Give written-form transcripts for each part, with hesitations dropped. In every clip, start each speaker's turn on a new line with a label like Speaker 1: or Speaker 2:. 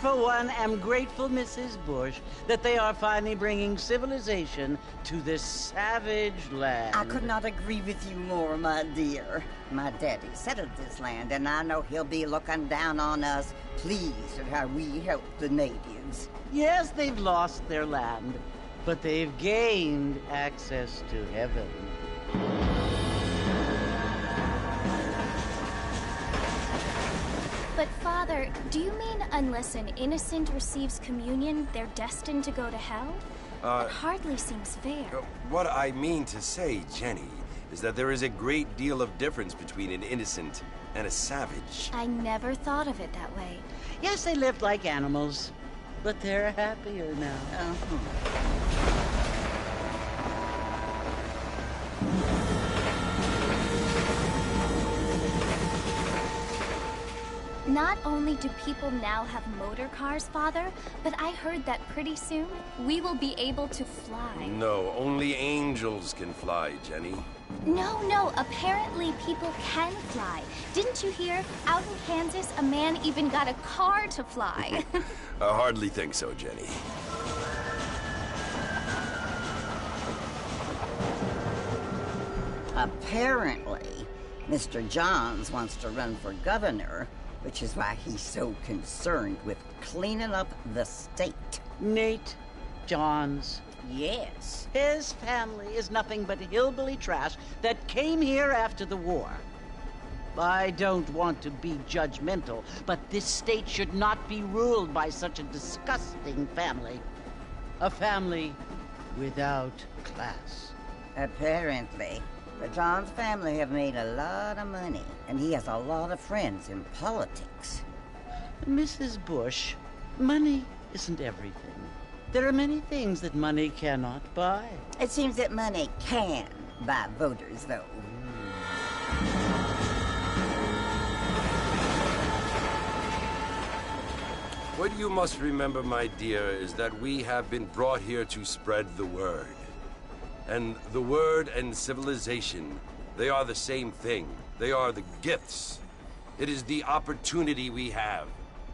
Speaker 1: for one, am grateful, Mrs. Bush, that they are finally bringing civilization to this savage land.
Speaker 2: I could not agree with you more, my dear. My daddy settled this land, and I know he'll be looking down on us, pleased at how we help the natives.
Speaker 1: Yes, they've lost their land, but they've gained access to heaven.
Speaker 3: But Father, do you mean unless an innocent receives communion, they're destined to go to hell? That hardly seems fair.
Speaker 4: What I mean to say, Jenny, is that there is a great deal of difference between an innocent and a savage.
Speaker 3: I never thought of it that way.
Speaker 1: Yes, they lived like animals, but they're happier now.
Speaker 3: Not only do people now have motor cars, Father, but I heard that pretty soon we will be able to fly.
Speaker 4: No, only angels can fly, Jenny.
Speaker 3: No, apparently people can fly. Didn't you hear? Out in Kansas, a man even got a car to fly.
Speaker 4: I hardly think so, Jenny.
Speaker 2: Apparently, Mr. Johns wants to run for governor, which is why he's so concerned with cleaning up the state.
Speaker 1: Nate Johns.
Speaker 2: Yes.
Speaker 1: His family is nothing but hillbilly trash that came here after the war. I don't want to be judgmental, but this state should not be ruled by such a disgusting family. A family without class.
Speaker 2: Apparently. The Johns family have made a lot of money, and he has a lot of friends in politics.
Speaker 1: Mrs. Bush, money isn't everything. There are many things that money cannot buy.
Speaker 2: It seems that money can buy voters, though.
Speaker 4: What you must remember, my dear, is that we have been brought here to spread the word. And the word and civilization, they are the same thing. They are the gifts. It is the opportunity we have,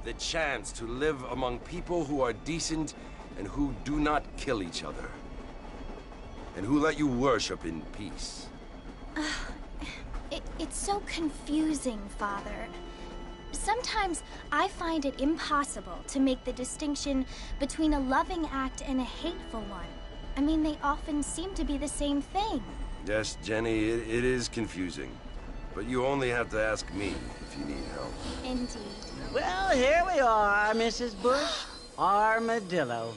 Speaker 4: the chance to live among people who are decent and who do not kill each other, and who let you worship in peace.
Speaker 3: It's so confusing, Father. Sometimes I find it impossible to make the distinction between a loving act and a hateful one. I mean, they often seem to be the same thing.
Speaker 4: Yes, Jenny, it is confusing. But you only have to ask me if you need help.
Speaker 3: Indeed.
Speaker 1: Well, here we are, Mrs. Bush. Armadillo.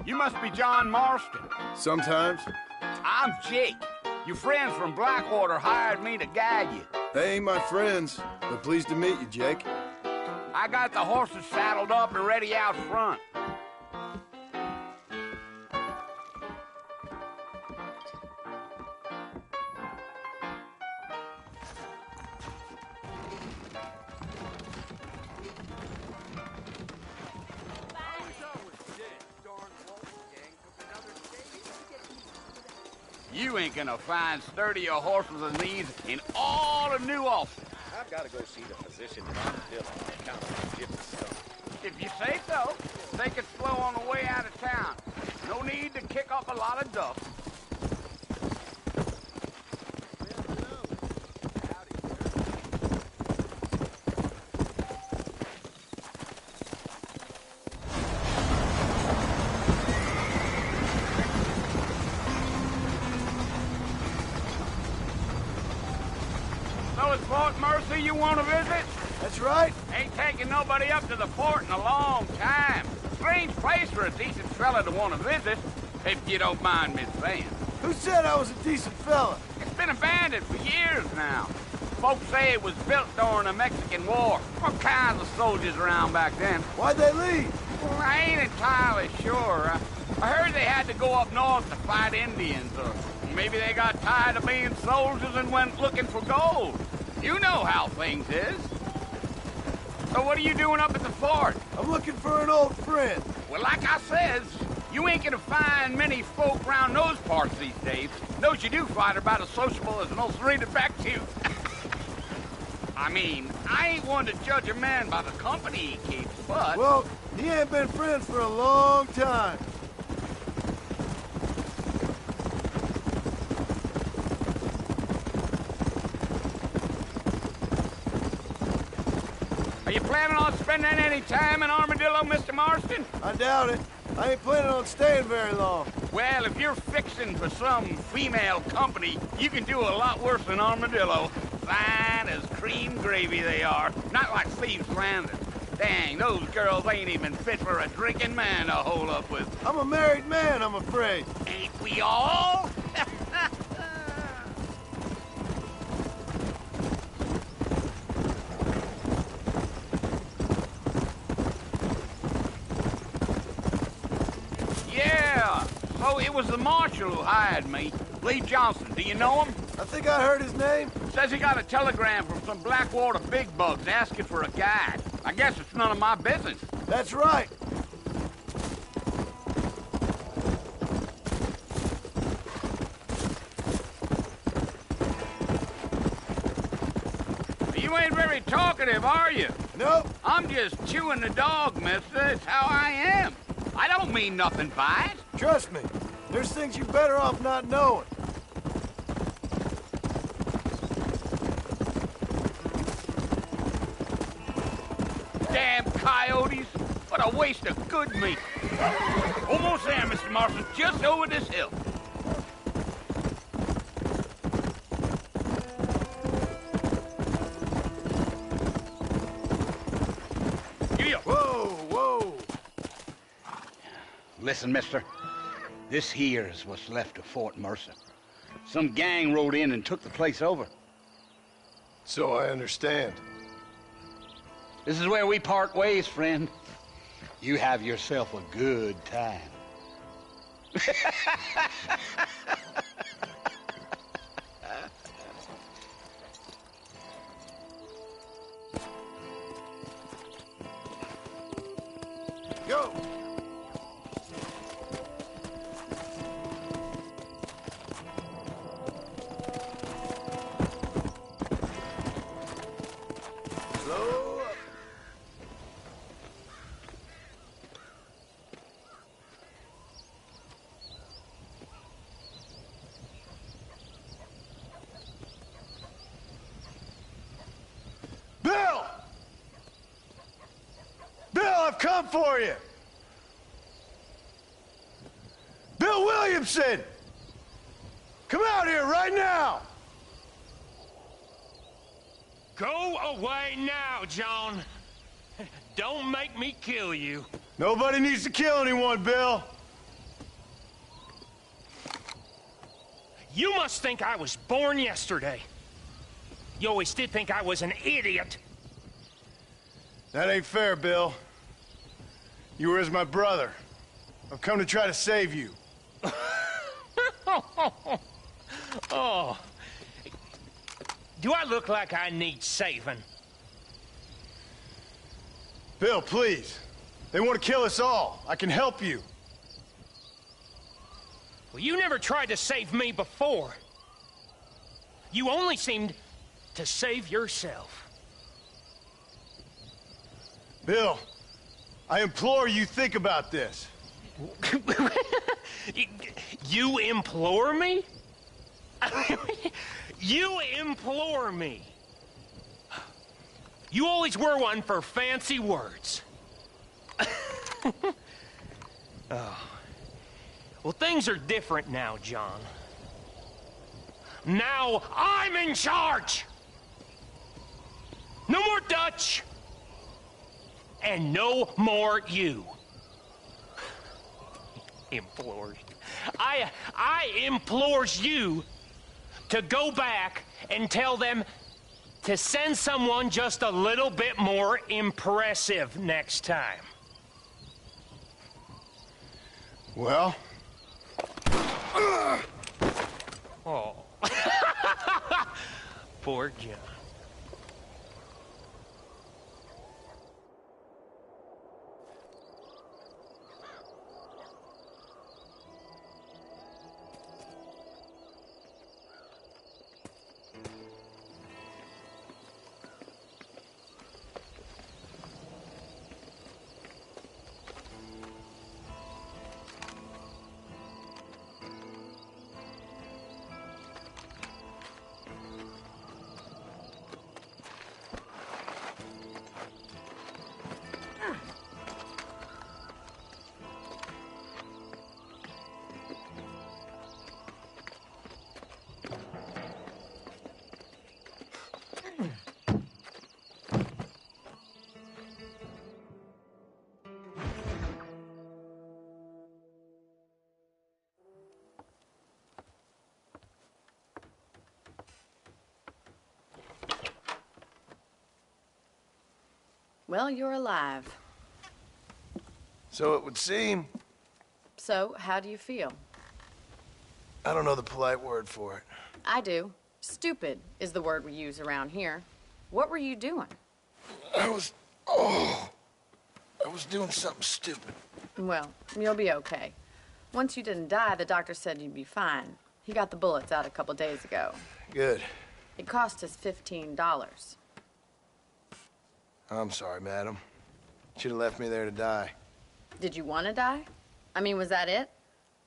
Speaker 5: You must be John Marston.
Speaker 6: Sometimes.
Speaker 5: I'm Jake. Your friends from Blackwater hired me to guide you.
Speaker 6: They ain't my friends, but pleased to meet you, Jake.
Speaker 5: I got the horses saddled up and ready out front. You ain't gonna find sturdier horses than these in all of New Ulster.
Speaker 7: I've got to go see the physician in Armadillo on account of my gypsy stuff.
Speaker 5: If you say so, take it slow on the way out of town. No need to kick up a lot of dust. Armadillo is Fort Mercy you want to visit?
Speaker 6: That's right.
Speaker 5: Ain't taking nobody up to the fort in a long time. Strange place for a decent fella to want to visit, if you don't mind me saying.
Speaker 6: Who said I was a decent fella?
Speaker 5: It's been abandoned for years now. Folks say it was built during the Mexican War. All kinds of soldiers around back then.
Speaker 6: Why'd they leave?
Speaker 5: Well, I ain't entirely sure. I heard they had to go up north to fight Indians, or maybe they got tired of being soldiers and went looking for gold. You know how things is. So what are you doing up at the fort?
Speaker 6: I'm looking for an old friend.
Speaker 5: Well, like I says, you ain't gonna find many folk round those parts these days. Those you do find are about as sociable as an old serene back-tooth. I mean, I ain't one to judge a man by the company he keeps, but...
Speaker 6: Well, he ain't been friends for a long time.
Speaker 5: Are you planning on spending any time in Armadillo, Mr. Marston?
Speaker 6: I doubt it. I ain't planning on staying very long.
Speaker 5: Well, if you're fixing for some female company, you can do a lot worse than Armadillo. Fine as cream gravy they are. Not like Thieves Landing. Dang, those girls ain't even fit for a drinking man to hole up with.
Speaker 6: I'm a married man, I'm afraid.
Speaker 5: Ain't we all? Yeah, so it was the marshal who hired me. Lee Johnson, do you know him?
Speaker 6: I think I heard his name.
Speaker 5: Says he got a telegram from some Blackwater big bugs asking for a guide. I guess it's none of my business.
Speaker 6: That's right.
Speaker 5: You ain't very talkative, are you?
Speaker 6: Nope.
Speaker 5: I'm just chewing the dog, mister. It's how I am. I don't mean nothing by it.
Speaker 6: Trust me. There's things you're better off not knowing.
Speaker 5: Damn coyotes. What a waste of good meat. Almost there, Mr. Marston. Just over this hill.
Speaker 6: Whoa, whoa.
Speaker 5: Listen, mister. This here's what's left of Fort Mercer. Some gang rode in and took the place over.
Speaker 6: So I understand.
Speaker 5: This is where we part ways, friend. You have yourself a good time.
Speaker 6: Go. Slow up. Bill! Bill, I've come for you! Bill Williamson! Come out here right now!
Speaker 8: Go away now, John. Don't make me kill you.
Speaker 6: Nobody needs to kill anyone, Bill.
Speaker 8: You must think I was born yesterday. You always did think I was an idiot.
Speaker 6: That ain't fair, Bill. You were as my brother. I've come to try to save you.
Speaker 8: Oh. Do I look like I need saving?
Speaker 6: Bill, please. They want to kill us all. I can help you.
Speaker 8: Well, you never tried to save me before. You only seemed to save yourself.
Speaker 6: Bill, I implore you think about this.
Speaker 8: You implore me? You implore me. You always were one for fancy words. Oh. Well, things are different now, John. Now I'm in charge! No more Dutch! And no more you. Implores. I implores you to go back and tell them to send someone just a little bit more impressive next time.
Speaker 6: Well?
Speaker 8: Oh. Poor John.
Speaker 9: Well, you're alive.
Speaker 6: So it would seem.
Speaker 9: So, how do you feel?
Speaker 6: I don't know the polite word for it.
Speaker 9: I do. Stupid is the word we use around here. What were you doing?
Speaker 6: I was doing something stupid.
Speaker 9: Well, you'll be okay. Once you didn't die, the doctor said you'd be fine. He got the bullets out a couple days ago.
Speaker 6: Good.
Speaker 9: It cost us $15.
Speaker 6: I'm sorry, madam. Should have left me there to die.
Speaker 9: Did you want to die? I mean, was that it?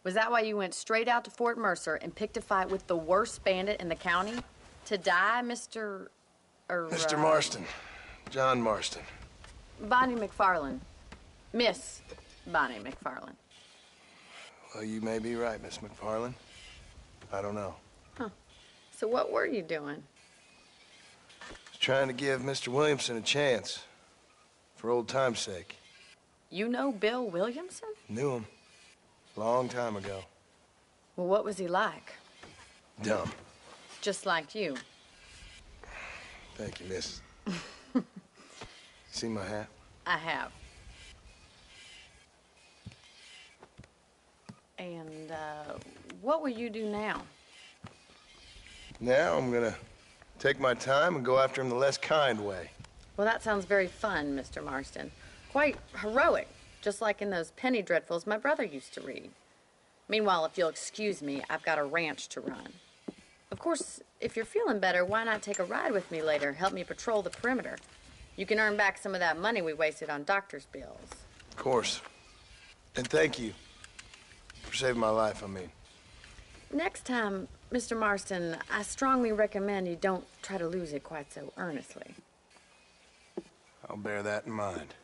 Speaker 9: Was that why you went straight out to Fort Mercer and picked a fight with the worst bandit in the county? To die, Mr.
Speaker 6: Mr. Marston. John Marston.
Speaker 9: Bonnie McFarland. Miss Bonnie McFarland.
Speaker 6: Well, you may be right, Miss McFarland. I don't know.
Speaker 9: Huh. So what were you doing?
Speaker 6: Trying to give Mr. Williamson a chance. For old time's sake.
Speaker 9: You know Bill Williamson?
Speaker 6: Knew him. Long time ago.
Speaker 9: Well, what was he like?
Speaker 6: Dumb.
Speaker 9: Just like you.
Speaker 6: Thank you, miss. See my hat?
Speaker 9: I have. And, what will you do now?
Speaker 6: Now I'm gonna take my time and go after him the less kind way.
Speaker 9: Well, that sounds very fun, Mr. Marston. Quite heroic, just like in those penny dreadfuls my brother used to read. Meanwhile, if you'll excuse me, I've got a ranch to run. Of course, if you're feeling better, why not take a ride with me later? Help me patrol the perimeter. You can earn back some of that money we wasted on doctor's bills.
Speaker 6: Of course. And thank you for saving my life, I mean.
Speaker 9: Next time, Mr. Marston, I strongly recommend you don't try to lose it quite so earnestly.
Speaker 6: I'll bear that in mind.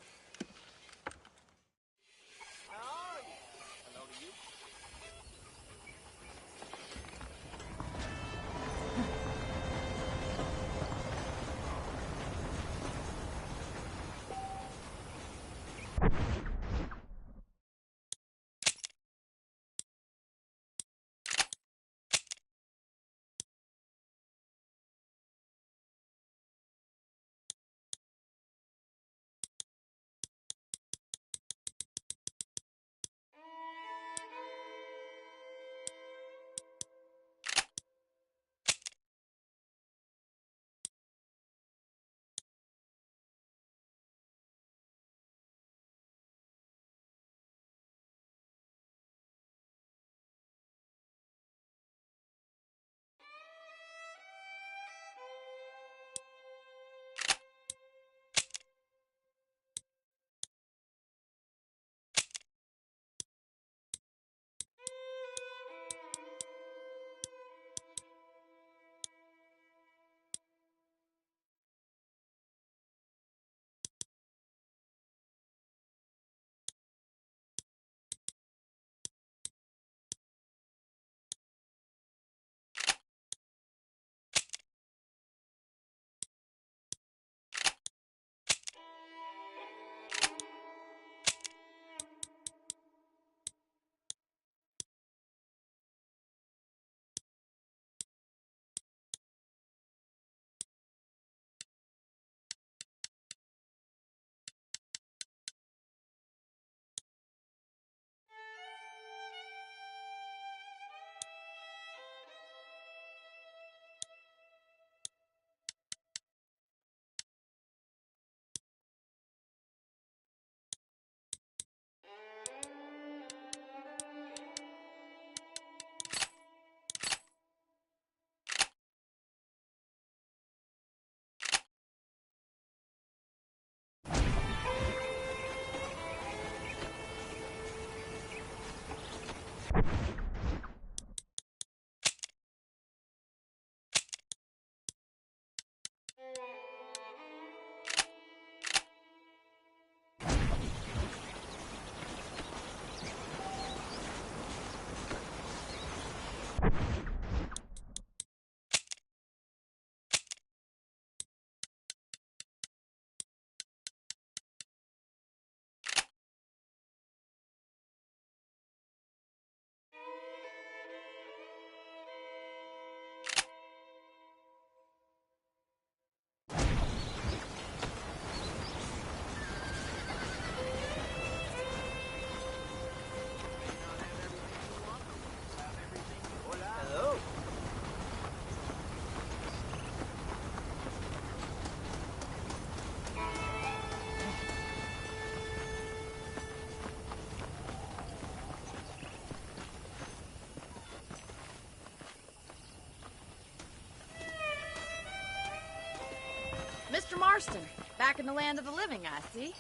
Speaker 9: Mr. Marston. Back in the land of the living, I see.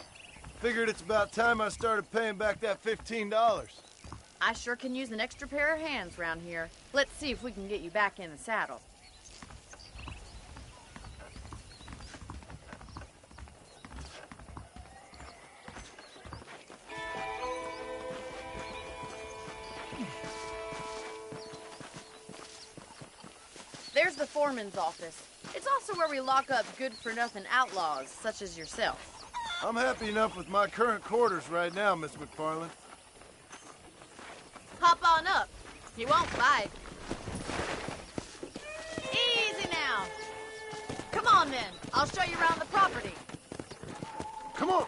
Speaker 6: Figured it's about time I started paying back that $15.
Speaker 9: I sure can use an extra pair of hands around here. Let's see if we can get you back in the saddle. There's the foreman's office. It's also where we lock up good-for-nothing outlaws, such as yourself.
Speaker 6: I'm happy enough with my current quarters right now, Miss McFarland.
Speaker 9: Hop on up. He won't bite. Easy now. Come on, then. I'll show you around the property.
Speaker 6: Come on.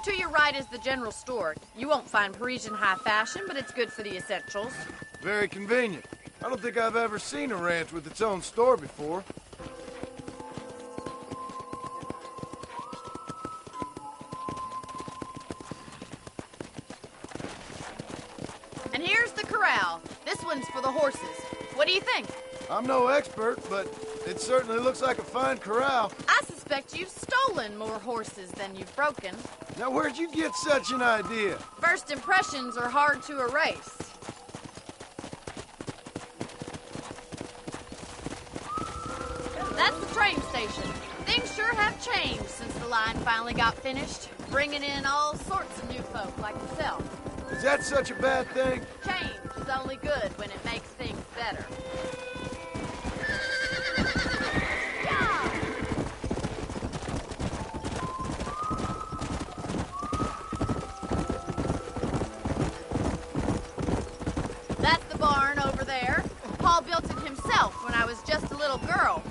Speaker 9: To your right is the general store. You won't find Parisian high fashion, but it's good for the essentials.
Speaker 6: Very convenient. I don't think I've ever seen a ranch with its own store before.
Speaker 9: And here's the corral. This one's for the horses. What do you think?
Speaker 6: I'm no expert, but it certainly looks like a fine corral.
Speaker 9: I suspect you've stolen more horses than you've broken.
Speaker 6: Now, where'd you get such an idea?
Speaker 9: First impressions are hard to erase. That's the train station. Things sure have changed since the line finally got finished, bringing in all sorts of new folk like yourself.
Speaker 6: Is that such a bad thing?
Speaker 9: Change is only good when it makes things better. That's the barn over there. Paul built it himself when I was just a little girl.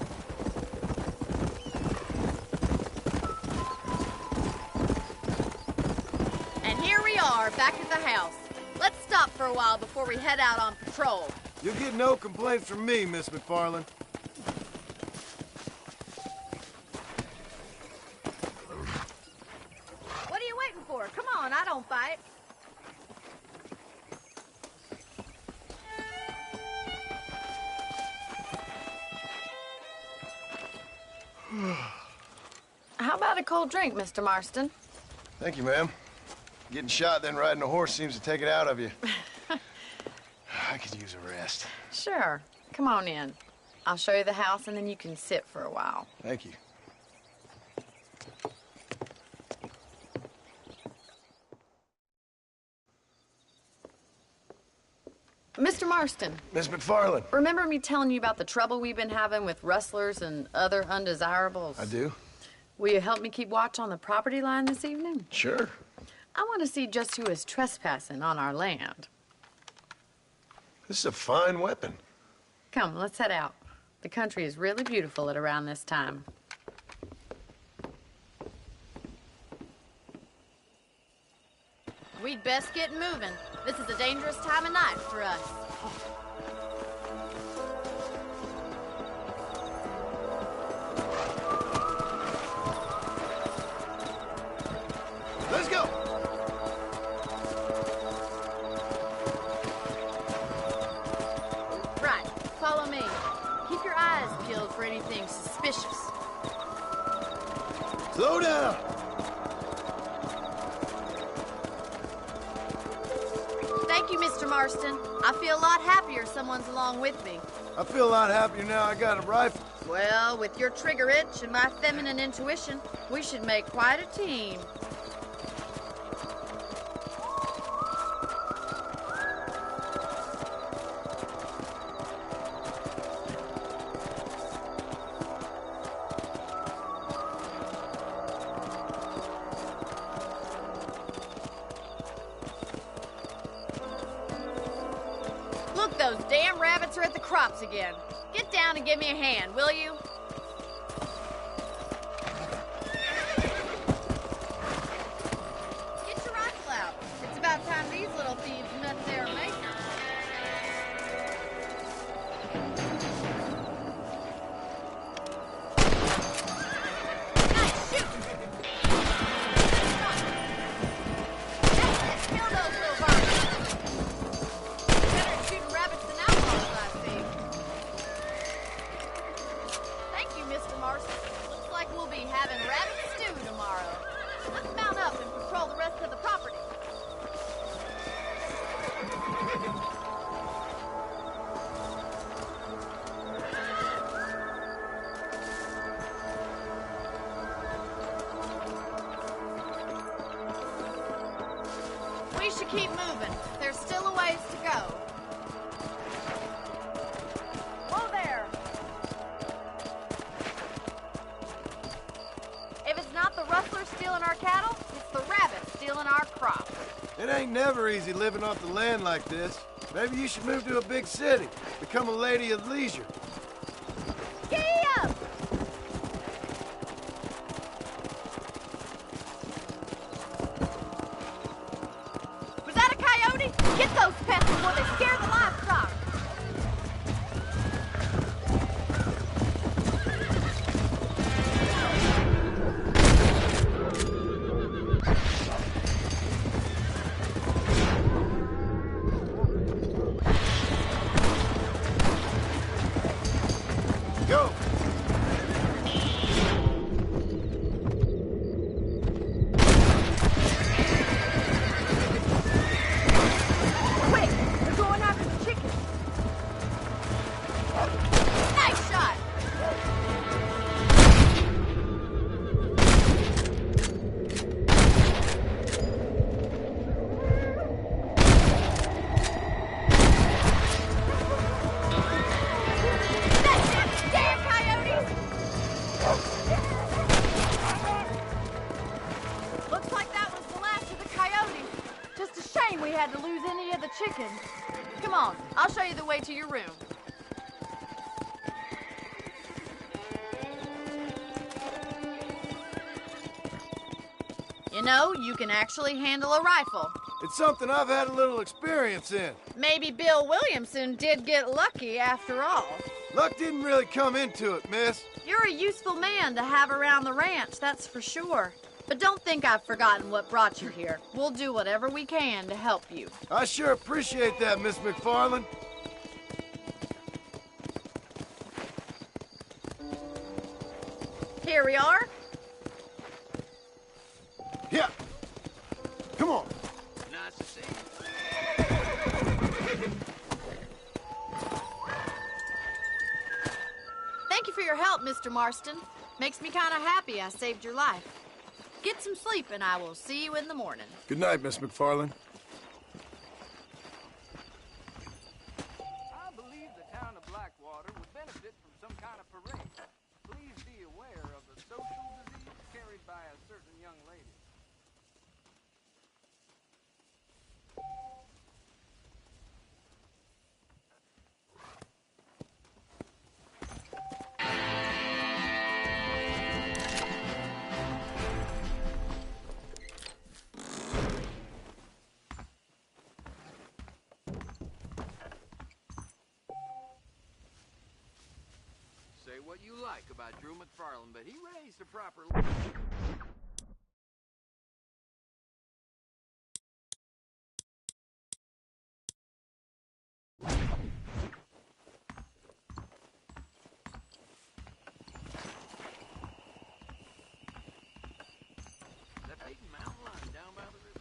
Speaker 9: And here we are, back at the house. Let's stop for a while before we head out on patrol.
Speaker 6: You'll get no complaints from me, Miss McFarland.
Speaker 9: What are you waiting for? Come on, I don't fight. How about a cold drink, Mr. Marston?
Speaker 6: Thank you, ma'am. Getting shot, then riding a horse seems to take it out of you. I could use a rest.
Speaker 9: Sure. Come on in. I'll show you the house, and then you can sit for a while.
Speaker 6: Thank you.
Speaker 9: Mr. Marston.
Speaker 6: Miss McFarland.
Speaker 9: Remember me telling you about the trouble we've been having with rustlers and other undesirables?
Speaker 6: I do.
Speaker 9: Will you help me keep watch on the property line this evening?
Speaker 6: Sure.
Speaker 9: I want to see just who is trespassing on our land.
Speaker 6: This is a fine weapon.
Speaker 9: Come, let's head out. The country is really beautiful at around this time. We'd best get moving. This is a dangerous time of night for us.
Speaker 6: Let's go!
Speaker 9: Right, follow me. Keep your eyes peeled for anything suspicious.
Speaker 6: Slow down!
Speaker 9: Thank you, Mr. Marston. I feel a lot happier someone's along with me.
Speaker 6: I feel a lot happier now I got a rifle.
Speaker 9: Well, with your trigger itch and my feminine intuition, we should make quite a team. Look, those damn rabbits are at the crops again. Get down and give me a hand, will you? Get your rifle out. It's about time these little thieves met their maker. the rest of the property. We should keep moving. There's still a ways to go. Whoa there! If it's not the rustler stealing our cattle, it's the rabbit stealing our crops.
Speaker 6: It ain't never easy living off the land like this. Maybe you should move to a big city. Become a lady of leisure.
Speaker 9: Giddy up! Was that a coyote? Get those pests before they scare the livestock.
Speaker 6: Go!
Speaker 9: Quick! They're going after the chicken. Nice shot! That's it! Damn coyotes! Looks like that was the last of the coyotes. Just a shame we had to lose any of the chickens. Come on, I'll show you the way to your room. You know, you can actually handle a rifle.
Speaker 6: It's something I've had a little experience in.
Speaker 9: Maybe Bill Williamson did get lucky after all.
Speaker 6: Luck didn't really come into it, miss.
Speaker 9: You're a useful man to have around the ranch, that's for sure. But don't think I've forgotten what brought you here. We'll do whatever we can to help you.
Speaker 6: I sure appreciate that, Miss McFarland.
Speaker 9: Here we are.
Speaker 6: Yeah. Come on.
Speaker 5: Nice to see you.
Speaker 9: Thank you for your help, Mr. Marston. Makes me kind of happy I saved your life. Get some sleep and I will see you in the morning.
Speaker 6: Good night, Miss McFarland.
Speaker 5: I believe the town of Blackwater would benefit from some kind of parade. Please be aware of the social disease carried by a certain young lady. Say what you like about Drew McFarland, but he raised a proper... That big mountain line down by the river.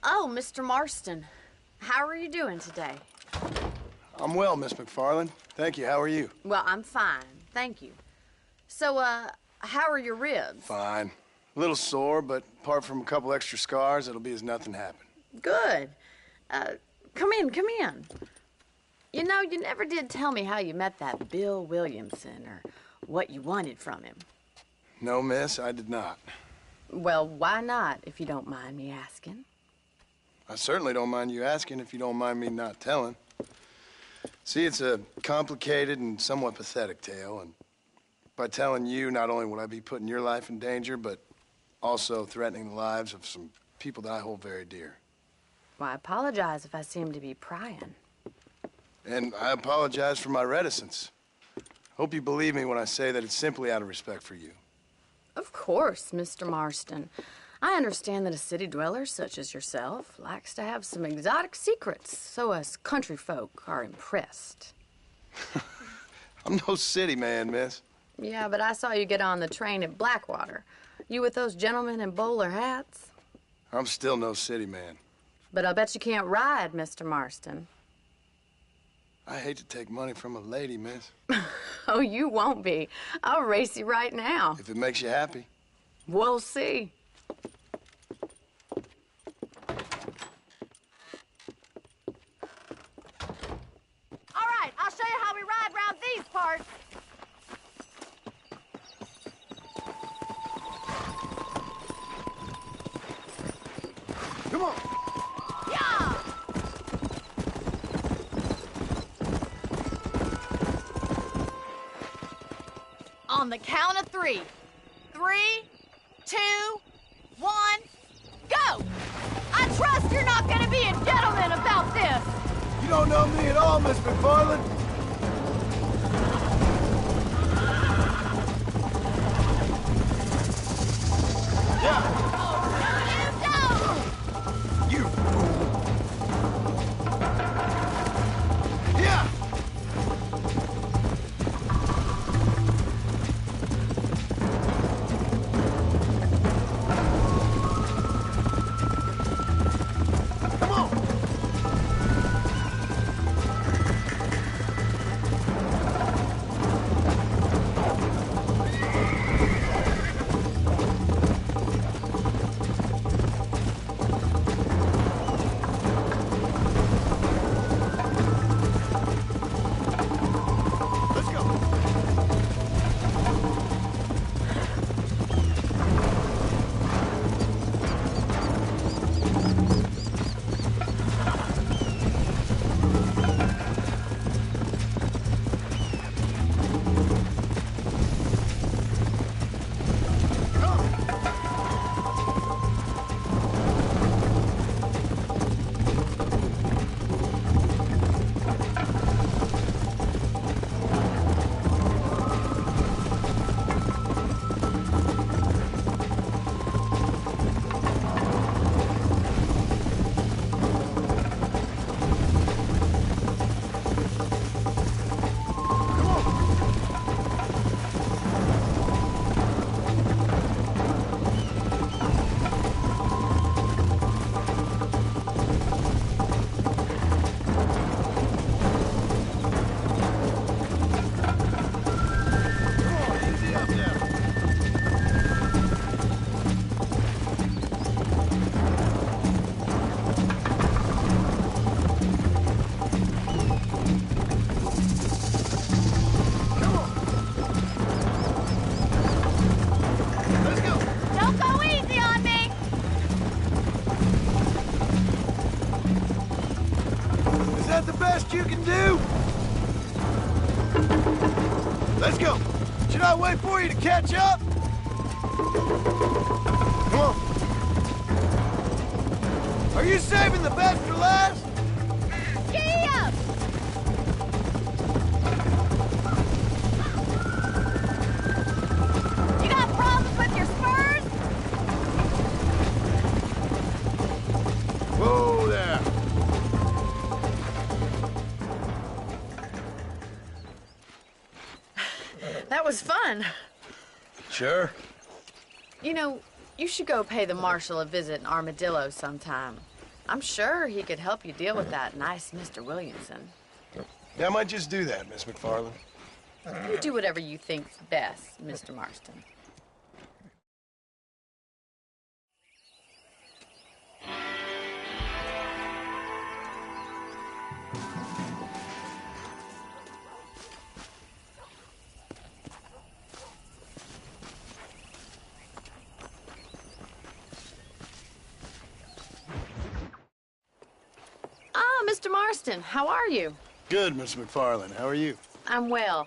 Speaker 9: Oh, Mr. Marston. How are you doing today?
Speaker 6: I'm well, Miss McFarland. Thank you. How are you?
Speaker 9: Well, I'm fine. Thank you. So, how are your ribs?
Speaker 6: Fine. A little sore, but apart from a couple extra scars, it'll be as nothing happened.
Speaker 9: Good. Come in, come in. You know, you never did tell me how you met that Bill Williamson or what you wanted from him.
Speaker 6: No, miss, I did not.
Speaker 9: Well, why not, if you don't mind me asking?
Speaker 6: I I certainly don't mind you asking if you don't mind me not telling. See, it's a complicated and somewhat pathetic tale, and by telling you, not only would I be putting your life in danger, but also threatening the lives of some people that I hold very dear.
Speaker 9: Well, I apologize if I seem to be prying.
Speaker 6: And I apologize for my reticence. Hope you believe me when I say that it's simply out of respect for you.
Speaker 9: Of course, Mr. Marston. I understand that a city dweller such as yourself likes to have some exotic secrets, so us country folk are impressed.
Speaker 6: I'm no city man, miss.
Speaker 9: Yeah, but I saw you get on the train at Blackwater. You with those gentlemen in bowler hats?
Speaker 6: I'm still no city man.
Speaker 9: But I bet you can't ride, Mr. Marston.
Speaker 6: I hate to take money from a lady, miss.
Speaker 9: Oh, you won't be. I'll race you right now.
Speaker 6: If it makes you happy.
Speaker 9: We'll see.
Speaker 10: All right, I'll show you how we ride round these parts.
Speaker 6: Come on.
Speaker 10: Yeah! On the count of 3. 3, 2, 1, go! I trust you're not gonna be a gentleman about this.
Speaker 6: You don't know me at all, Miss McFarland. Yeah. You fool. Yeah. Come on. Let's go. Easy up there. Come on. Let's go.
Speaker 10: Don't go easy on me.
Speaker 6: Is that the best you can do? Let's go. Should I wait for you to catch up? Come on. Are you saving the best for last?
Speaker 10: Giddy up! You got problems with your spurs?
Speaker 6: Whoa there.
Speaker 9: That was fun.
Speaker 6: Sure.
Speaker 9: You know, you should go pay the marshal a visit in Armadillo sometime. I'm sure he could help you deal with that nice Mr. Williamson.
Speaker 6: Yeah, I might just do that, Miss McFarland.
Speaker 9: You do whatever you think's best, Mr. Marston. Mr. Marston, how are you?
Speaker 6: Good, Miss McFarland. How are you?
Speaker 9: I'm well.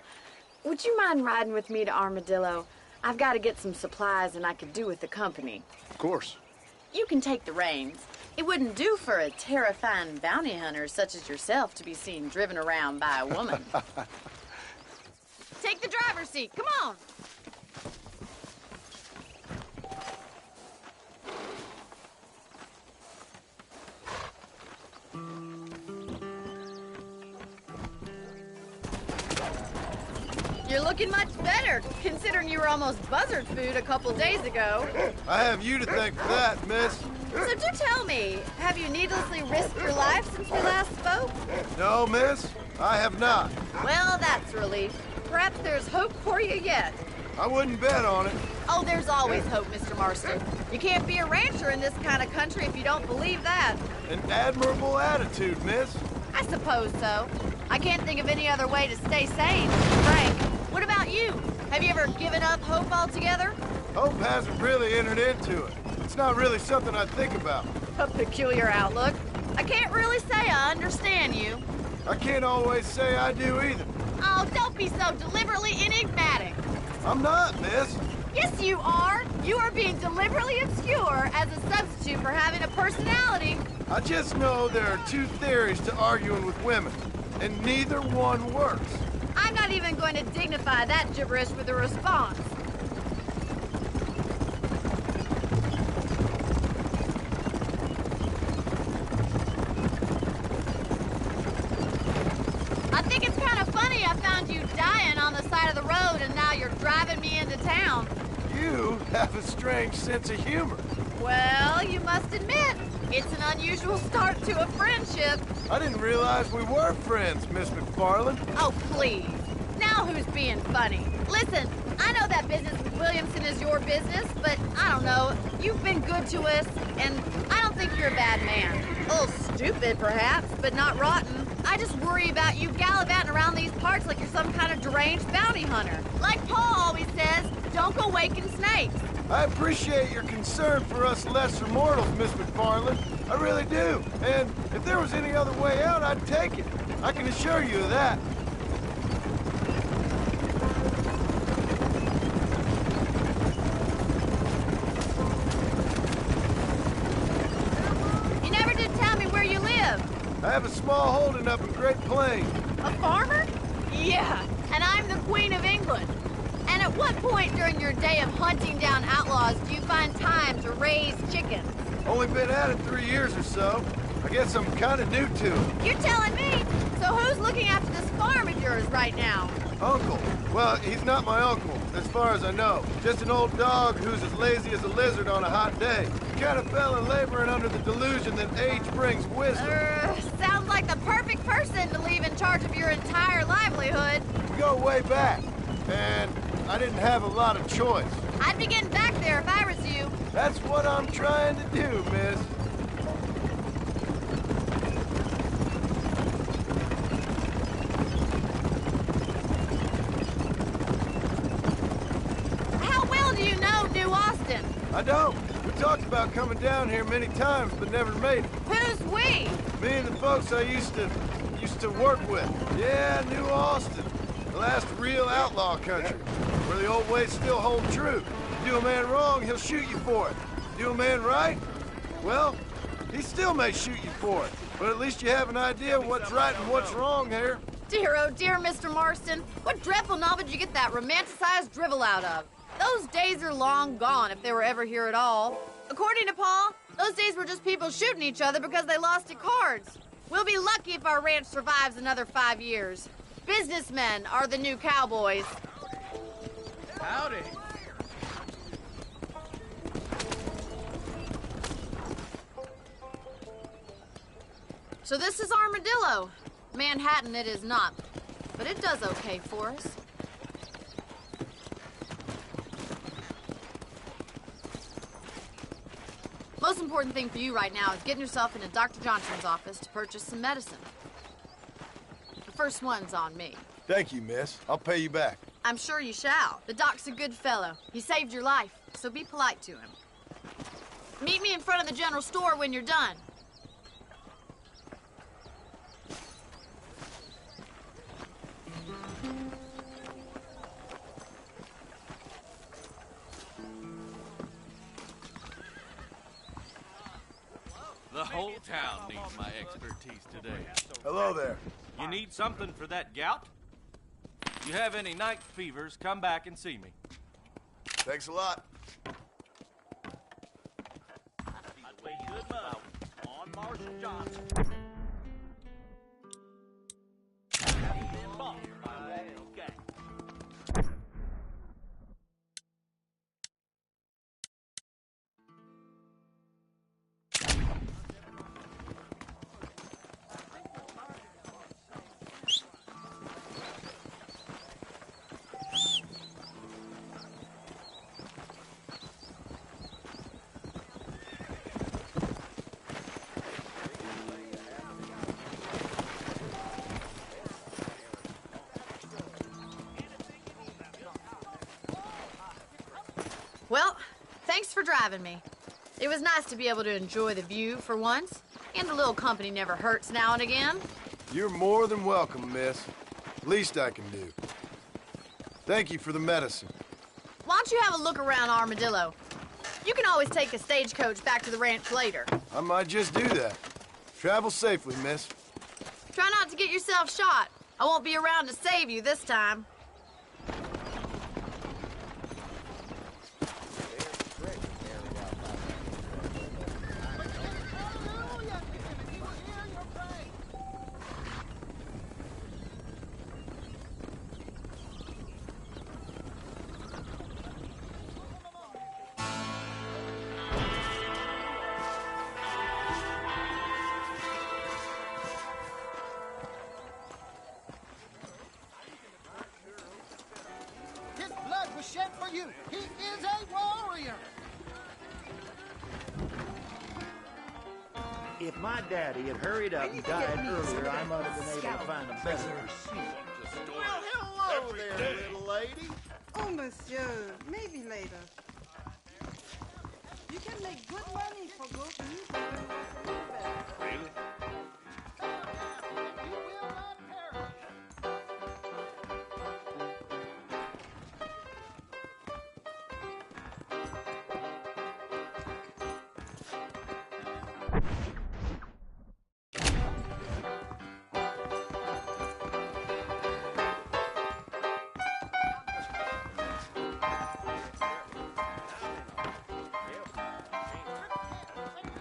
Speaker 9: Would you mind riding with me to Armadillo? I've got to get some supplies and I could do with the company.
Speaker 6: Of course.
Speaker 9: You can take the reins. It wouldn't do for a terrifying bounty hunter such as yourself to be seen driven around by a woman.
Speaker 10: Take the driver's seat. Come on. You're looking much better, considering you were almost buzzard food a couple days ago.
Speaker 6: I have you to thank for that, miss.
Speaker 10: So do tell me, have you needlessly risked your life since we last spoke?
Speaker 6: No, miss, I have not.
Speaker 10: Well, that's a relief. Perhaps there's hope for you yet.
Speaker 6: I wouldn't bet on it.
Speaker 10: Oh, there's always hope, Mr. Marston. You can't be a rancher in this kind of country if you don't believe that.
Speaker 6: An admirable attitude, miss.
Speaker 10: I suppose so. I can't think of any other way to stay sane, Frank. What about you? Have you ever given up hope altogether?
Speaker 6: Hope hasn't really entered into it. It's not really something I think about.
Speaker 10: A peculiar outlook. I can't really say I understand you.
Speaker 6: I can't always say I do either.
Speaker 10: Oh, don't be so deliberately enigmatic.
Speaker 6: I'm not, miss.
Speaker 10: Yes, you are. You are being deliberately obscure as a substitute for having a personality.
Speaker 6: I just know there are two theories to arguing with women, and neither one works.
Speaker 10: I'm not even going to dignify that gibberish with a response. I think it's kind of funny I found you dying on the side of the road and now you're driving me into town.
Speaker 6: You have a strange sense of humor.
Speaker 10: Well, you must admit, it's an unusual start to a friendship.
Speaker 6: I didn't realize we were friends, Miss McFarland.
Speaker 10: Oh, please. Now who's being funny? Listen, I know that business with Williamson is your business, but I don't know. You've been good to us, and I don't think you're a bad man. A little stupid, perhaps, but not rotten. I just worry about you gallivanting around these parts like you're some kind of deranged bounty hunter. Like Paul always says, don't go waking snakes.
Speaker 6: I appreciate your concern for us lesser mortals, Miss McFarland. I really do. And if there was any other way out, I'd take it. I can assure you of that.
Speaker 10: You never did tell me where you live.
Speaker 6: I have a small holding up in Great Plains.
Speaker 10: A farmer? Yeah, and I'm the Queen of England. And at what point during your day of hunting down outlaws do you find time to raise chickens?
Speaker 6: Only been at it 3 years or so. I guess I'm kind of new to it.
Speaker 10: You're telling me? So who's looking after this farm of yours right now?
Speaker 6: Uncle. Well, he's not my uncle, as far as I know. Just an old dog who's as lazy as a lizard on a hot day. He kind of fell in laboring under the delusion that age brings wisdom.
Speaker 10: Sounds like the perfect person to leave in charge of your entire livelihood.
Speaker 6: We go way back, and I didn't have a lot of choice.
Speaker 10: I'd be getting back there if I was you.
Speaker 6: That's what I'm trying to do, miss.
Speaker 10: How well do you know New Austin?
Speaker 6: I don't. We talked about coming down here many times, but never made it.
Speaker 10: Who's we?
Speaker 6: Me and the folks I used to work with. Yeah, New Austin. The last real outlaw country, where the old ways still hold true. You do a man wrong, he'll shoot you for it. Do a man right? Well, he still may shoot you for it. But at least you have an idea of what's right and what's wrong here.
Speaker 10: Dear, oh dear, Mr. Marston. What dreadful novel did you get that romanticized drivel out of? Those days are long gone, if they were ever here at all. According to Paul, those days were just people shooting each other because they lost at cards. We'll be lucky if our ranch survives another 5 years. Businessmen are the new cowboys.
Speaker 5: Howdy.
Speaker 10: So this is Armadillo. Manhattan it is not, but it does okay for us. Most important thing for you right now is getting yourself into Dr. Johnson's office to purchase some medicine. The first one's on me.
Speaker 6: Thank you, miss. I'll pay you back.
Speaker 10: I'm sure you shall. The doc's a good fellow. He saved your life, so be polite to him. Meet me in front of the general store when you're done.
Speaker 11: whole town needs my expertise today.
Speaker 6: Hello there.
Speaker 11: You need something for that gout? You have any night fevers, come back and see me.
Speaker 6: Thanks a lot.
Speaker 7: On Marshall Johnson.
Speaker 10: Well, thanks for driving me. It was nice to be able to enjoy the view for once, and a little company never hurts now and again.
Speaker 6: You're more than welcome, miss. Least I can do. Thank you for the medicine.
Speaker 10: Why don't you have a look around Armadillo? You can always take a stagecoach back to the ranch later.
Speaker 6: I might just do that. Travel safely, miss.
Speaker 10: Try not to get yourself shot. I won't be around to save you this time.
Speaker 12: His blood was shed for you. He is a warrior.
Speaker 13: If my daddy had hurried up and died earlier, I might have been able to find a better.
Speaker 12: Well, hello there, little lady.
Speaker 14: Oh, monsieur, maybe later. You can make good money for goat meat.
Speaker 7: Really?
Speaker 12: You will not perish.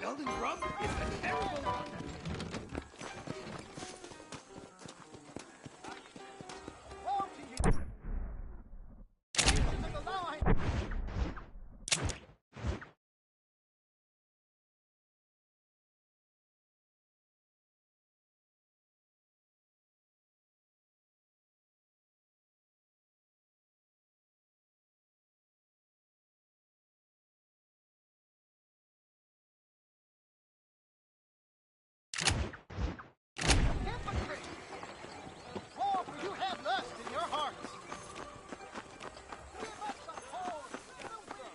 Speaker 7: Golden Grub is a terrible one.
Speaker 12: Woe to you. Into the line. Hypocrite! More for you have lust in your hearts. Give us the whole silver.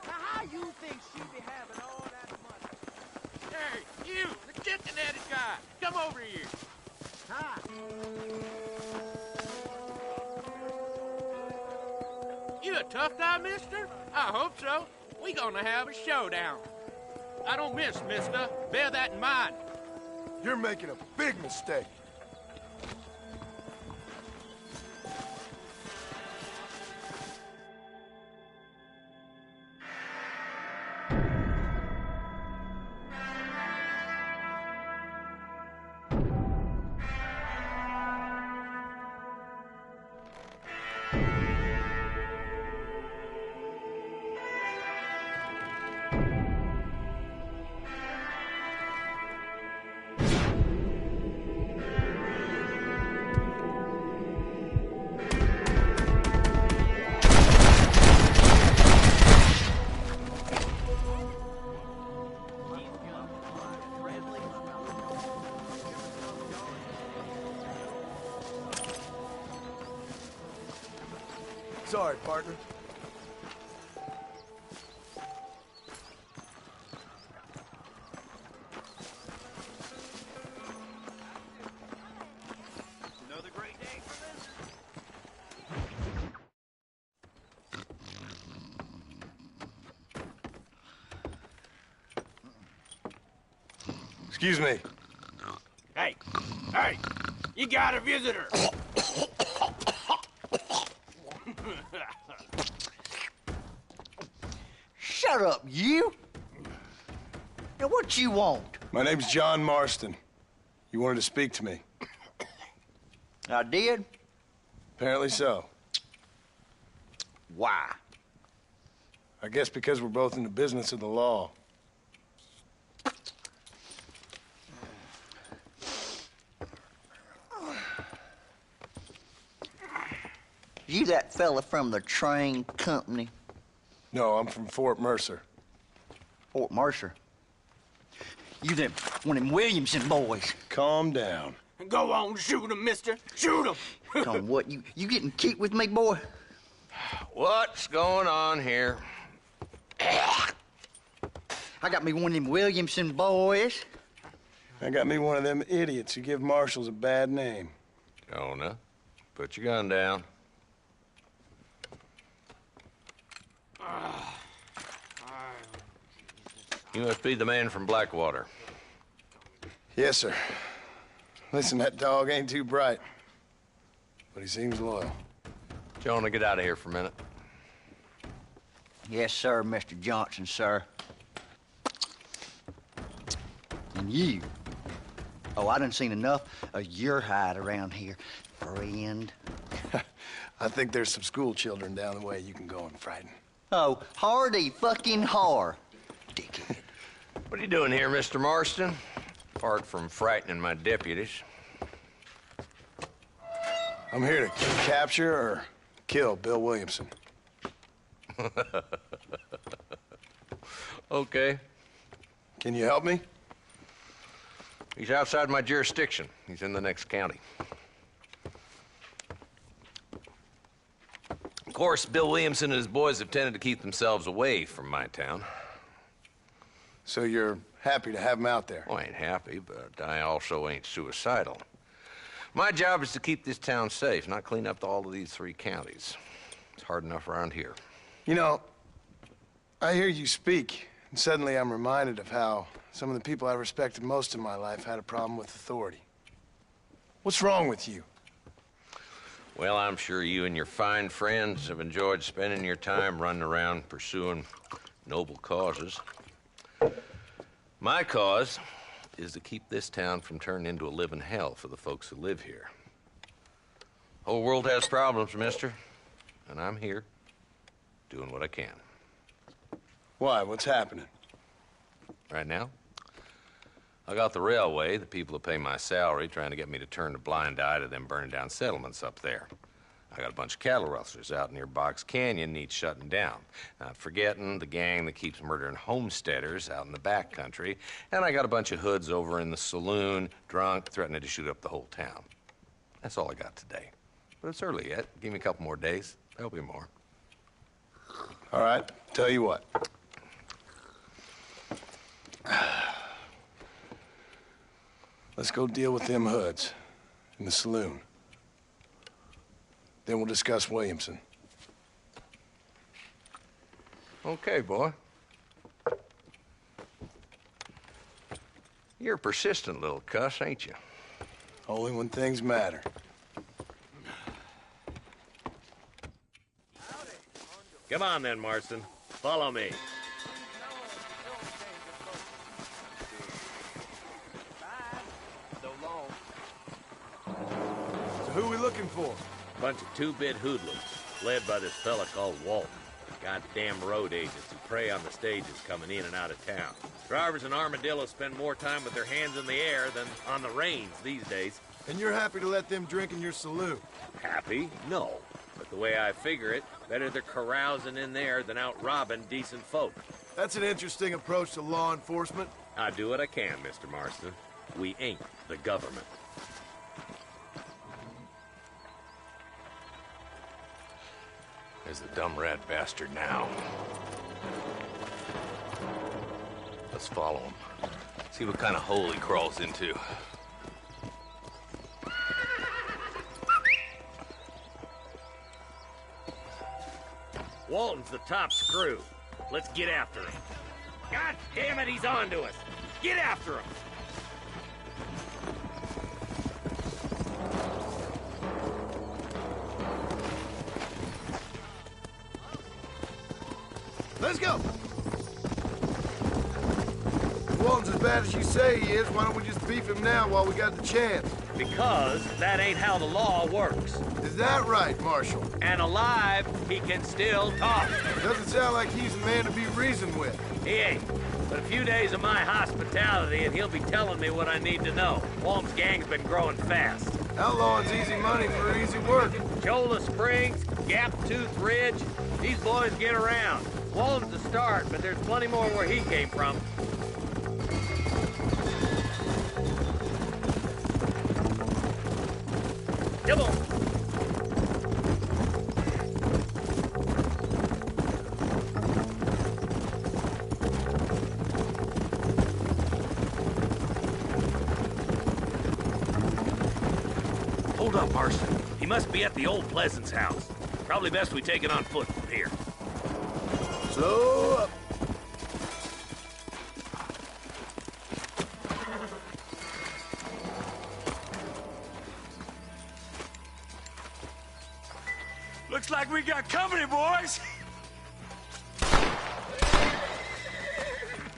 Speaker 7: Now, how you think she be having all that money? Hey, you, the chicken-headed guy, come over here. Hi. You a tough guy, mister? I hope so. We gonna have a showdown. I don't miss, mister. Bear that in mind.
Speaker 6: You're making a big mistake. Sorry, partner.
Speaker 7: Another great day for this.
Speaker 6: Excuse me.
Speaker 7: Hey, you got a visitor.
Speaker 13: Shut up, you! Now, what you want?
Speaker 6: My name's John Marston. You wanted to speak to me.
Speaker 13: I did?
Speaker 6: Apparently so.
Speaker 13: Why?
Speaker 6: I guess because we're both in the business of the law.
Speaker 13: You that fella from the train company?
Speaker 6: No, I'm from Fort Mercer.
Speaker 13: Fort Mercer? You them one of them Williamson boys.
Speaker 6: Calm down.
Speaker 7: Go on, shoot him, mister. Shoot him.
Speaker 13: Come on, what, you getting kicked with me, boy?
Speaker 15: What's going on here?
Speaker 13: I got me one of them Williamson boys.
Speaker 6: I got me one of them idiots who give marshals a bad name.
Speaker 15: Jonah, put your gun down. You must be the man from Blackwater.
Speaker 6: Yes, sir. Listen, that dog ain't too bright, but he seems loyal.
Speaker 15: Jonah, get out of here for a minute.
Speaker 13: Yes, sir, Mr. Johnson, sir. And you. Oh, I done seen enough of your hide around here, friend.
Speaker 6: I think there's some school children down the way you can go and frighten.
Speaker 13: Oh, hardy fucking har. Dickhead.
Speaker 15: What are you doing here, Mr. Marston? Apart from frightening my deputies.
Speaker 6: I'm here to capture or kill Bill Williamson.
Speaker 15: Okay.
Speaker 6: Can you help me?
Speaker 15: He's outside my jurisdiction. He's in the next county. Of course, Bill Williamson and his boys have tended to keep themselves away from my town.
Speaker 6: So you're happy to have him out there?
Speaker 15: Well, I ain't happy, but I also ain't suicidal. My job is to keep this town safe, not clean up all of these 3 counties. It's hard enough around here.
Speaker 6: You know, I hear you speak, and suddenly I'm reminded of how some of the people I respected most in my life had a problem with authority. What's wrong with you?
Speaker 15: Well, I'm sure you and your fine friends have enjoyed spending your time running around pursuing noble causes. My cause is to keep this town from turning into a living hell for the folks who live here. The whole world has problems, mister, and I'm here doing what I can.
Speaker 6: Why? What's happening?
Speaker 15: Right now, I got the railway, the people who pay my salary, trying to get me to turn a blind eye to them burning down settlements up there. I got a bunch of cattle rustlers out near Box Canyon needs shutting down. Not forgetting the gang that keeps murdering homesteaders out in the back country. And I got a bunch of hoods over in the saloon, drunk, threatening to shoot up the whole town. That's all I got today. But it's early yet. Give me a couple more days. There'll be more.
Speaker 6: All right, tell you what. Let's go deal with them hoods in the saloon. Then we'll discuss Williamson.
Speaker 15: Okay, boy. You're a persistent little cuss, ain't you?
Speaker 6: Only when things matter.
Speaker 8: Come on then, Marston. Follow me.
Speaker 6: So who are we looking for?
Speaker 8: Bunch of 2-bit hoodlums, led by this fella called Walton. Goddamn road agents who prey on the stages coming in and out of town. Drivers in Armadillo spend more time with their hands in the air than on the reins these days.
Speaker 6: And you're happy to let them drink in your saloon?
Speaker 8: Happy? No. But the way I figure it, better they're carousing in there than out robbing decent folk.
Speaker 6: That's an interesting approach to law enforcement.
Speaker 8: I do what I can, Mr. Marston. We ain't the government.
Speaker 15: There's the dumb rat bastard now. Let's follow him. See what kind of hole he crawls into.
Speaker 8: Walton's the top screw. Let's get after him. God damn it, he's on to us. Get after him.
Speaker 6: Let's go! If Walton's as bad as you say he is, why don't we just beef him now while we got the chance?
Speaker 16: Because that ain't how the law works.
Speaker 6: Is that right, Marshal?
Speaker 16: And alive, he can still talk.
Speaker 6: Doesn't sound like he's a man to be reasoned with.
Speaker 16: He ain't. But a few days of my hospitality and he'll be telling me what I need to know. Walton's gang's been growing fast.
Speaker 6: Outlawing's easy money for easy work.
Speaker 16: Cholla Springs, Gap Tooth Ridge, these boys get around. Walton's the start, but there's plenty more where he came from. Come on. Hold up, Marston. He must be at the old Pleasance house. Probably best we take it on foot from here.
Speaker 6: Slow up.
Speaker 16: Looks like we got company, boys.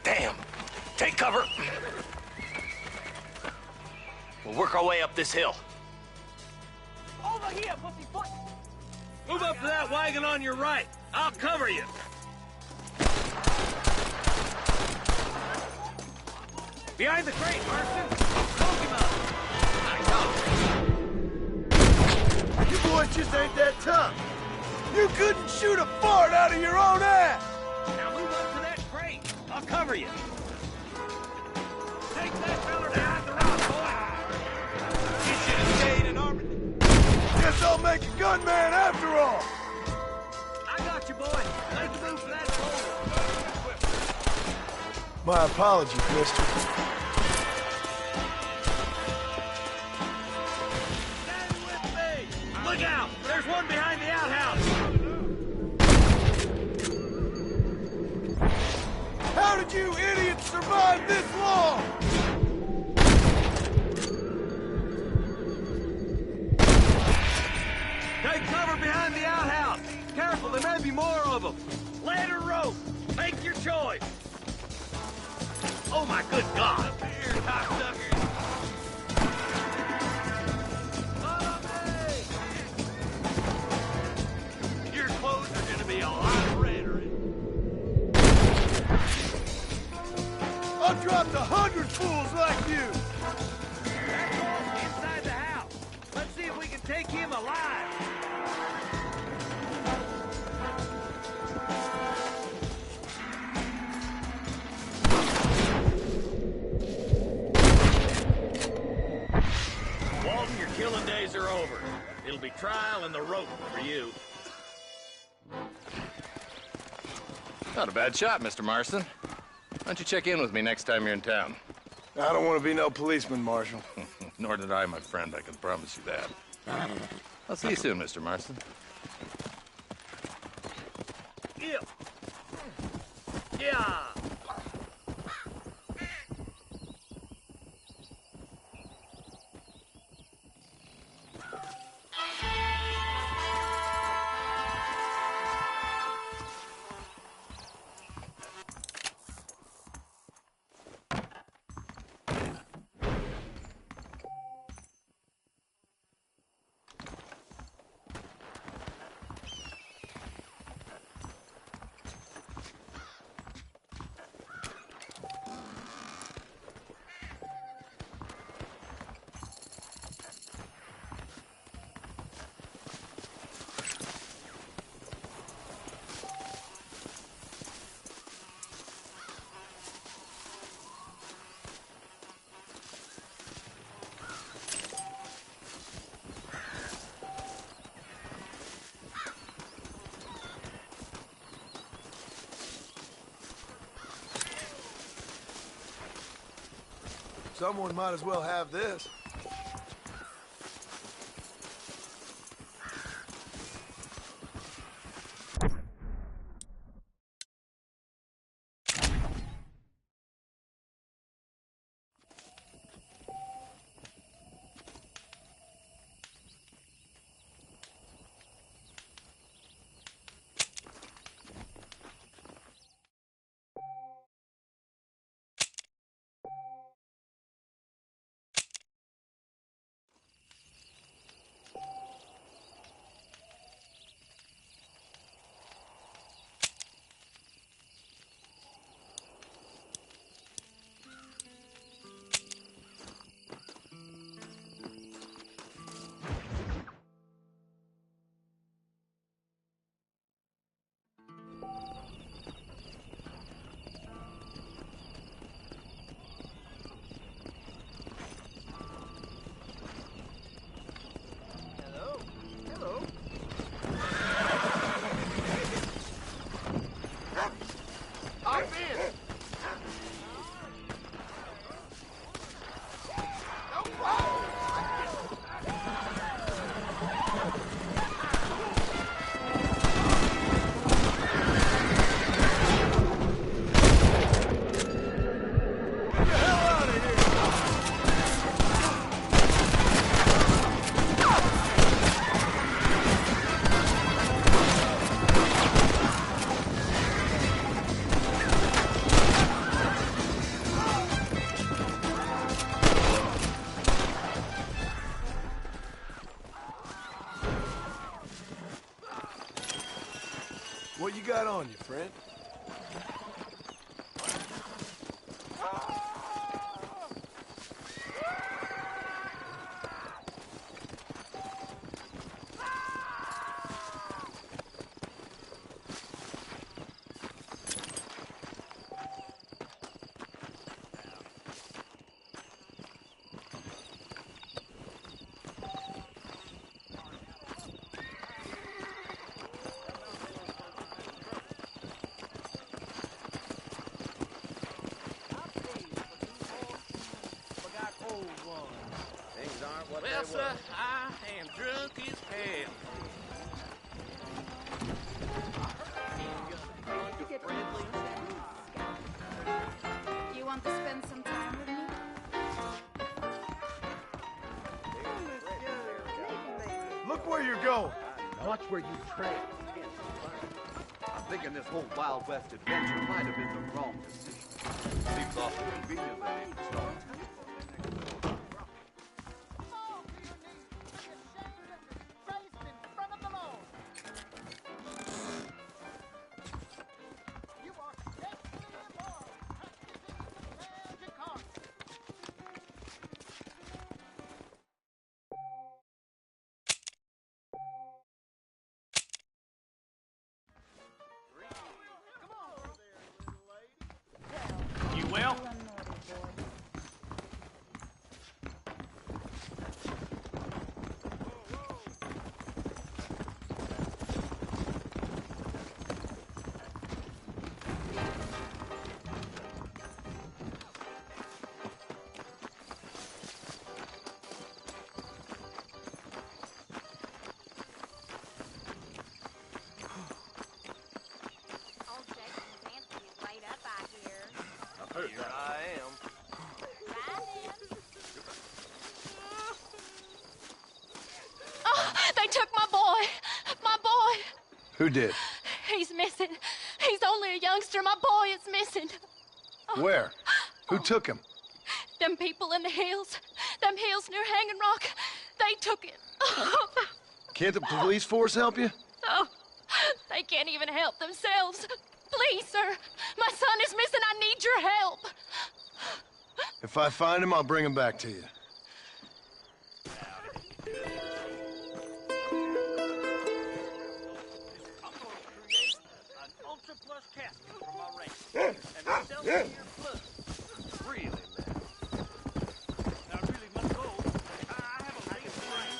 Speaker 16: Damn. Take cover. We'll work our way up this hill.
Speaker 7: Over here, pussyfoot!
Speaker 16: Move up to that wagon on your right. I'll cover you. Behind the crate, Marston. Smoke him out.
Speaker 6: You boys just ain't that tough. You couldn't shoot a fart out of your own ass.
Speaker 16: Now move up to that crate. I'll cover you. Take that fella behind the rock, boy. You should have stayed in armor.
Speaker 6: Guess I'll make a gunman after all.
Speaker 16: I got you, boy. Make a move for that shoulder.
Speaker 6: My apologies, mister.
Speaker 16: Stand with me. Look out. There's one behind the outhouse.
Speaker 6: How did you idiots survive this long?
Speaker 16: Take cover behind the outhouse. Careful, there may be more of them. Lead or rope. Make your choice. Oh, my good God. Here, cocksuckers. Follow me. Your clothes are going to be a lot redder.
Speaker 6: I've dropped 100 fools like you.
Speaker 16: That wall's inside the house. Let's see if we can take him alive. Walton, your killing days are over. It'll be trial and the rope for you.
Speaker 15: Not a bad shot, Mr. Marston. Why don't you check in with me next time you're in town?
Speaker 6: I don't want to be no policeman, Marshal.
Speaker 15: Nor did I, my friend. I can promise you that. I'll see you soon, Mr. Marston.
Speaker 16: Yeah. Yeah.
Speaker 6: Someone might as well have this. right on you, friend.
Speaker 7: Well, sir, I am drunk as hell.
Speaker 17: You want to spend some time with me?
Speaker 6: Look where you're going.
Speaker 18: Watch where you tread. I'm thinking this whole Wild West adventure might have been the wrong decision. Seems awful convenient that they can start.
Speaker 7: You will? Here I am.
Speaker 19: Oh, they took my boy. My boy.
Speaker 6: Who did?
Speaker 19: He's missing. He's only a youngster. My boy is missing.
Speaker 6: Where? Who took him?
Speaker 19: Them people in the hills. Them hills near Hanging Rock. They took him.
Speaker 6: Can't the police force help you?
Speaker 19: Oh, they can't even help themselves. Please, sir. My son is missing. I need your help.
Speaker 6: If I find him, I'll bring him back to you.
Speaker 7: An Ultra Plus casket for my race. And sell it here plus. Really, man? I really must go. I have a late train.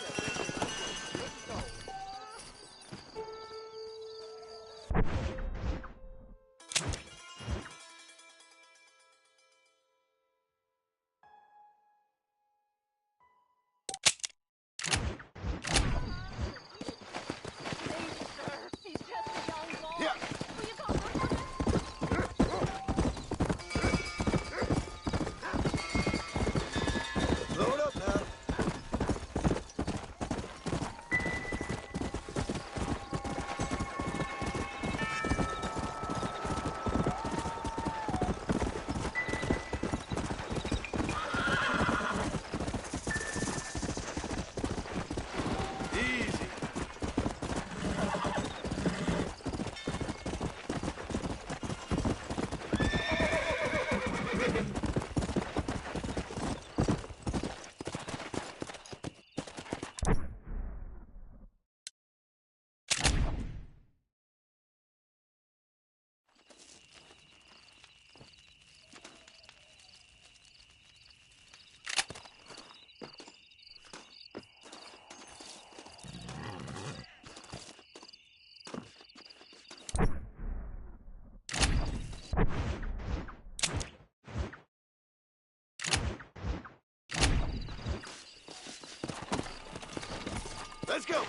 Speaker 6: Load up now. Easy. Let's go.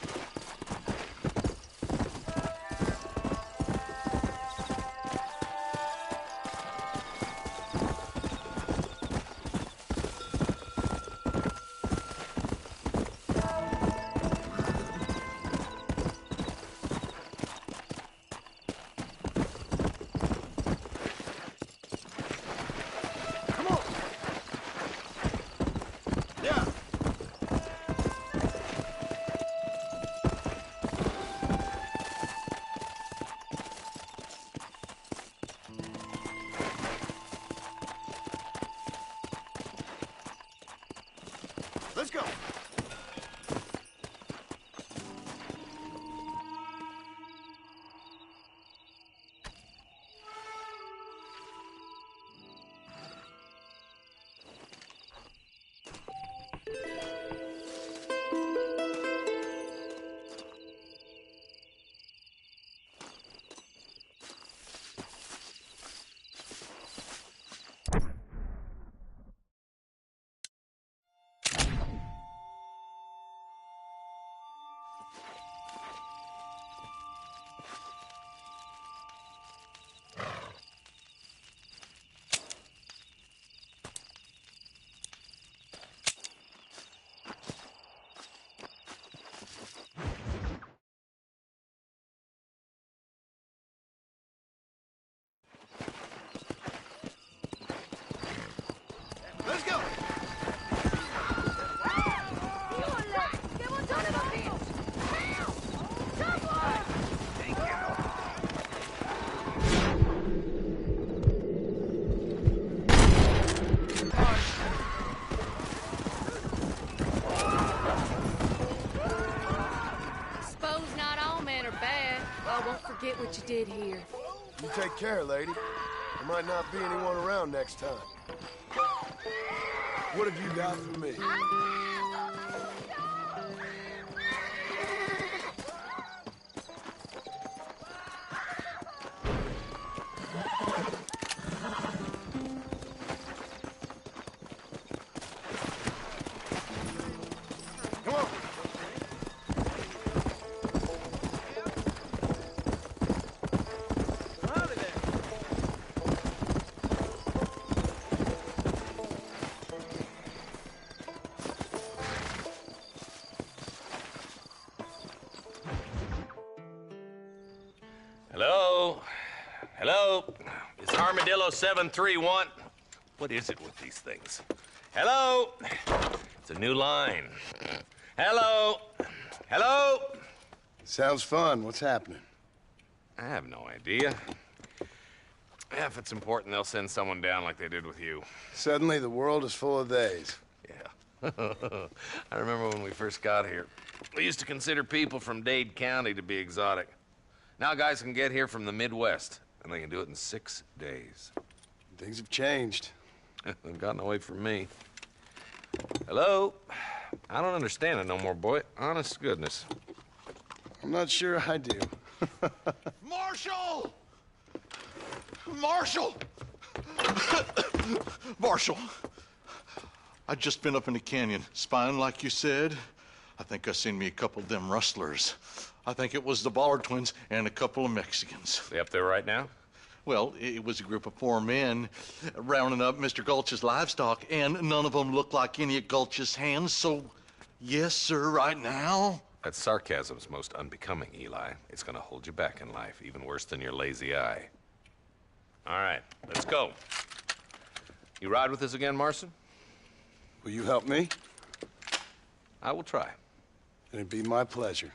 Speaker 6: Come on. Yeah. Let's go. Let's go.
Speaker 19: Suppose not all men are bad. I won't forget what you did here.
Speaker 6: You take care, lady. There might not be anyone around next time. What have you got for me? Come on.
Speaker 15: Hello? Hello? It's Armadillo 731. What is it with these things? Hello? It's a new line. Hello? Hello?
Speaker 6: Sounds fun. What's happening?
Speaker 15: I have no idea. Yeah, if it's important, they'll send someone down like they did with you.
Speaker 6: Suddenly, the world is full of theys.
Speaker 15: Yeah. I remember when we first got here. We used to consider people from Dade County to be exotic. Now guys can get here from the Midwest, and they can do it in 6 days.
Speaker 6: Things have changed.
Speaker 15: They've gotten away from me. Hello? I don't understand it no more, boy. Honest to goodness.
Speaker 6: I'm not sure I do.
Speaker 18: Marshal! Marshal! Marshal! I just been up in the canyon, spying like you said. I think I seen me a couple of them rustlers. I think it was the Ballard twins and a couple of Mexicans.
Speaker 15: They up there right now?
Speaker 18: Well, it was a group of 4 men rounding up Mr. Gulch's livestock, and none of them looked like any of Gulch's hands, so yes, sir, right now.
Speaker 15: That sarcasm's most unbecoming, Eli. It's gonna hold you back in life, even worse than your lazy eye. All right, let's go. You ride with us again, Marston?
Speaker 6: Will you help me?
Speaker 15: I will try.
Speaker 6: It'd be my pleasure.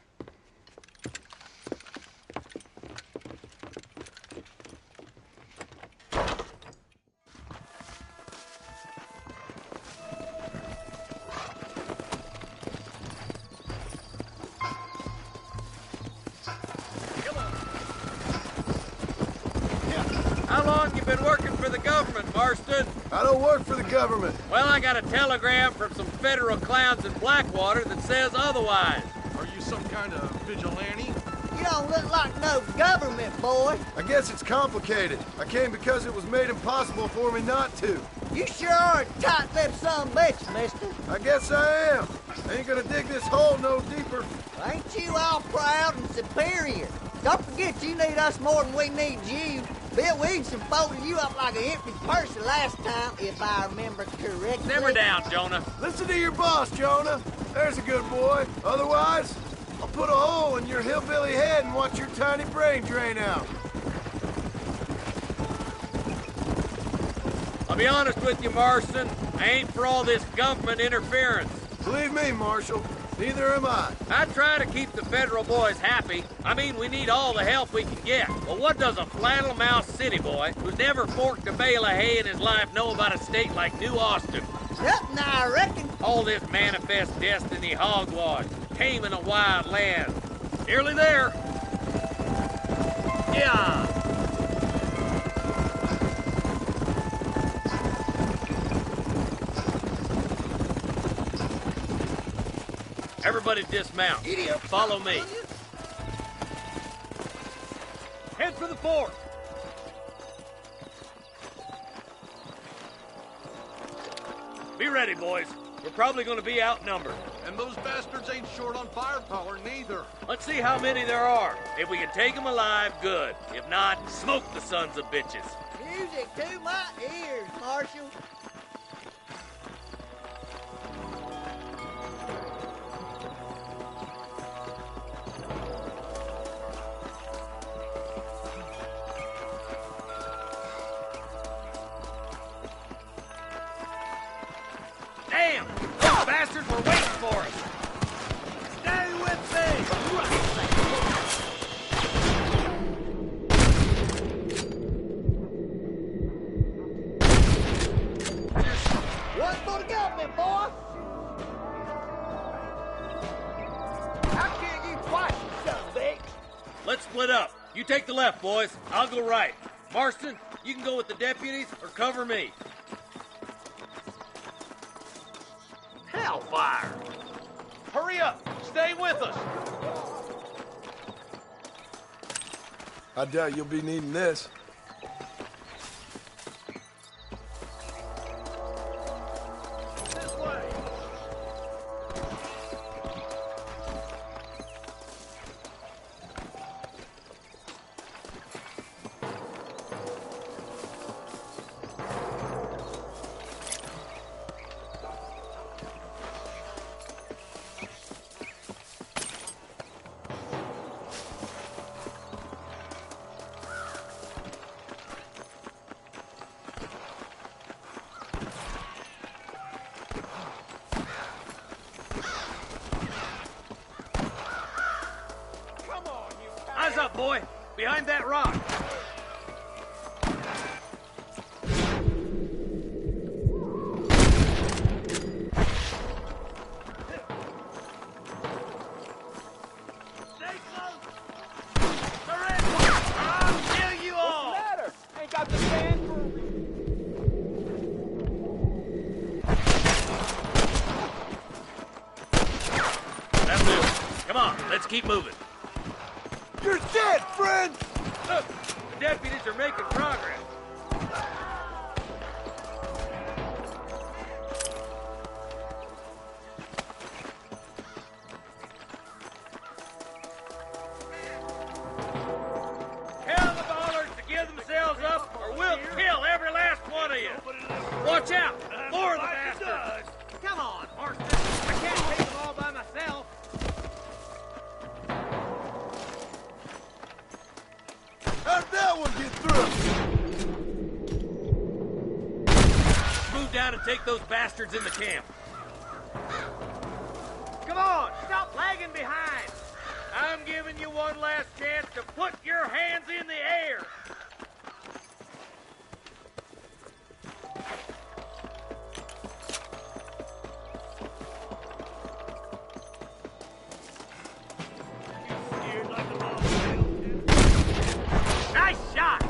Speaker 16: How long you been working for the government, Marston?
Speaker 6: I don't work for the government.
Speaker 16: Well, I got a telegram from some federal clowns in Blackwater that says otherwise.
Speaker 11: Are you some kind of vigilante?
Speaker 2: You don't look like no government, boy.
Speaker 6: I guess it's complicated. I came because it was made impossible for me not to.
Speaker 2: You sure are a tight-lipped son of a bitch, mister.
Speaker 6: I guess I am. I ain't gonna dig this hole no deeper.
Speaker 2: Ain't you all proud and superior? Don't forget you need us more than we need you. Bill Williamson folded you up like an empty purse the last time, if I remember correctly.
Speaker 16: Simmer down, Jonah.
Speaker 6: Listen to your boss, Jonah. There's a good boy. Otherwise, I'll put a hole in your hillbilly head and watch your tiny brain drain out.
Speaker 16: I'll be honest with you, Marston. I ain't for all this government interference.
Speaker 6: Believe me, Marshal, neither am I.
Speaker 16: I try to keep the federal boys happy. I mean, we need all the help we can get. But what does a flannel-mouthed city boy who's never forked a bale of hay in his life know about a state like New Austin?
Speaker 2: Nothing, I reckon.
Speaker 16: All this manifest destiny hogwash, taming a wild land. Nearly there. Yeah. Everybody dismount. Follow me. Head for the fort. Be ready, boys. We're probably going to be outnumbered.
Speaker 18: And those bastards ain't short on firepower, neither.
Speaker 16: Let's see how many there are. If we can take them alive, good. If not, smoke the sons of bitches.
Speaker 2: Music to my ears, Marshal.
Speaker 16: Damn! Those bastards were waiting for us! Stay with me!
Speaker 2: One for the government, boy! How can you twice, you son of a bitch?
Speaker 16: Let's split up. You take the left, boys. I'll go right. Marston, you can go with the deputies or cover me.
Speaker 11: Hellfire! Hurry up! Stay with us!
Speaker 6: I doubt you'll be needing this.
Speaker 11: This way!
Speaker 16: Eyes up, boy! Behind that rock!
Speaker 11: Stay close! Surrender! I'll kill you all! What's the matter? Ain't got the stand for a
Speaker 16: That'll do it. Come on, let's keep moving.
Speaker 6: You're dead, friend!
Speaker 16: Look, the deputies are making progress. Tell the ballers to give themselves up, or we'll kill every last one of you. Watch out! More of the bastards! Come on, Marston. I can't take them all by myself.
Speaker 6: How'd that one get through?
Speaker 16: Move down and take those bastards in the camp. Come on, stop lagging behind. I'm giving you one last chance to put your hands in the air. Nice shot!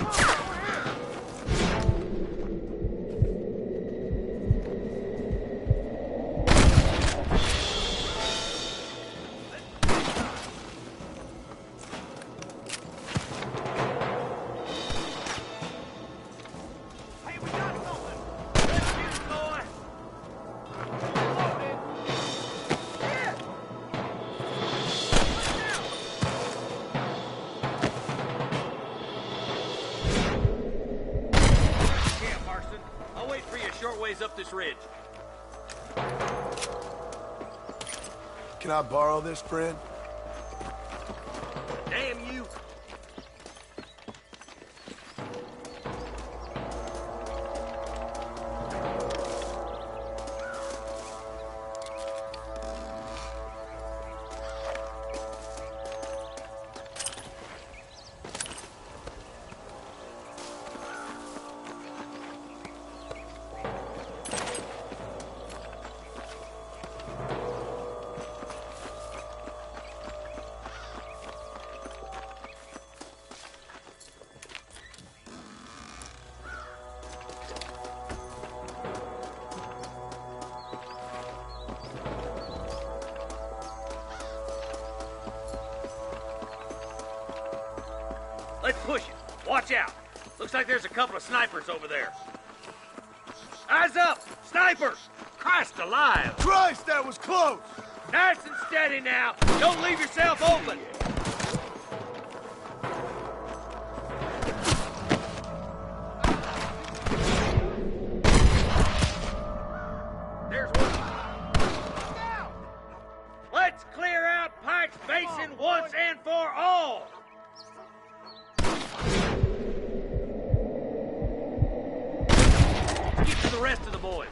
Speaker 16: Short ways up this ridge.
Speaker 6: Can I borrow this, friend?
Speaker 16: Damn you! Let's push it. Watch out. Looks like there's a couple of snipers over there. Eyes up! Snipers! Christ alive!
Speaker 6: Christ, that was close!
Speaker 16: Nice and steady now. Don't leave yourself open. There's one. Let's clear out Pike's Basin once and for all. Get to the rest of the boys.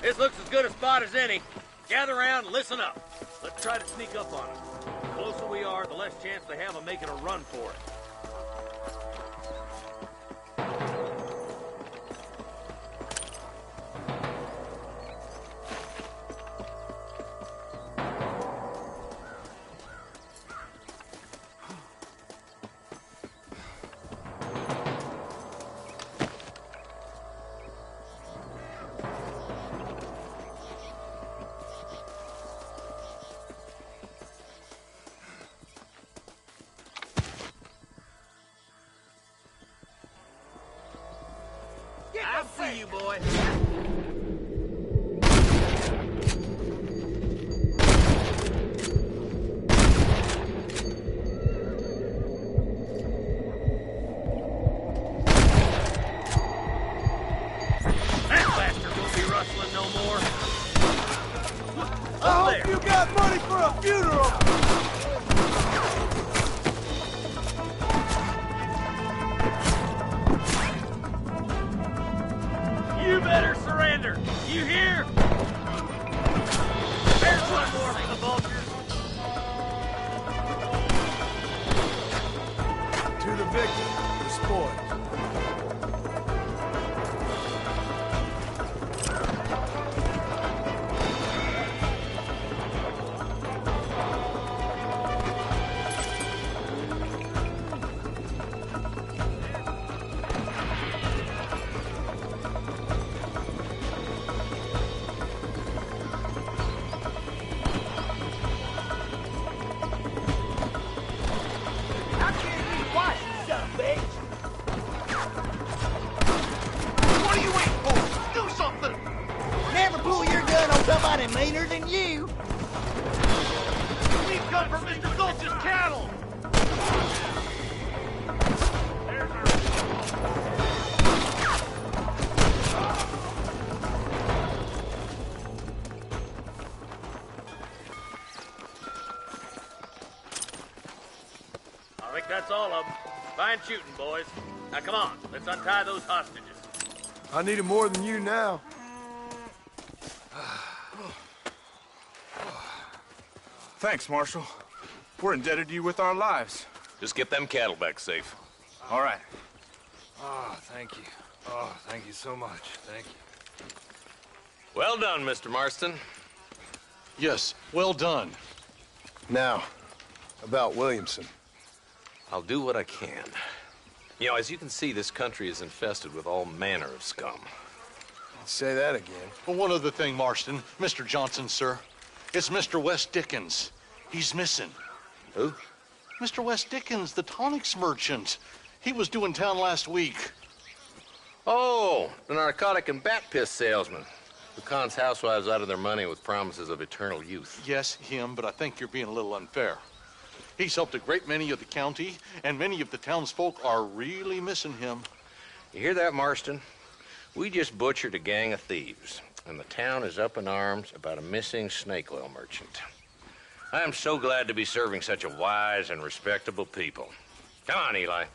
Speaker 16: This looks as good a spot as any. Gather around and listen up. Let's try to sneak up on them. The closer we are, the less chance they have of making a run for it. I see you, boy. That bastard won't be rustling no more.
Speaker 6: I hope you got money for a funeral!
Speaker 16: You better surrender. You hear? There's one more for the vultures.
Speaker 6: To the victor, the spoils.
Speaker 2: Somebody meaner than you.
Speaker 16: We've come for Mr. Gulch's cattle. I think that's all of them. Fine shooting, boys. Now come on, let's untie those hostages.
Speaker 6: I need it more than you now.
Speaker 20: Thanks, Marshal. We're indebted to you with our lives.
Speaker 15: Just get them cattle back safe.
Speaker 20: All right.
Speaker 6: Oh, thank you. Oh, thank you so much. Thank you.
Speaker 15: Well done, Mr. Marston.
Speaker 18: Yes, well done.
Speaker 6: Now, about Williamson.
Speaker 15: I'll do what I can. You know, as you can see, this country is infested with all manner of scum.
Speaker 6: Say that again.
Speaker 18: Well, one other thing, Marston. Mr. Johnson, sir. It's Mr. Wes Dickens. He's missing.
Speaker 15: Who?
Speaker 18: Mr. Wes Dickens, the tonics merchant. He was due in town last week.
Speaker 15: Oh, the narcotic and bat piss salesman who cons housewives out of their money with promises of eternal youth.
Speaker 18: Yes, him, but I think you're being a little unfair. He's helped a great many of the county, and many of the townsfolk are really missing him.
Speaker 15: You hear that, Marston? We just butchered a gang of thieves, and the town is up in arms about a missing snake oil merchant. I am so glad to be serving such a wise and respectable people. Come on, Eli.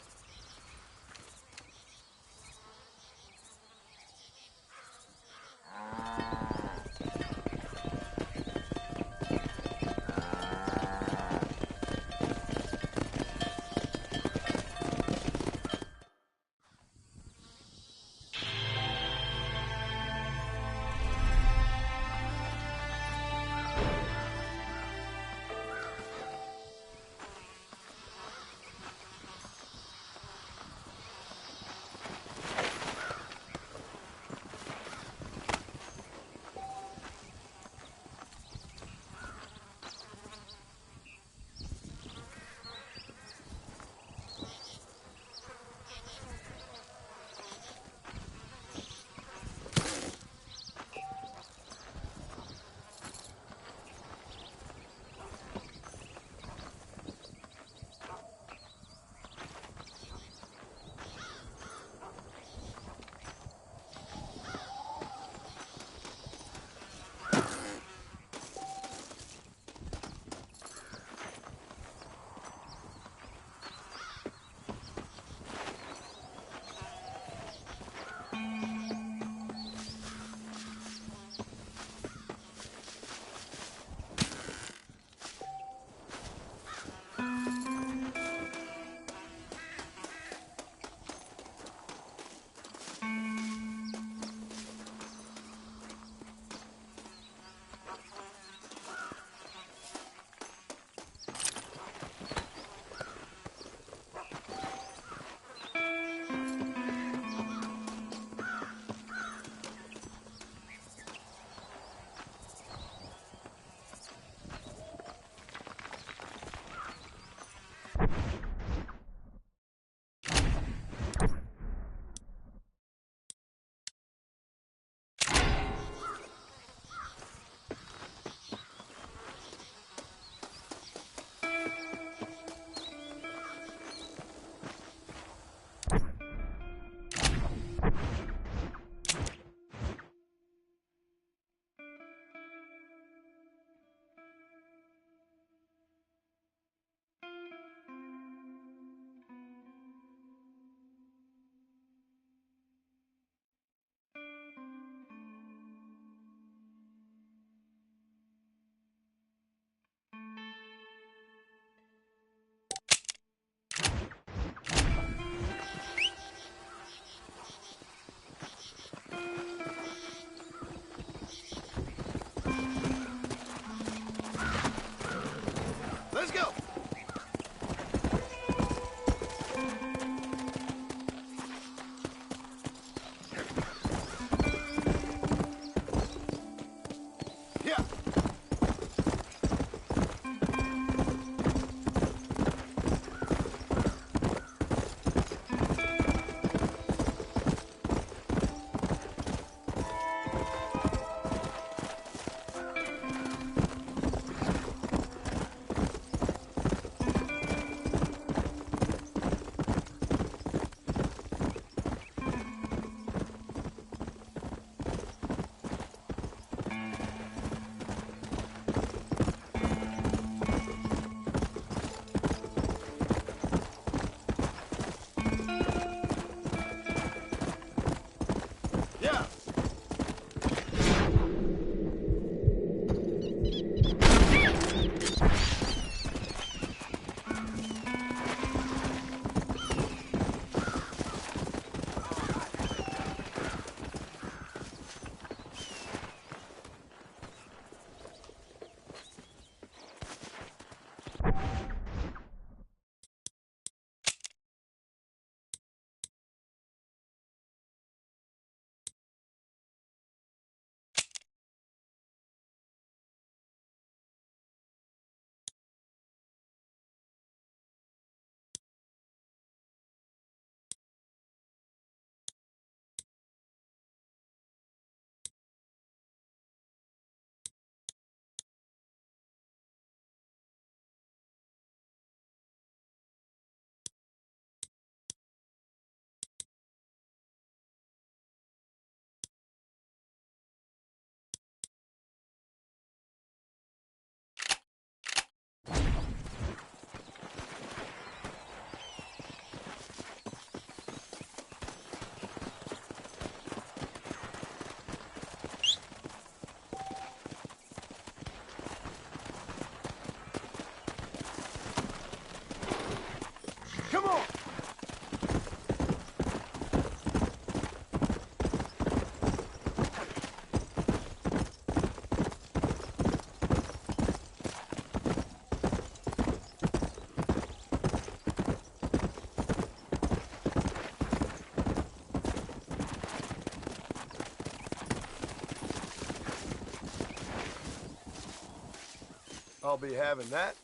Speaker 6: I'll be having that.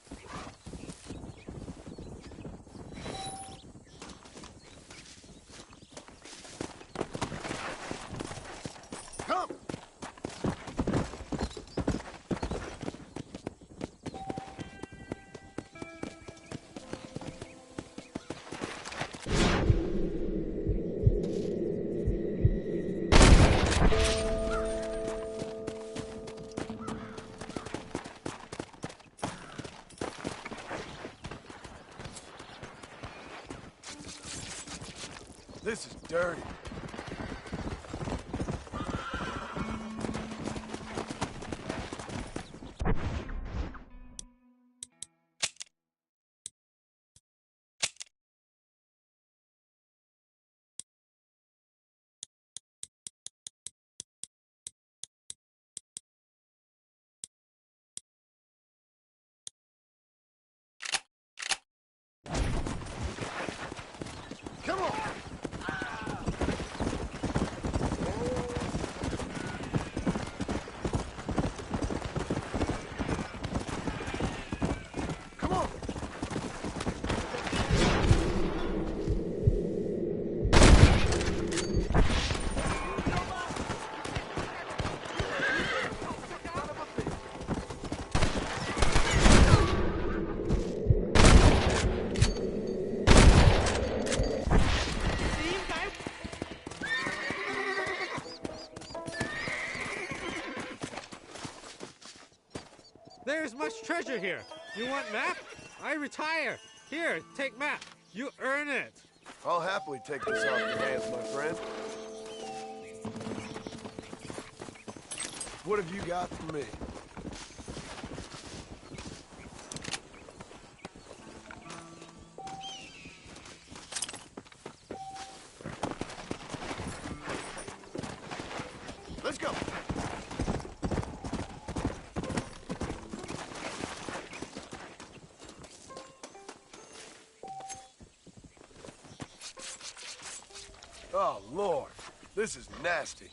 Speaker 6: Come! This is dirty. Come on!
Speaker 21: There's much treasure here. You want map? I retire. Here, take map. You earn it.
Speaker 6: I'll happily take this off your hands, my friend. What have you got for me? Let's go. Oh, Lord. This is nasty.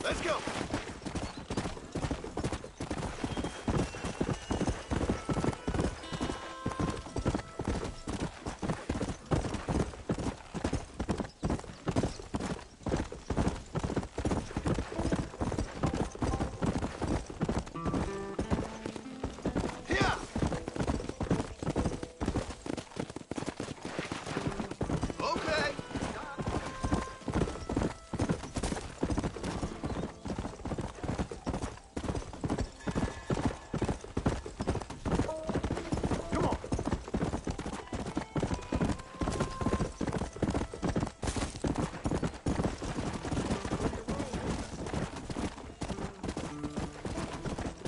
Speaker 6: Let's go. Go!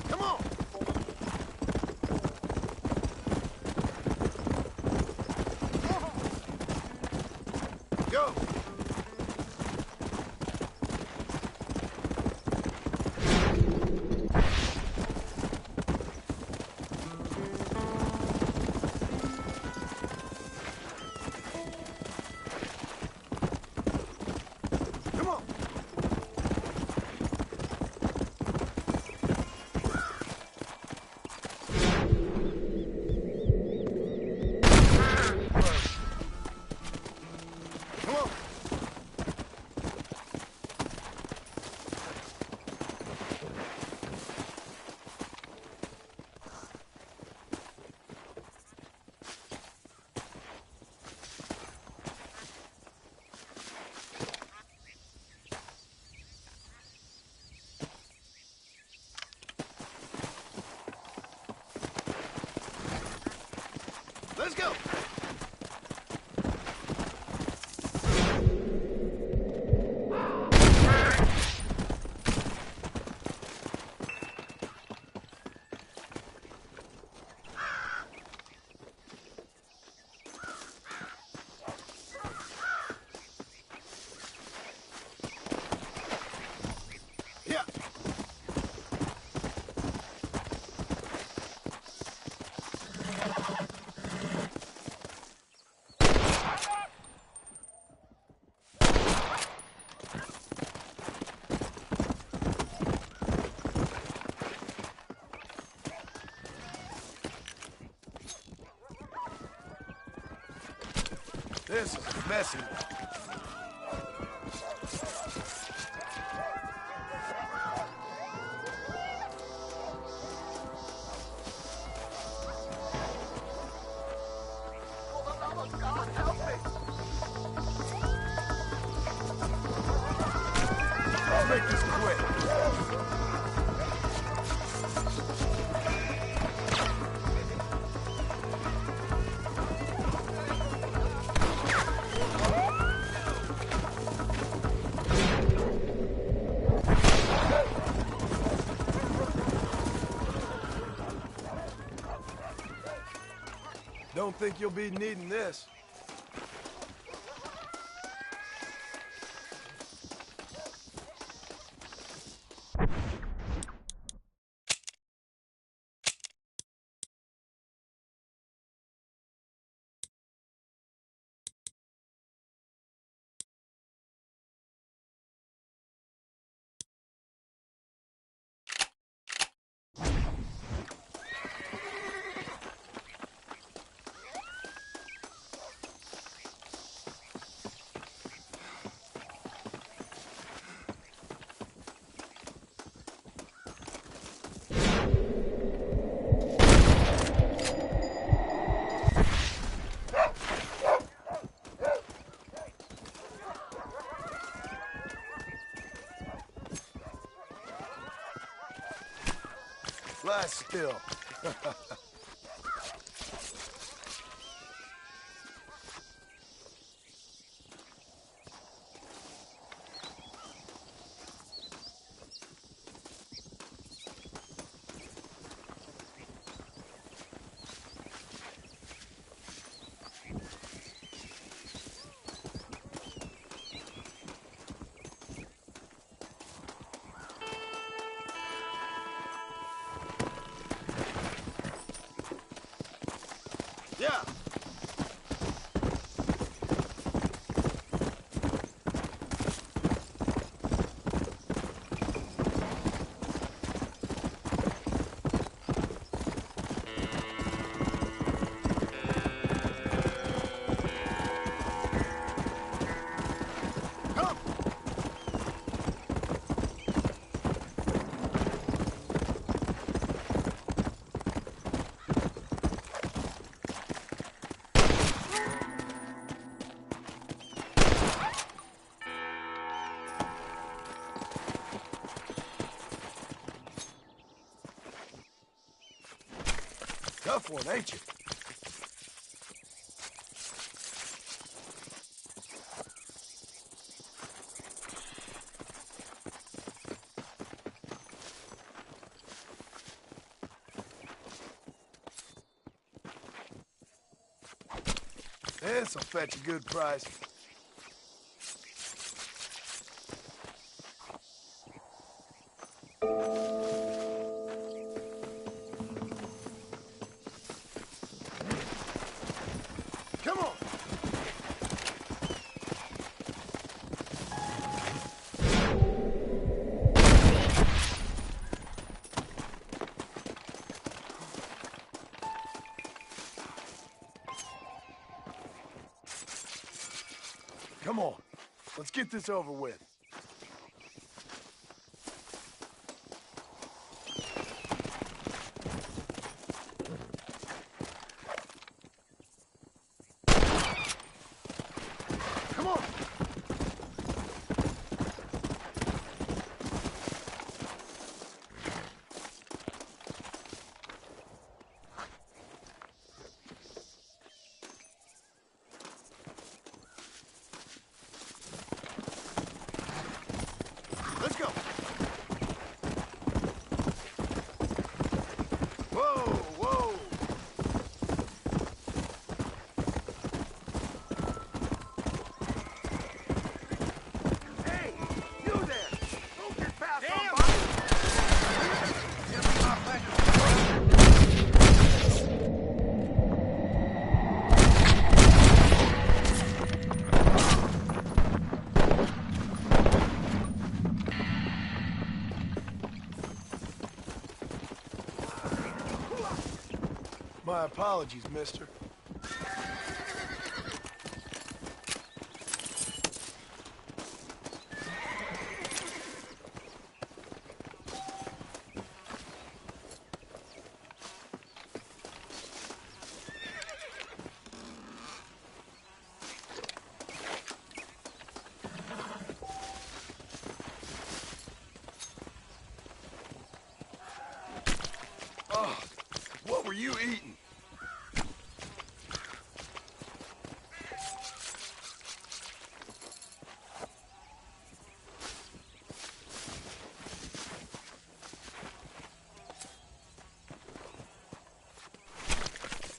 Speaker 6: Come on! Come on! Let's go! Yeah. This is a messy one.
Speaker 11: God, help me!
Speaker 6: I'll make this quick. Don't think you'll be needing this. Lie still. Yeah. Tough one, ain't you? This'll fetch a good price. Come on! Come on, let's get this over with. Come on! Let's go! Whoa, whoa! Hey, you there! Don't get past somebody! Give me my fingers. My apologies, mister. are you eating?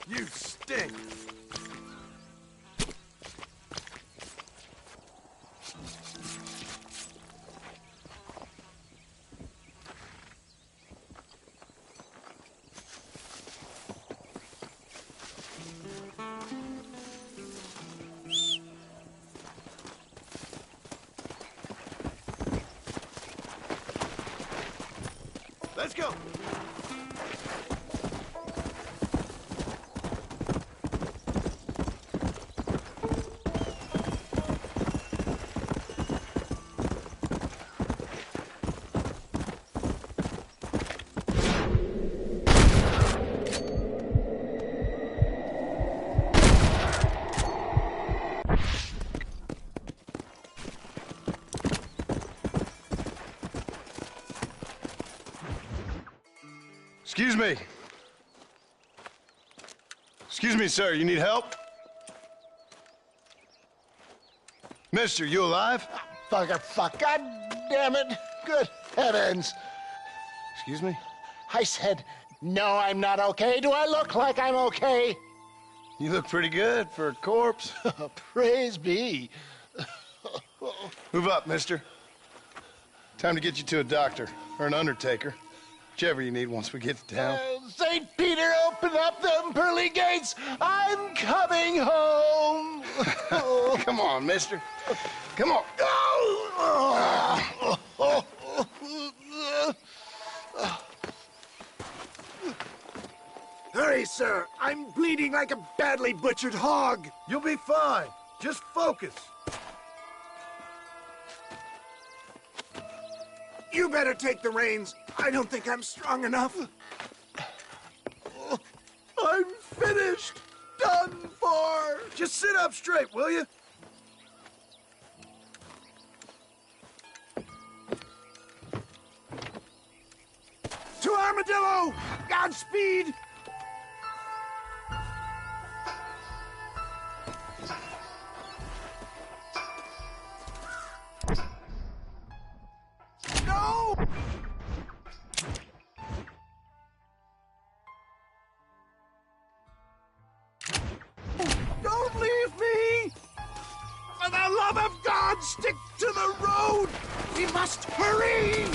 Speaker 6: You stink! Let's go! Excuse me. Excuse me, sir. You need help? Mister, you alive?
Speaker 4: Fuck. God damn it. Good heavens.
Speaker 6: Excuse me?
Speaker 4: I said, no, I'm not okay. Do I look like I'm okay?
Speaker 6: You look pretty good for a corpse.
Speaker 4: Praise be.
Speaker 6: Move up, mister. Time to get you to a doctor or an undertaker. Whichever you need once we get to town.
Speaker 4: St. Peter, open up them pearly gates. I'm coming home.
Speaker 6: Come on, mister. Come on.
Speaker 4: Hurry, sir. I'm bleeding like a badly butchered hog.
Speaker 6: You'll be fine. Just focus.
Speaker 4: You better take the reins. I don't think I'm strong enough. I'm finished. Done for.
Speaker 6: Just sit up straight, will you?
Speaker 4: To Armadillo! Godspeed! No! Don't leave me! For the love of God, stick to the road! We must hurry!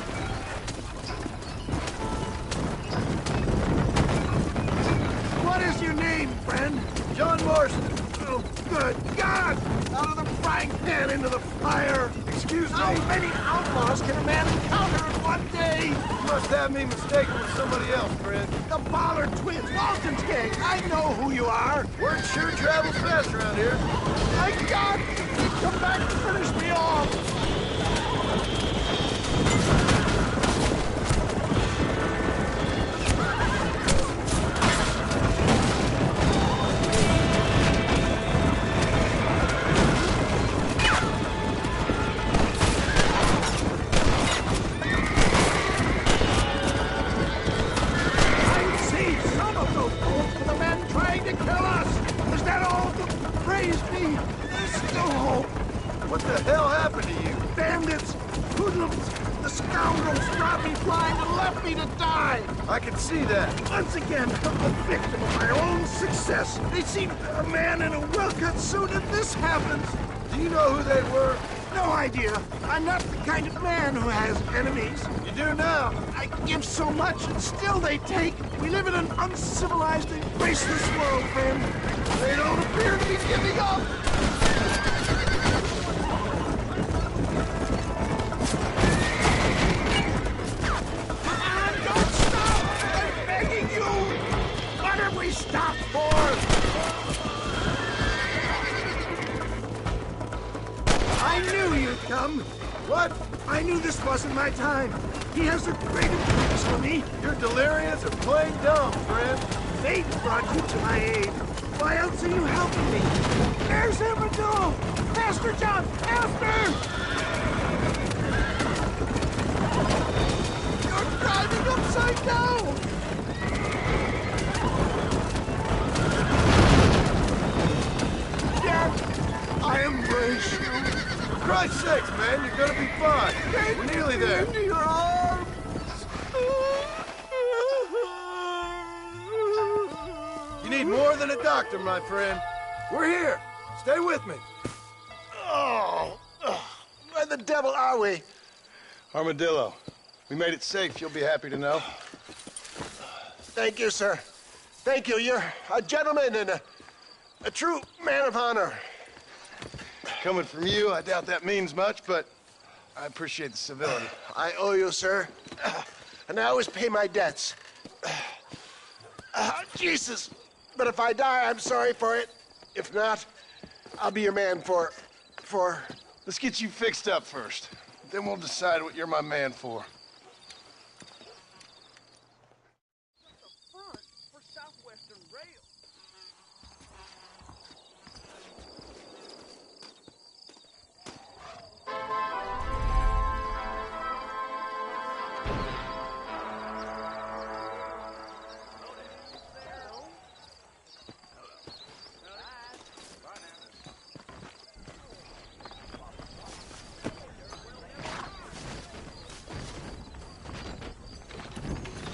Speaker 4: What is your name, friend?
Speaker 6: John Marston.
Speaker 4: Oh, good God! Out of the frying pan into the fire!
Speaker 6: Excuse me?
Speaker 4: How many outlaws can a man encounter in one day?
Speaker 6: You must have me mistaken with somebody else, friend.
Speaker 4: The Bollard twins, Walton's gang. I know who you are.
Speaker 6: Word sure travels fast around here.
Speaker 4: My God! Come back and finish me off!
Speaker 6: What the hell happened to you?
Speaker 4: Bandits! Hoodlums! The scoundrels dropped me blind and left me to die!
Speaker 6: I can see that.
Speaker 4: Once again, I'm the victim of my own success. They seem a man in a well-cut suit and this happens.
Speaker 6: Do you know who they were?
Speaker 4: No idea. I'm not the kind of man who has enemies.
Speaker 6: You do now.
Speaker 4: I give so much and still they take. We live in an uncivilized and graceless world, friend. They don't appear to be giving up. Stop for! I knew you'd come.
Speaker 6: What?
Speaker 4: I knew this wasn't my time. He has a great importance for me.
Speaker 6: You're delirious or plain dumb, friend.
Speaker 4: Fate brought you to my aid. Why else are you helping me? There's Armadillo! Faster, John! Faster! You're driving upside down!
Speaker 6: Christ's sakes, man, you're gonna be fine. We're nearly there.
Speaker 2: Into your arms.
Speaker 6: You need more than a doctor, my friend. We're here. Stay with me.
Speaker 4: Oh, where the devil are we?
Speaker 6: Armadillo. We made it safe, you'll be happy to know.
Speaker 4: Thank you, sir. Thank you. You're a gentleman and a true man of honor.
Speaker 6: Coming from you, I doubt that means much, but I appreciate the civility.
Speaker 4: I owe you, sir. And I always pay my debts. Jesus. But if I die, I'm sorry for it. If not, I'll be your man for...
Speaker 6: Let's get you fixed up first. Then we'll decide what you're my man for.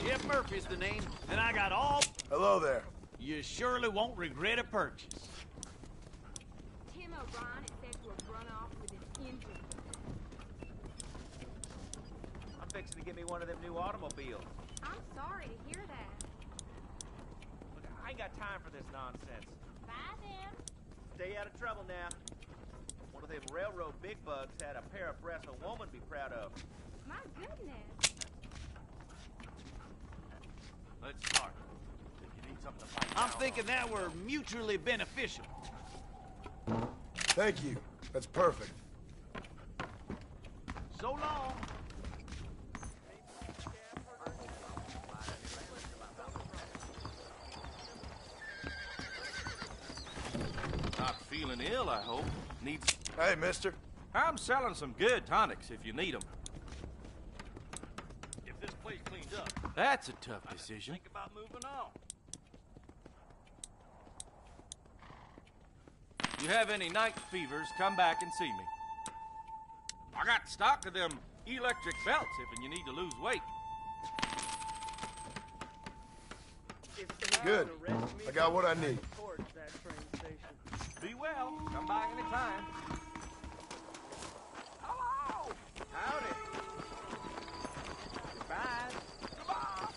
Speaker 16: Jeff Murphy's the name, and I got all...
Speaker 6: Hello there.
Speaker 16: You surely won't regret a purchase.
Speaker 17: Tim O'Brien is said to have run off with his engine.
Speaker 7: I'm fixing to get me one of them new automobiles.
Speaker 17: I'm sorry to hear that.
Speaker 7: Look, I ain't got time for this nonsense.
Speaker 17: Bye, then.
Speaker 7: Stay out of trouble now. One of them railroad big bugs had a pair of breasts a woman be proud of.
Speaker 17: My goodness.
Speaker 16: Let's start. If you need something to fight I'm thinking that we're mutually beneficial.
Speaker 6: Thank you. That's perfect.
Speaker 16: So long.
Speaker 7: Not feeling ill, I hope. Needs...
Speaker 6: Hey, mister.
Speaker 7: I'm selling some good tonics if you need them.
Speaker 16: If this place cleans up,
Speaker 7: That's a tough decision.
Speaker 16: think about moving on.
Speaker 7: You have any night fevers, come back and see me. I got stock of them electric belts if you need to lose weight.
Speaker 6: Good. I got what I need.
Speaker 7: Be well. Come by anytime. Hello. Howdy. Goodbye. Goodbye.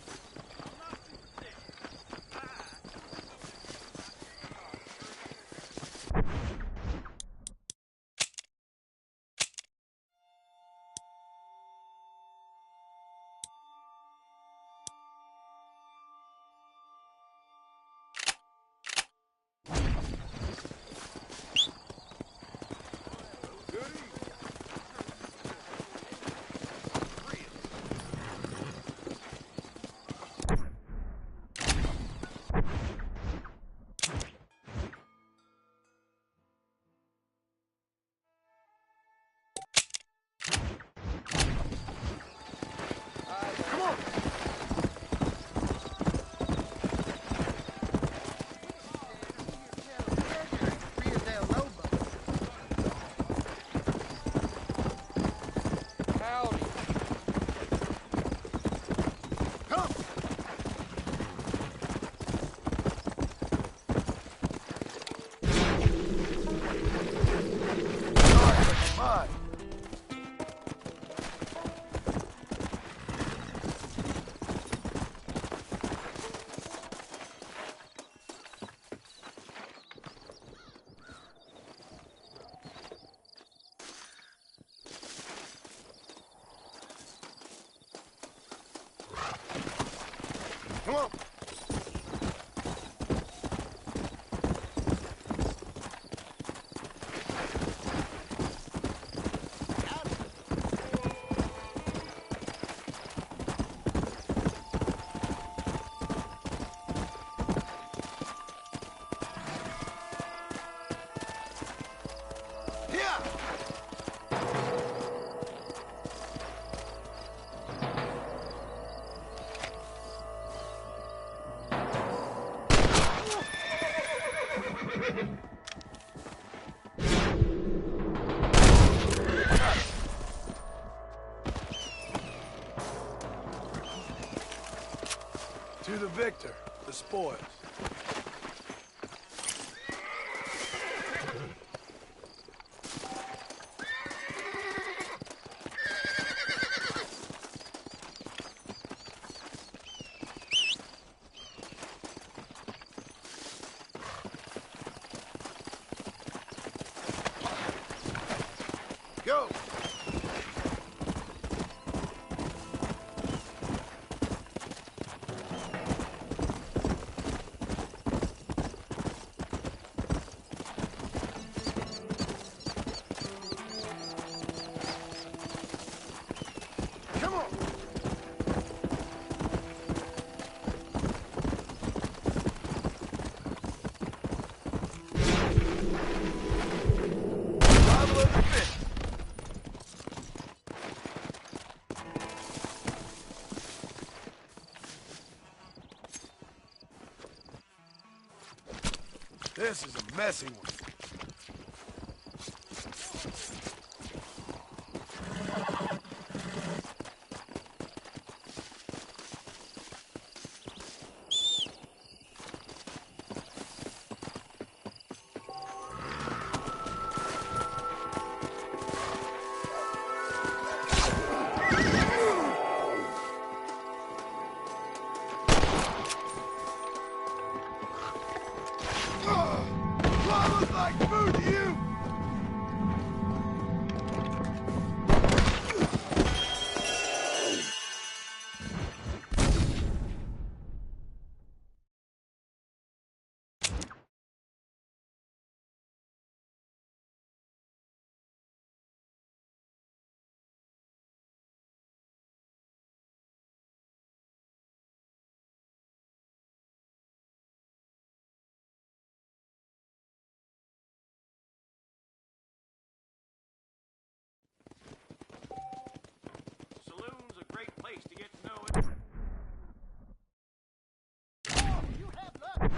Speaker 6: Come on. To the victor, the spoils. Go! Come on! Bottle of the fish. This is a messy one. Llama's like food to you!
Speaker 7: Saloon's a great place to get to know it.
Speaker 12: You have luck.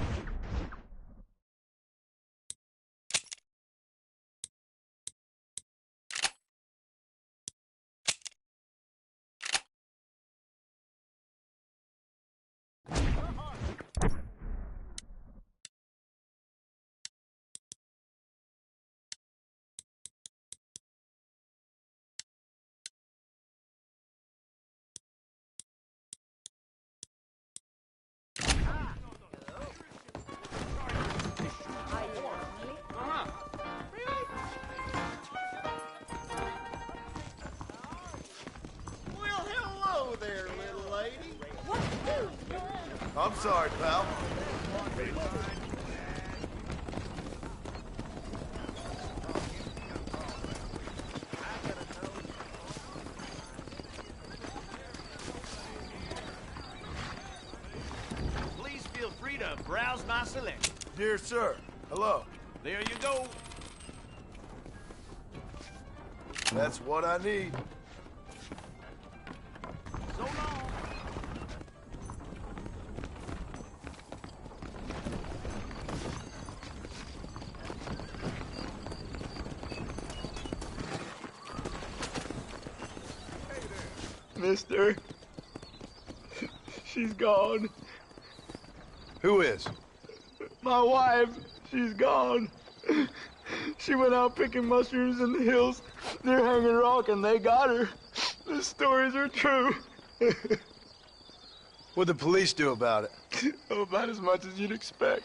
Speaker 2: Well, hello there, little lady.
Speaker 6: I'm sorry, pal.
Speaker 7: Please feel free to browse my selection.
Speaker 6: Dear sir, hello.
Speaker 7: There you go.
Speaker 6: That's what I need.
Speaker 7: So long.
Speaker 3: Mister, she's gone.
Speaker 6: Who is?
Speaker 3: My wife, she's gone. She went out picking mushrooms in the hills near Hanging Rock and they got her. The stories are true.
Speaker 6: What'd the police do about it?
Speaker 3: Oh, about as much as you'd expect.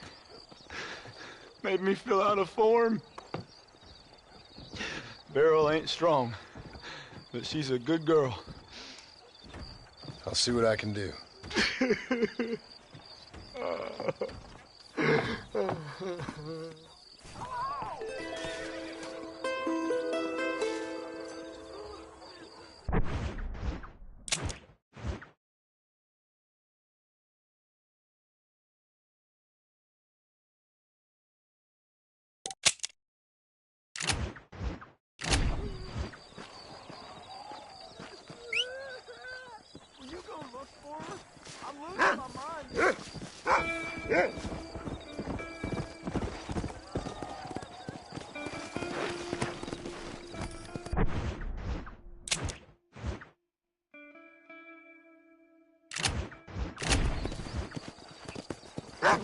Speaker 3: Made me fill out a form. Beryl ain't strong, but she's a good girl.
Speaker 6: I'll see what I can do.
Speaker 12: You go look for her? I'm losing my mind.
Speaker 2: Hello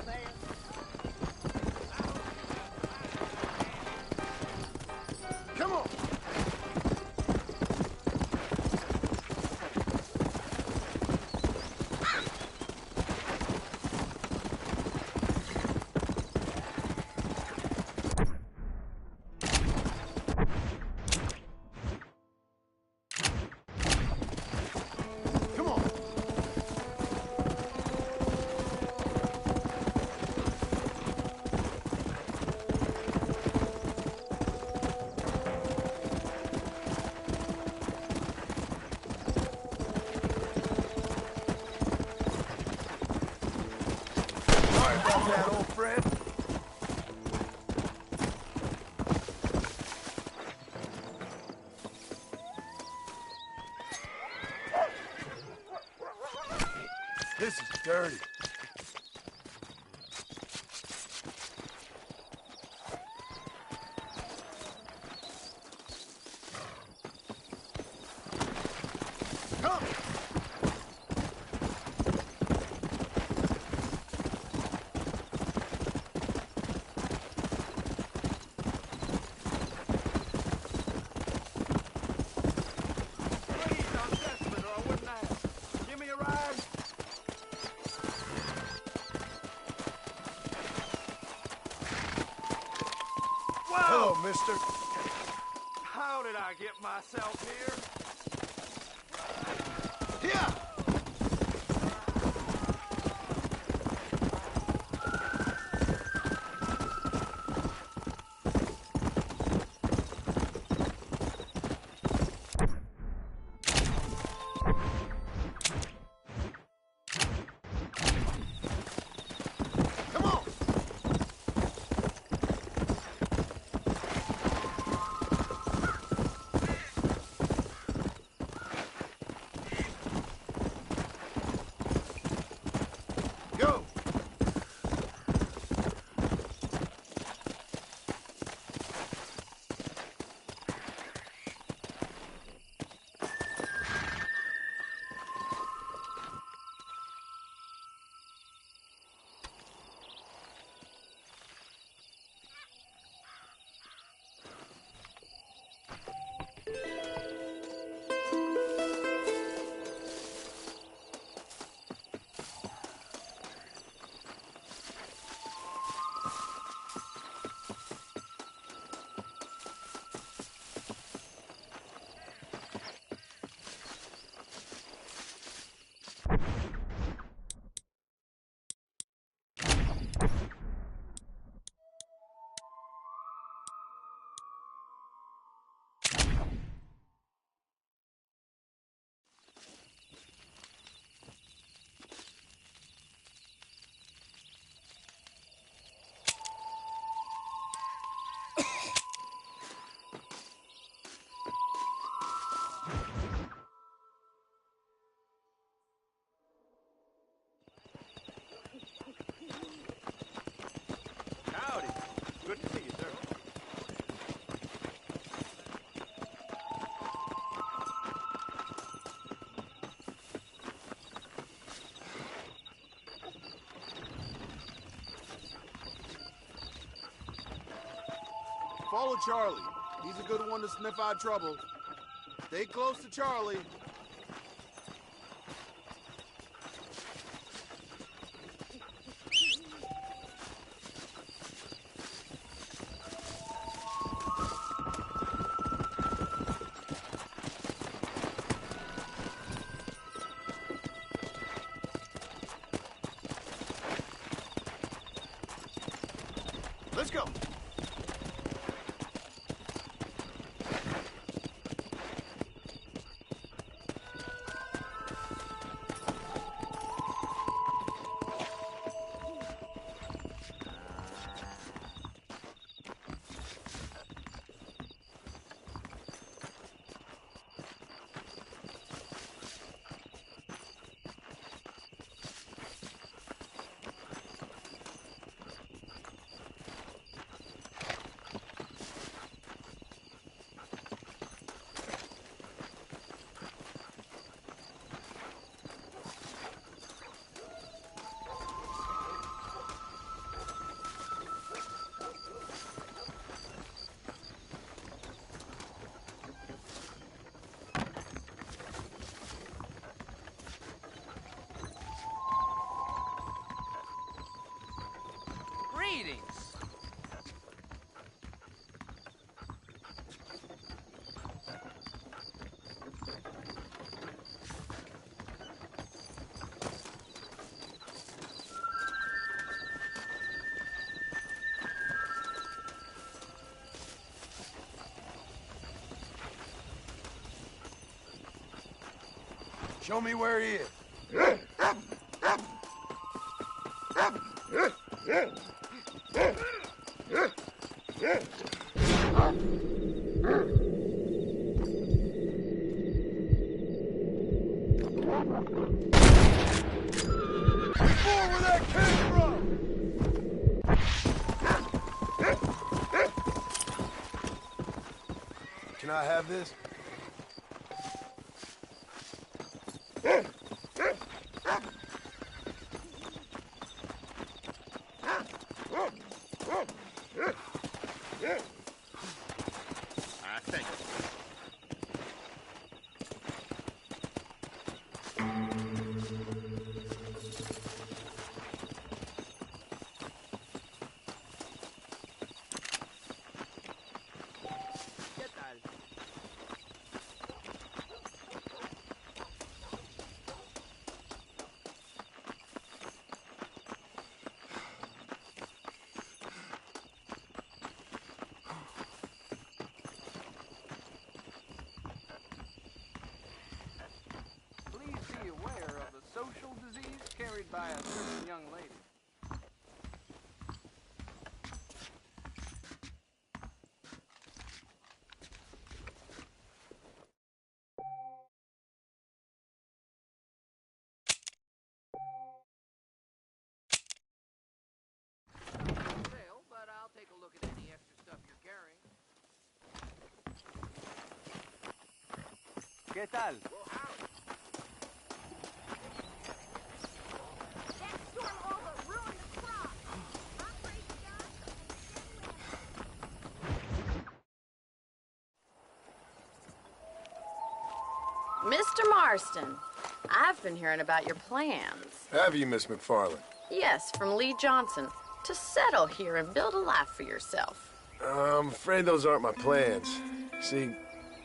Speaker 2: there.
Speaker 4: Come on.
Speaker 11: That old friend. This is dirty. Come! Hello, mister.
Speaker 7: How did I get myself here?
Speaker 11: Here!
Speaker 4: Follow Charlie. He's a good one to sniff out trouble. Stay close to Charlie. Let's go.
Speaker 1: Greetings.
Speaker 6: Show me where he is. Where that came from! Can I have this?
Speaker 5: Thank you.
Speaker 1: Social disease carried by a certain young lady. Sale, but I'll take a look at any extra stuff you're carrying.
Speaker 11: ¿Qué tal?
Speaker 9: Mr. Marston, I've been hearing about your plans.
Speaker 6: Have you, Miss McFarland?
Speaker 9: Yes, from Lee Johnson, to settle here and build a life for yourself.
Speaker 6: I'm afraid those aren't my plans. See,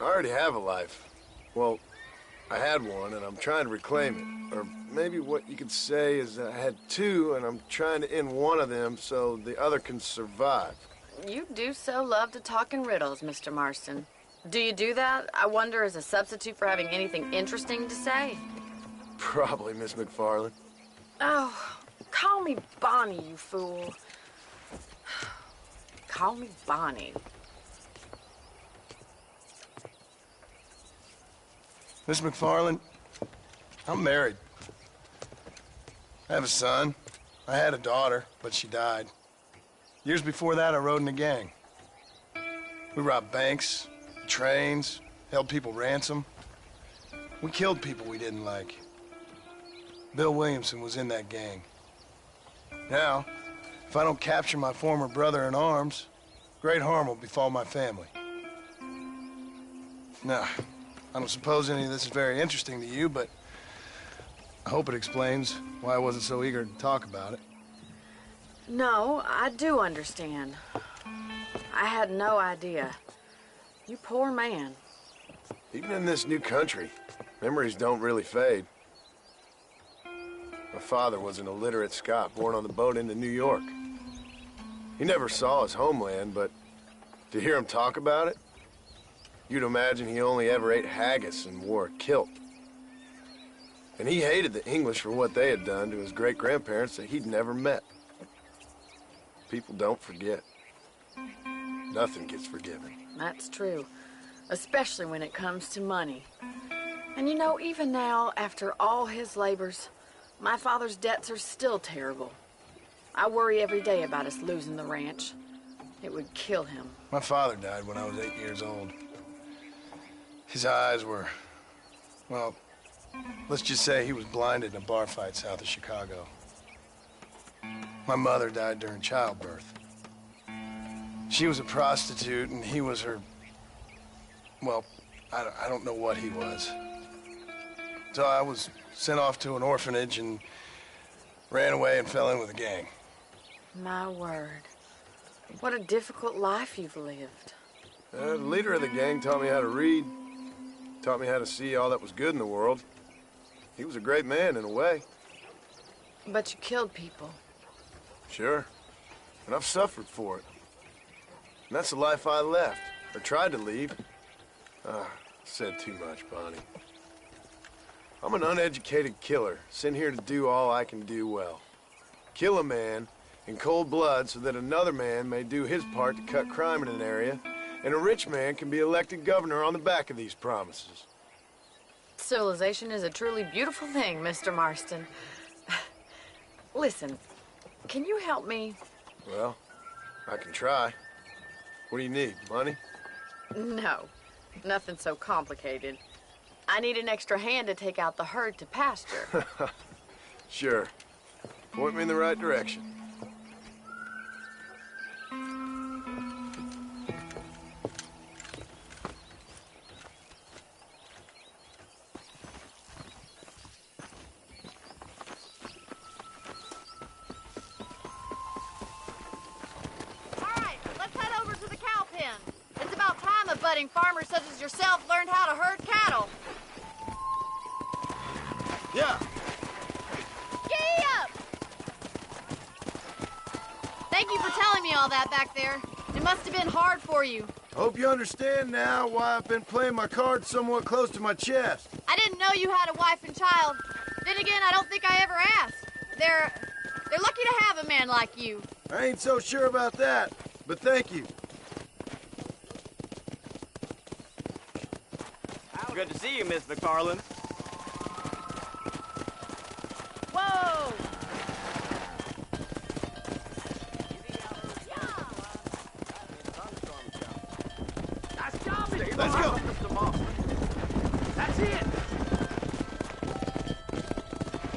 Speaker 6: I already have a life. Well, I had one, and I'm trying to reclaim it. Or maybe what you could say is that I had two, and I'm trying to end one of them so the other can survive.
Speaker 9: You do so love to talk in riddles, Mr. Marston. Do you do that, I wonder, as a substitute for having anything interesting to say?
Speaker 6: Probably, Miss McFarland.
Speaker 9: Oh, call me Bonnie, you fool. Call me Bonnie.
Speaker 6: Miss McFarland, I'm married. I have a son. I had a daughter, but she died. Years before that, I rode in a gang. We robbed banks, trains, held people ransom. We killed people we didn't like. Bill Williamson was in that gang. Now, if I don't capture my former brother in arms, great harm will befall my family. Now, I don't suppose any of this is very interesting to you, but I hope it explains why I wasn't so eager to talk about it.
Speaker 9: No, I do understand. I had no idea. You poor man.
Speaker 6: Even in this new country, memories don't really fade. My father was an illiterate Scot born on the boat into New York. He never saw his homeland, but to hear him talk about it, you'd imagine he only ever ate haggis and wore a kilt. And he hated the English for what they had done to his great-grandparents that he'd never met. People don't forget. Nothing gets forgiven.
Speaker 9: That's true, especially when it comes to money. And you know, even now, after all his labors, my father's debts are still terrible. I worry every day about us losing the ranch. It would kill him.
Speaker 6: My father died when I was 8 years old. His eyes were, well, let's just say he was blinded in a bar fight south of Chicago. My mother died during childbirth. She was a prostitute and he was her, well, I don't know what he was. So I was sent off to an orphanage and ran away and fell in with a gang.
Speaker 9: My word. What a difficult life you've lived.
Speaker 6: The leader of the gang taught me how to read, taught me how to see all that was good in the world. He was a great man in a way.
Speaker 9: But you killed people.
Speaker 6: Sure. And I've suffered for it. And that's the life I left, or tried to leave. Said too much, Bonnie. I'm an uneducated killer, sent here to do all I can do well. Kill a man in cold blood so that another man may do his part to cut crime in an area, and a rich man can be elected governor on the back of these promises.
Speaker 9: Civilization is a truly beautiful thing, Mr. Marston. Listen, can you help me?
Speaker 6: Well, I can try. What do you need, money?
Speaker 9: No, nothing so complicated. I need an extra hand to take out the herd to pasture.
Speaker 6: Sure. Point me in the right direction.
Speaker 10: Budding farmers such as yourself learned how to herd cattle.
Speaker 6: Yeah.
Speaker 10: Giddy up! Thank you for telling me all that back there. It must have been hard for you.
Speaker 6: I hope you understand now why I've been playing my cards somewhat close to my chest.
Speaker 10: I didn't know you had a wife and child. Then again, I don't think I ever asked. They're lucky to have a man like you.
Speaker 6: I ain't so sure about that, but thank you.
Speaker 22: Good to see you, Miss McFarland.
Speaker 10: Whoa!
Speaker 16: Nice job, Mr.
Speaker 6: Let's go.
Speaker 16: That's it.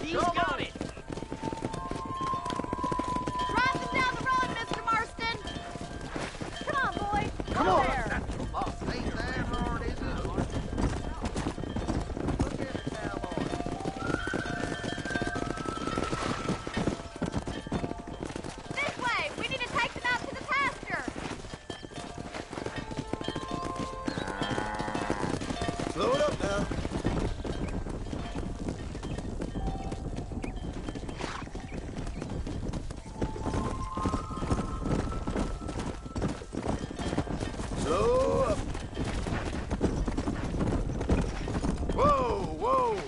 Speaker 10: He's
Speaker 16: got it.
Speaker 10: Drive them down the road, Mr. Marston. Come on, boy.
Speaker 6: Come on.
Speaker 10: There. This way. We need to take them out to the pasture.
Speaker 6: Slow it up now. Slow up. Whoa, whoa.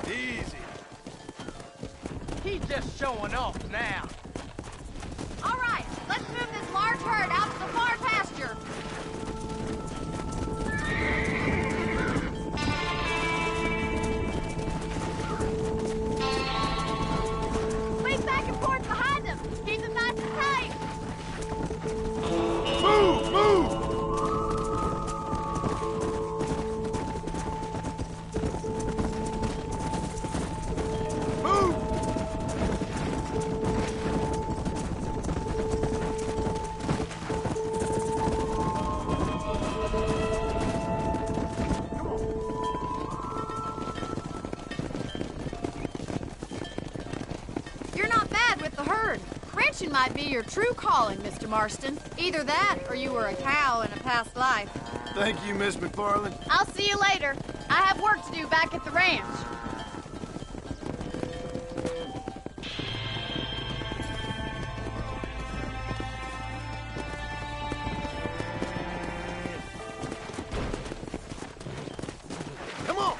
Speaker 6: Easy.
Speaker 16: He's just showing off now.
Speaker 10: All right, let's move this large herd out to the far pasture. Swing back and forth behind them. Keep them nice and tight. might be your true calling, Mr. Marston. Either that, or you were a cow in a past life.
Speaker 6: Thank you, Miss McFarland.
Speaker 10: I'll see you later. I have work to do back at the ranch.
Speaker 6: Come on!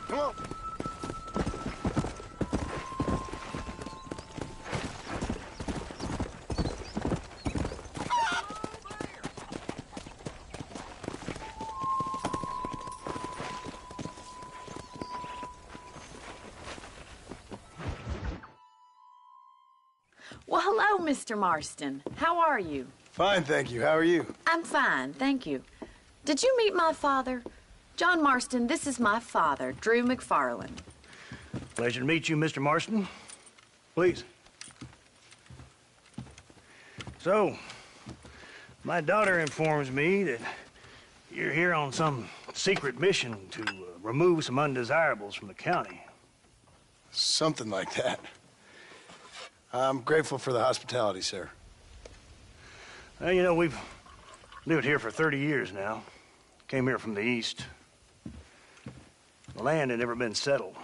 Speaker 6: Come on.
Speaker 9: Well, hello, Mr. Marston. How are you?
Speaker 6: Fine, thank you. How are you?
Speaker 9: I'm fine, thank you. Did you meet my father? John Marston, this is my father, Drew McFarland.
Speaker 4: Pleasure to meet you, Mr. Marston. Please. So, my daughter informs me that you're here on some secret mission to remove some undesirables from the county.
Speaker 6: Something like that. I'm grateful for the hospitality, sir.
Speaker 4: Well, you know, we've lived here for 30 years now. Came here from the east. The land had never been settled.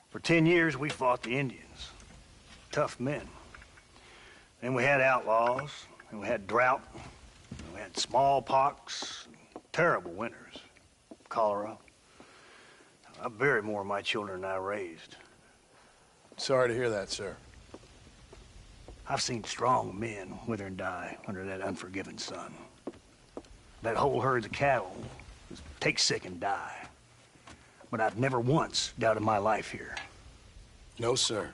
Speaker 4: For 10 years, we fought the Indians. Tough men. Then we had outlaws, and we had drought, and we had smallpox, terrible winters, cholera. I buried more of my children than I raised.
Speaker 6: Sorry to hear that, sir.
Speaker 4: I've seen strong men wither and die under that unforgiving sun. That whole herds of cattle just take sick and die. But I've never once doubted my life here.
Speaker 6: No, sir.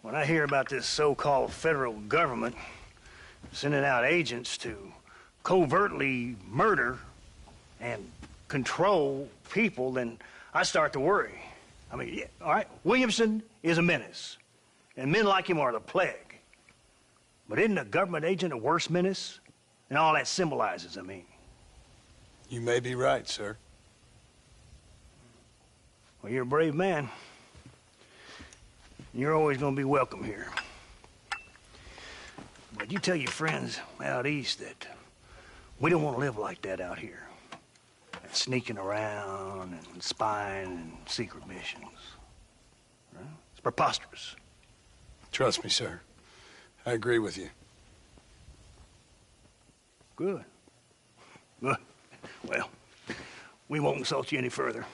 Speaker 4: When I hear about this so-called federal government sending out agents to covertly murder and control people, then I start to worry. I mean, yeah, all right, Williamson is a menace, and men like him are the plague. But isn't a government agent a worse menace? And all that symbolizes, I mean.
Speaker 6: You may be right, sir.
Speaker 4: Well, you're a brave man. You're always going to be welcome here. But you tell your friends out east that we don't want to live like that out here. That sneaking around and spying and secret missions. Right? It's preposterous.
Speaker 6: Trust me, sir. I agree with you.
Speaker 4: Good. Good. Well, we won't insult you any further.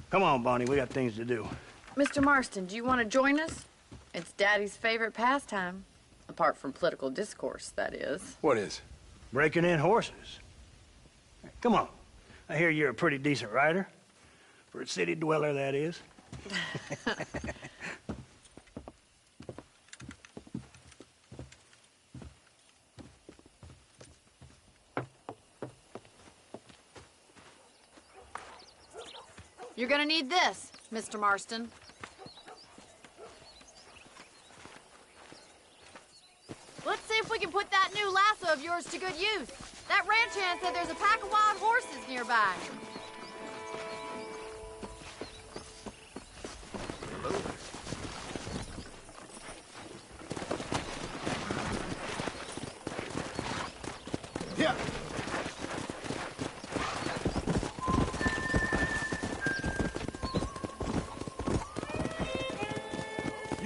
Speaker 4: Come on, Bonnie, we got things to do.
Speaker 9: Mr. Marston, do you want to join us? It's Daddy's favorite pastime. Apart from political discourse, that is.
Speaker 6: What is?
Speaker 4: Breaking in horses. Come on. I hear you're a pretty decent rider. For a city dweller, that is.
Speaker 10: You're gonna need this, Mr. Marston. Let's see if we can put that new lasso of yours to good use. That ranch hand said there's a pack of wild horses nearby.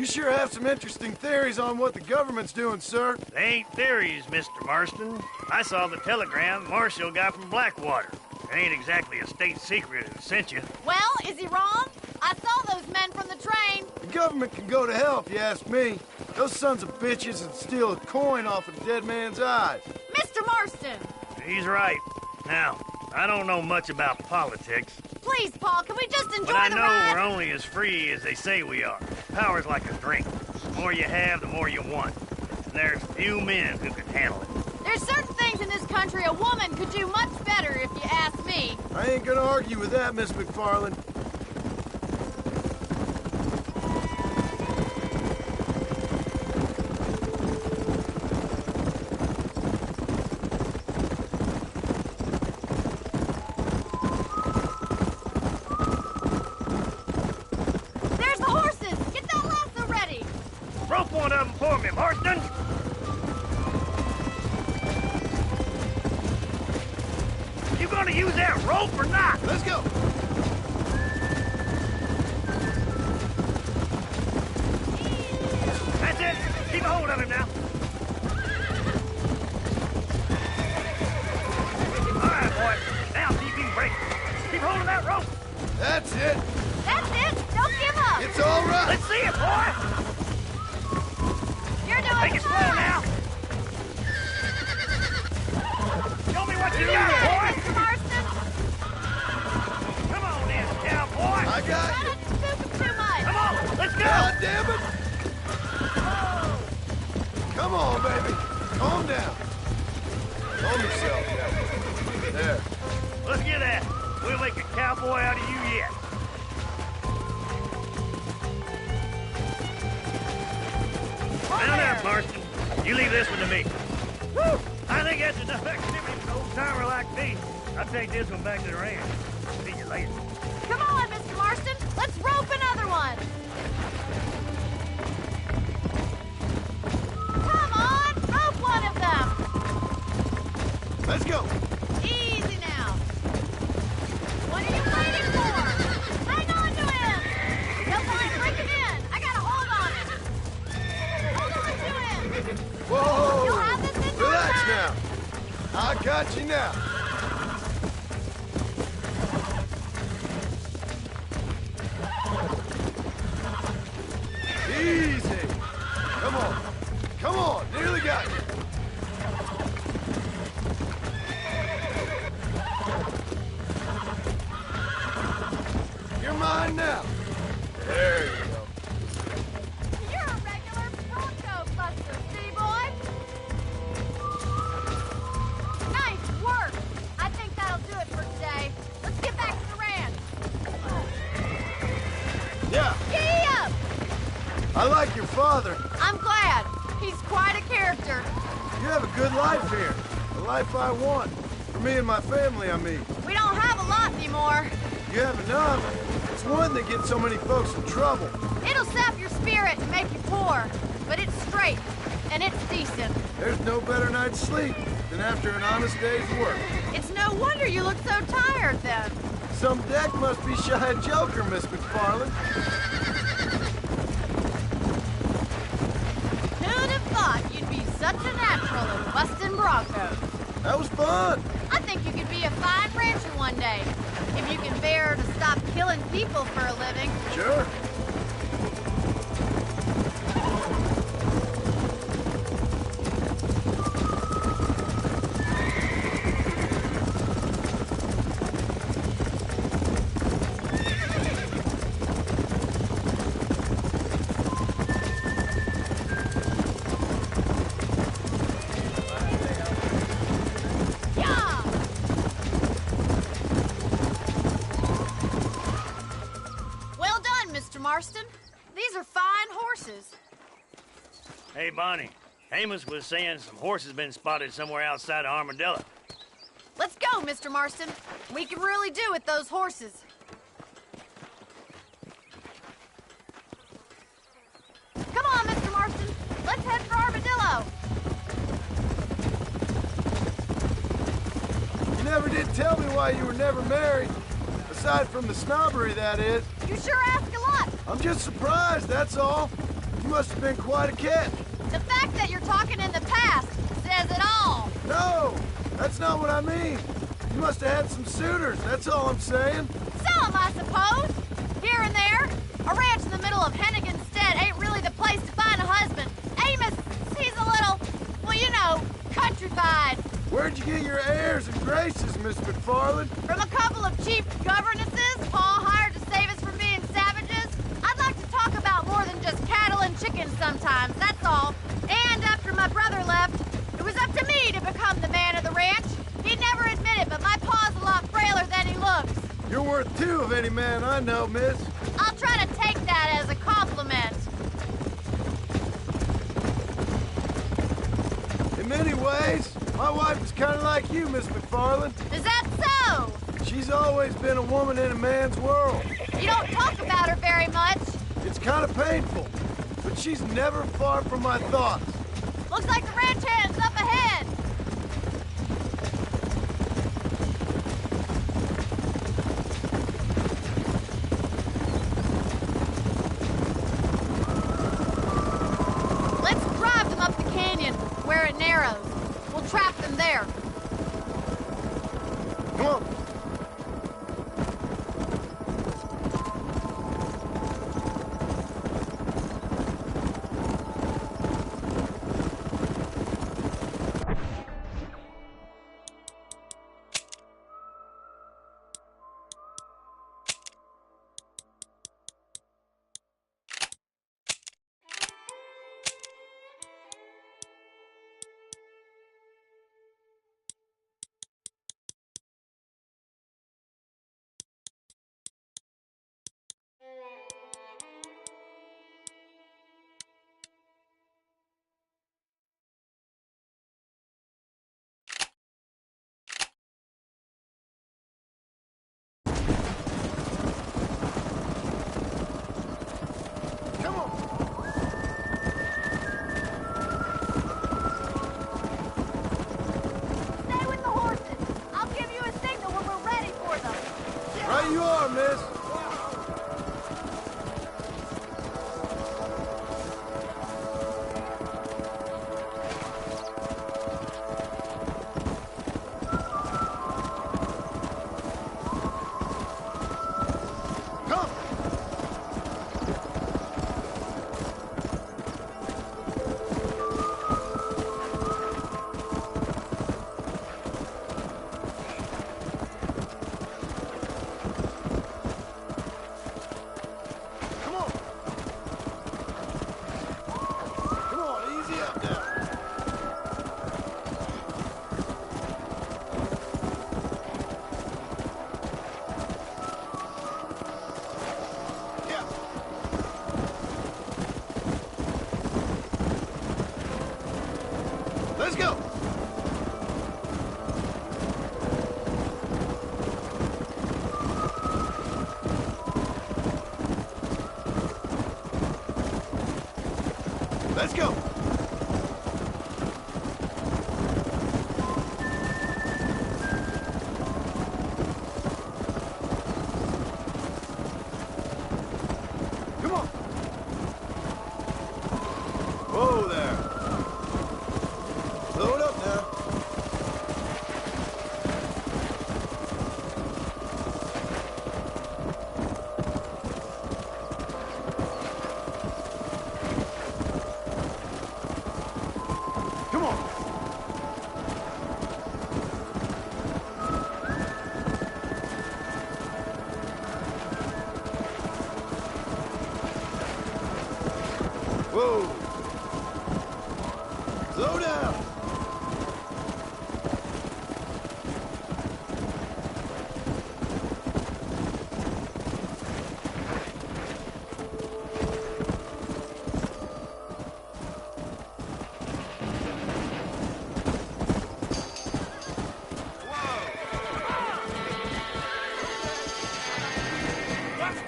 Speaker 6: sure have some interesting theories on what the government's doing, sir.
Speaker 13: They ain't theories, Mr. Marston. I saw the telegram Marshall got from Blackwater. It ain't exactly a state secret who sent you.
Speaker 10: Well, is he wrong? I saw those men from the train.
Speaker 6: The government can go to hell if you ask me. Those sons of bitches would steal a coin off a dead man's eyes.
Speaker 10: Mr. Marston!
Speaker 13: He's right. Now, I don't know much about politics,
Speaker 10: Please, Paul, can we just enjoy
Speaker 13: but I
Speaker 10: the
Speaker 13: know
Speaker 10: ride?
Speaker 13: we're only as free as they say we are. Power's like a drink. The more you have, the more you want. And there's few men who can handle it.
Speaker 10: There's certain things in this country a woman could do much better if you ask me.
Speaker 6: I ain't gonna argue with that, Miss McFarland.
Speaker 10: There's the horses! Get that lasso ready!
Speaker 13: Rope one of them for me, Marston! You gonna use that rope or not?
Speaker 6: Let's go!
Speaker 13: That's it! Keep a hold of him now! Alright, boy. Now see if you can break it. Keep hold of that rope!
Speaker 6: That's it!
Speaker 10: That's it! Don't give up!
Speaker 6: It's all right!
Speaker 13: Let's see it, boy!
Speaker 10: You're doing
Speaker 13: Take it slow now! Show me what you got, boy!
Speaker 10: Mr. Marston!
Speaker 13: Come on in, cowboy!
Speaker 6: I got
Speaker 10: Why
Speaker 6: you!
Speaker 10: don't you spook him too much?
Speaker 13: Come on, let's go!
Speaker 6: God damn it! Come on, baby. Calm down. Calm yourself down. There.
Speaker 13: Let's get at it. We'll make a cowboy out of you yet. Mount up, Marston. You leave this one to me. Woo! I think that's enough activity for an old-timer like me. I'll take this one back to the ranch. See you later.
Speaker 10: Come on, Mr. Marston! Let's rope another one! Come on! Rope one of them!
Speaker 6: Let's go.
Speaker 10: Easy now! What are you waiting for? Hang on to him! He'll probably break him in! I got a hold on him! Hold on to him!
Speaker 6: Whoa!
Speaker 10: You'll have this in no
Speaker 6: Relax
Speaker 10: time.
Speaker 6: now. I got you now. Easy. Come on. Come on. Nearly got you. You're mine now. There you go.
Speaker 10: You're a regular Bronco buster, C-boy! Nice work! I think that'll do it for today. Let's get back to the ranch.
Speaker 6: Yeah,
Speaker 10: Giddy up!
Speaker 6: I like your father.
Speaker 10: I'm glad. He's quite a character.
Speaker 6: You have a good life here. The life I want. For me and my family, I mean.
Speaker 10: We don't have a lot anymore.
Speaker 6: You have enough. It's one that gets so many folks in trouble.
Speaker 10: It'll sap your spirit and make you poor. But it's straight, and it's decent.
Speaker 6: There's no better night's sleep than after an honest day's work.
Speaker 10: It's no wonder you look so tired then.
Speaker 6: Some deck must be shy of Joker, Miss McFarland.
Speaker 10: Who'd have thought you'd be such a natural at busting Broncos?
Speaker 6: That was fun.
Speaker 10: I think you could be a fine rancher one day. If you can bear to stop killing people for a living.
Speaker 6: Sure.
Speaker 10: Yeah! Well done, Mr. Marston. These are fine horses.
Speaker 13: Hey, Bonnie. Amos was saying some horses been spotted somewhere outside of Armadillo.
Speaker 10: Let's go, Mr. Marston. We can really do with those horses. Come on, Mr. Marston. Let's head for Armadillo.
Speaker 6: You never did tell me why you were never married. Aside from the snobbery, that is.
Speaker 10: You sure ask a lot.
Speaker 6: I'm just surprised, that's all. You must have been quite a catch.
Speaker 10: The fact that you're talking in the past says it all.
Speaker 6: No, that's not what I mean. You must have had some suitors, that's all I'm saying.
Speaker 10: Some, I suppose. Here and there. A ranch in the middle of Hennigan's Stead ain't really the place to find a husband. Amos, he's a little, well, you know, countrified.
Speaker 6: Where'd you get your airs and graces, Miss McFarland?
Speaker 10: From a couple of cheap governesses Paul hired to save us from being savages. I'd like to talk about more than just cattle and chickens sometimes, that's all. And after my brother left, it was up to me to become the man of the ranch. He'd never admit it, but my pa's a lot frailer than he looks.
Speaker 6: You're worth two of any man I know, miss.
Speaker 10: I'll try to take that as a compliment.
Speaker 6: In many ways, my wife is kind of like you, Miss McFarland.
Speaker 10: Is that so?
Speaker 6: She's always been a woman in a man's world.
Speaker 10: You don't talk about her very much.
Speaker 6: It's kind of painful, but she's never far from my thoughts.
Speaker 10: Looks like the ranch hand's up ahead. Let's drive them up the canyon where it narrows. We'll trap them there.
Speaker 6: Come on.
Speaker 10: Stay with the horses. I'll give you a signal when we're ready for them.
Speaker 6: Right you are, miss. Come. Come on. Come on, easy up now. Yeah. Let's go. Let's go. Come on. Whoa there. Load up now. Come on. Whoa. Slow down.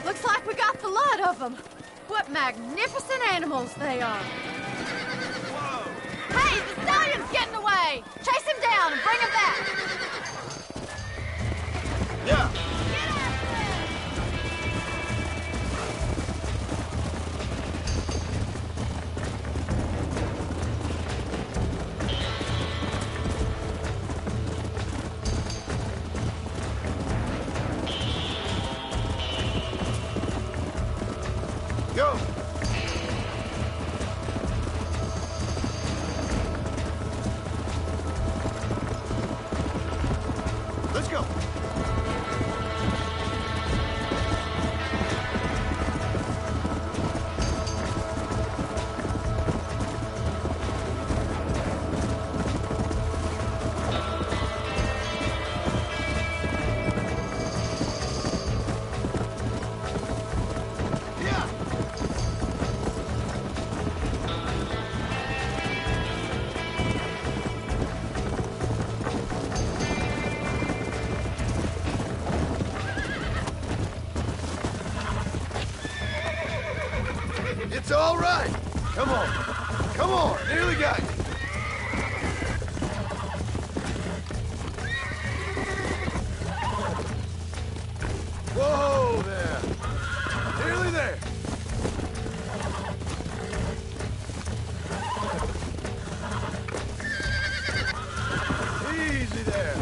Speaker 10: Looks like we got the lot of them. What magnificent animals they are. Hey, the stallion's getting away. Chase him down and bring him back.
Speaker 6: Yeah. Come on, nearly got you. Whoa there. Nearly there. Easy there.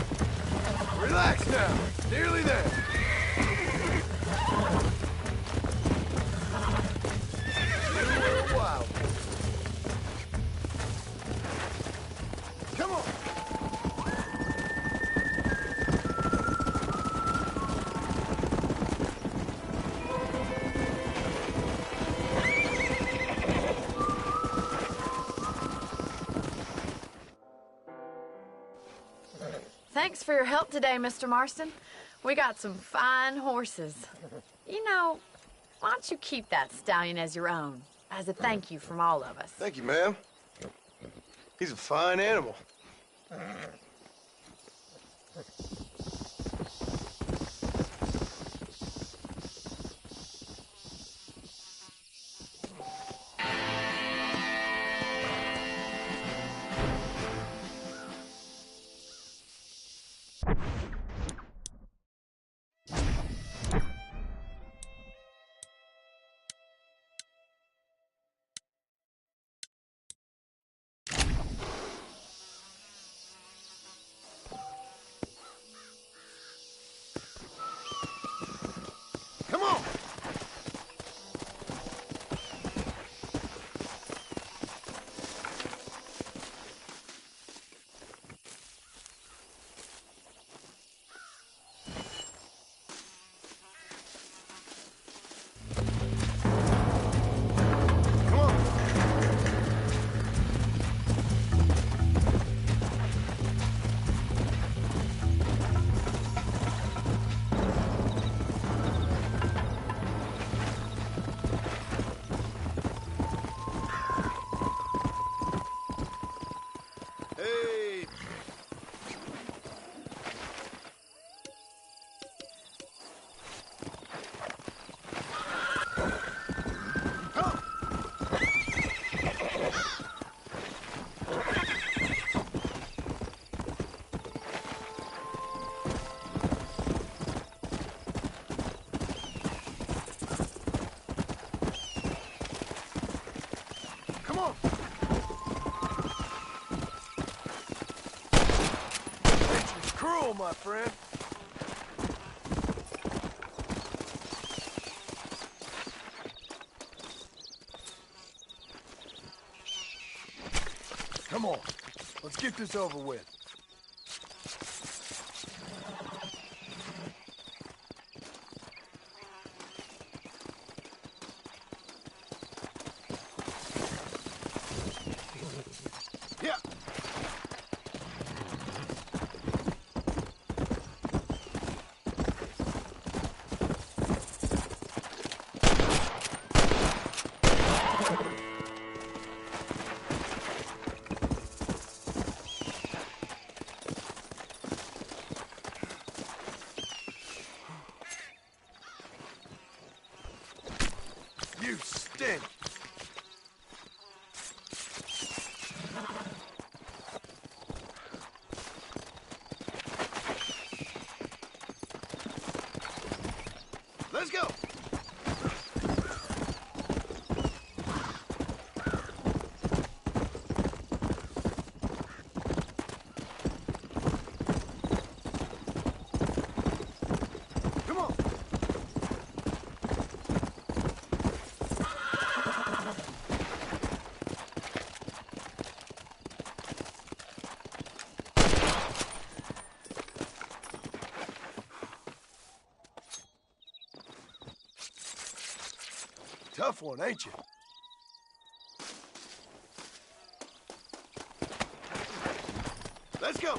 Speaker 6: Relax now. Nearly there. You were a wild one. Come on.
Speaker 9: Thanks for your help today, Mr. Marston. We got some fine horses. You know, why don't you keep that stallion as your own, as a thank you from all of us?
Speaker 6: Thank you, ma'am. He's a fine animal. Come on! Come on! Hey! Come on! Nature's cruel, my friend. Come on, let's get this over with. Yeah. You stink. Let's go. Come on. Tough one, ain't you? Let's go.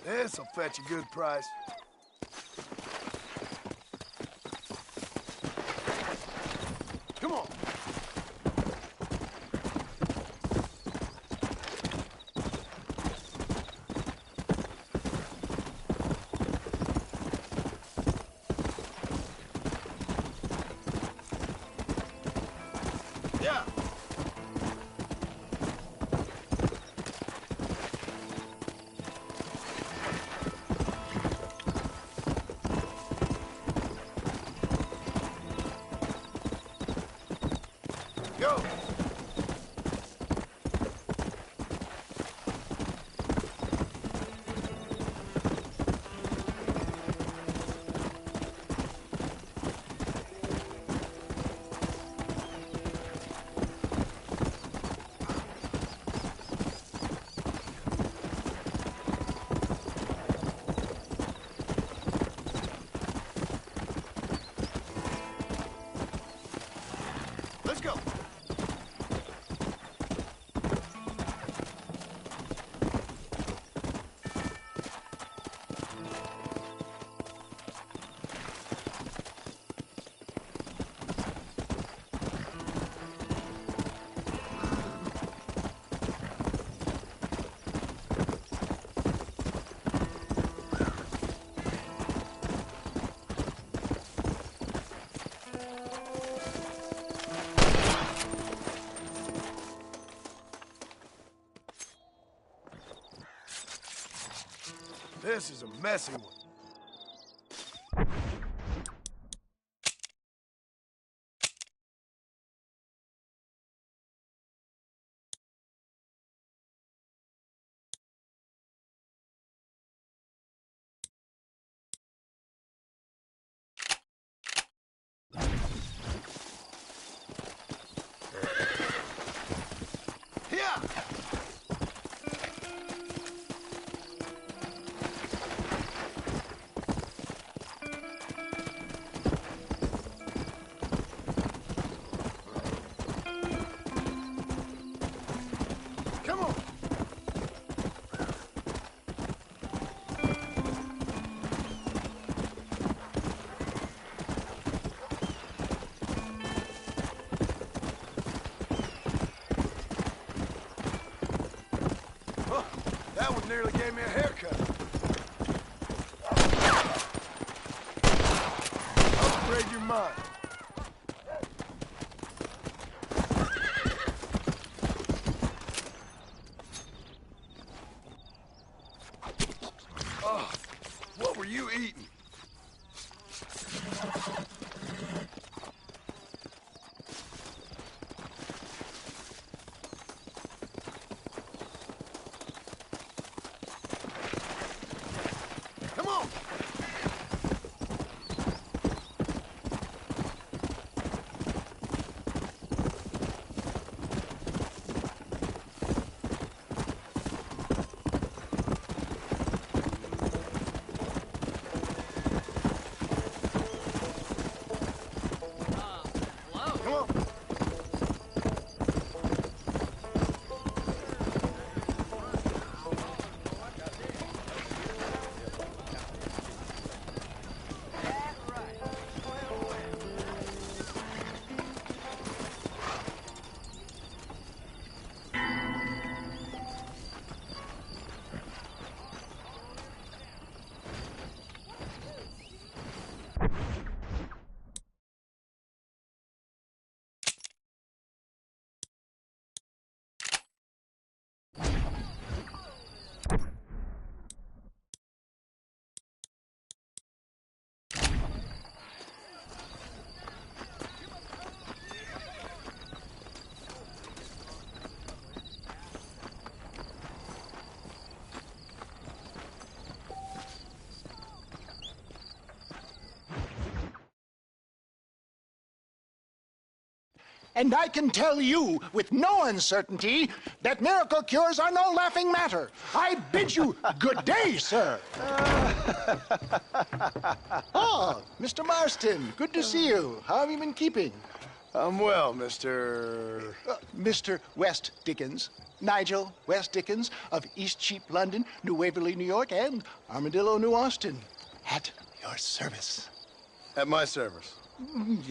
Speaker 6: This'll fetch a good price. Come on. Yeah. Go. Let's go. This is a messy one. Yeah. Come on. Oh, that one nearly gave me a haircut. Upgrade your mind. Oh, what were you eating? Come on! Come on!
Speaker 12: And I can tell you with no uncertainty that miracle cures are no laughing matter. I bid you good day, sir. Oh, Mr. Marston, good to see you. How have you been keeping?
Speaker 6: I'm well, Mr.
Speaker 12: Mr. West Dickens. Nigel West Dickens of East Cheap, London, New Waverly, New York, and Armadillo, New Austin. At your service.
Speaker 6: At my service.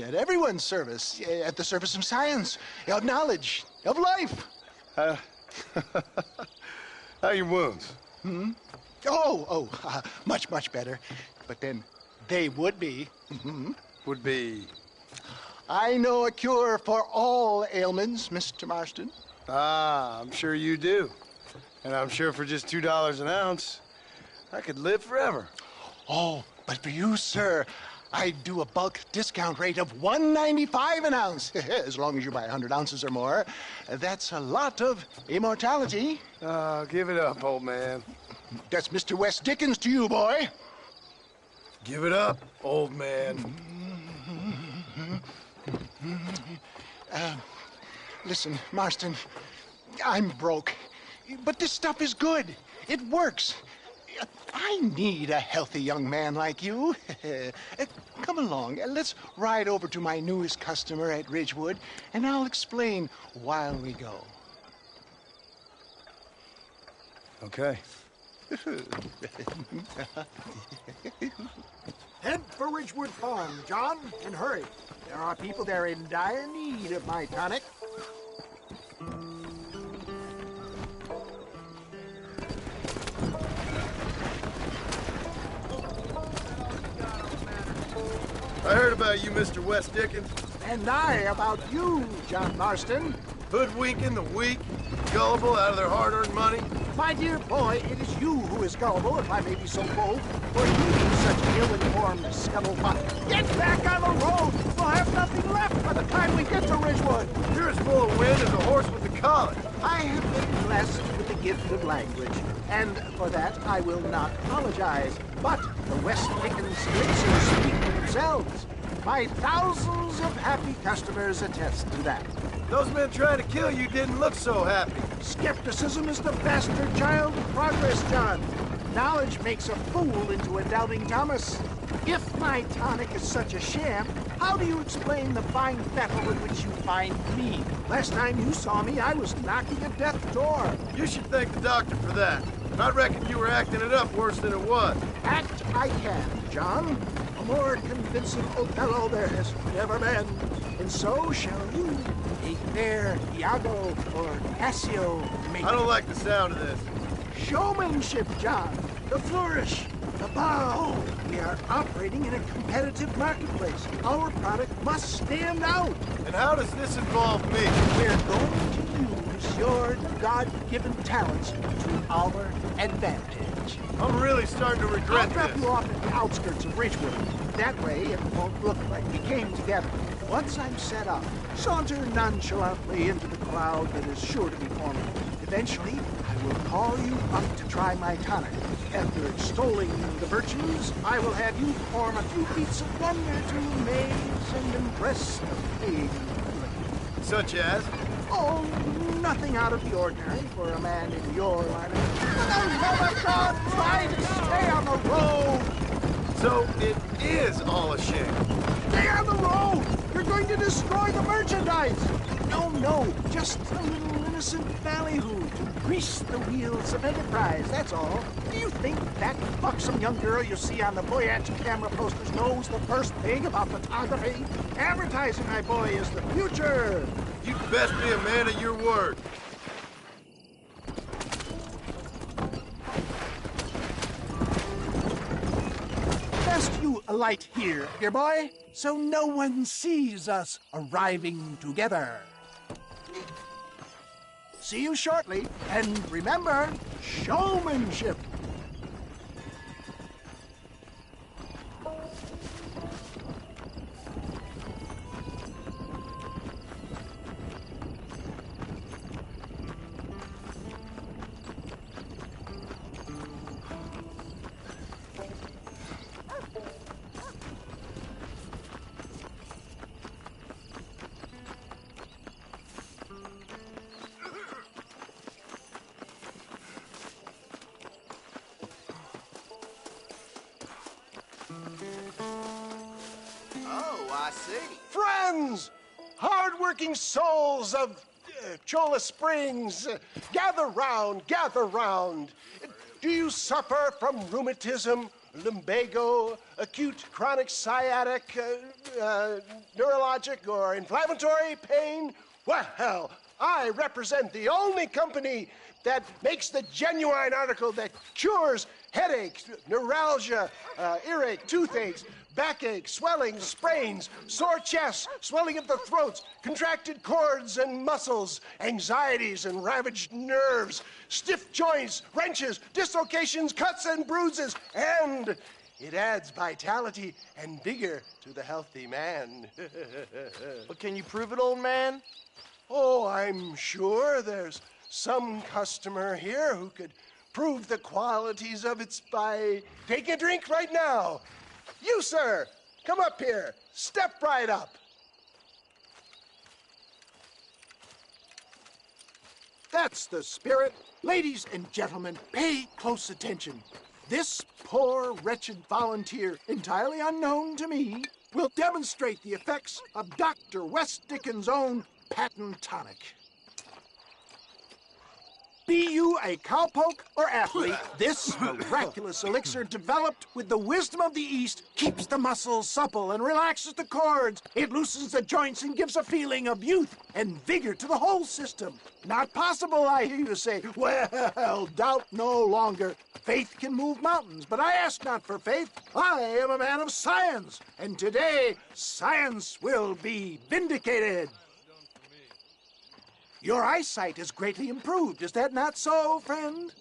Speaker 12: At everyone's service. At the service of science, of knowledge, of life.
Speaker 6: How are your wounds?
Speaker 12: Much, much better. But then they would be.
Speaker 6: Would be?
Speaker 12: I know a cure for all ailments, Mr. Marston.
Speaker 6: Ah, I'm sure you do. And I'm sure for just $2 an ounce, I could live forever.
Speaker 12: Oh, but for you, sir, I'd do a bulk discount rate of $1.95 an ounce, as long as you buy 100 ounces or more. That's a lot of immortality.
Speaker 6: Give it up, old man.
Speaker 12: That's Mr. West Dickens to you, boy.
Speaker 6: Give it up, old man.
Speaker 12: Listen, Marston, I'm broke, but this stuff is good. It works. I need a healthy young man like you. Come along, let's ride over to my newest customer at Ridgewood, and I'll explain while we go.
Speaker 6: Okay.
Speaker 12: Head for Ridgewood Farm, John, and hurry. There are people there in dire need of my tonic.
Speaker 6: I heard about you, Mr. West Dickens.
Speaker 12: And I about you, John Marston.
Speaker 6: Hoodwinking the weak, gullible out of their hard-earned money.
Speaker 12: My dear boy, it is you who is gullible, if I may be so bold, for leading such ill-informed scuttlebutt. Get back on the road! We'll have nothing left by the time we get to Ridgewood.
Speaker 6: You're as full of wind as a horse with the collar.
Speaker 12: I have been blessed with the gift of language, and for that I will not apologize. But the West Dickens elixirs speak for themselves. My thousands of happy customers attest to that.
Speaker 6: Those men trying to kill you didn't look so happy.
Speaker 12: Skepticism is the bastard child of progress, John. Knowledge makes a fool into a doubting Thomas. If my tonic is such a sham, how do you explain the fine fettle in which you find me? Last time you saw me, I was knocking at death's door.
Speaker 6: You should thank the doctor for that. I reckon you were acting it up worse than it was.
Speaker 12: Act I can, John. A more convincing Othello there has never been. And so shall you. A fair Iago or Cassio make
Speaker 6: I don't like the sound of this.
Speaker 12: Showmanship, John. The flourish. The bow. We are operating in a competitive marketplace. Our product must stand out.
Speaker 6: And how does this involve me?
Speaker 12: We're going to use your God-given talents to our advantage.
Speaker 6: I'm really starting to regret
Speaker 12: I'll drop
Speaker 6: this.
Speaker 12: you off at the outskirts of Ridgewood. That way, it won't look like we came together. Once I'm set up, saunter nonchalantly into the crowd that is sure to be forming. Eventually, I will call you up to try my tonic. After extolling the virtues, I will have you perform a few feats of wonder to amaze and impress the maiden.
Speaker 6: Such as?
Speaker 12: Oh, nothing out of the ordinary for a man in your line. For the love of God, try to stay on the road!
Speaker 6: So it is all a shame.
Speaker 12: Stay on the road! You're going to destroy the merchandise! No, just a little innocent ballyhoo to grease the wheels of enterprise, that's all. Do you think that buxom young girl you see on the Voyage camera posters knows the first thing about photography? Advertising, my boy, is the future!
Speaker 6: You'd best be a man of your word.
Speaker 12: Best you alight here, dear boy, so no one sees us arriving together. See you shortly, and remember, showmanship.
Speaker 2: I see.
Speaker 12: Friends, hard-working souls of Cholla Springs, gather round, gather round. Do you suffer from rheumatism
Speaker 8: lumbago, acute chronic sciatic, neurologic, or inflammatory pain? Well, I represent the only company that makes the genuine article that cures headaches, neuralgia, earache, toothaches, backache, swelling, sprains, sore chests, swelling of the throats, contracted cords and muscles, anxieties and ravaged nerves, stiff joints, wrenches, dislocations, cuts and bruises, and it adds vitality and vigor to the healthy man.
Speaker 14: But can you prove it, old man?
Speaker 8: Oh, I'm sure there's some customer here who could prove the qualities of it by taking a drink right now. You, sir, come up here. Step right up. That's the spirit. Ladies and gentlemen, pay close attention. This poor, wretched volunteer, entirely unknown to me, will demonstrate the effects of Dr. West Dickens' own patent tonic. Be you a cowpoke or athlete, this miraculous elixir developed with the wisdom of the East keeps the muscles supple and relaxes the cords. It loosens the joints and gives a feeling of youth and vigor to the whole system. Not possible, I hear you say. Well, doubt no longer. Faith can move mountains, but I ask not for faith. I am a man of science, and today science will be vindicated. Your eyesight is greatly improved. Is that not so, friend?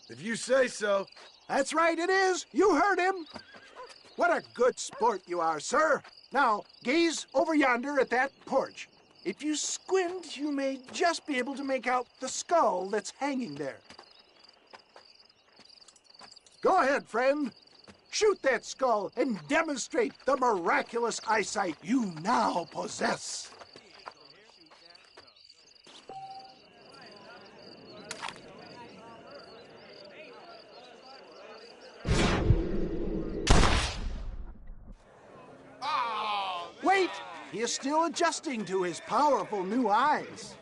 Speaker 6: If you say so.
Speaker 8: That's right, it is. You heard him. What a good sport you are, sir. Now, gaze over yonder at that porch. If you squint, you may just be able to make out the skull that's hanging there. Go ahead, friend. Shoot that skull and demonstrate the miraculous eyesight you now possess. Wait! He is still adjusting to his powerful new eyes.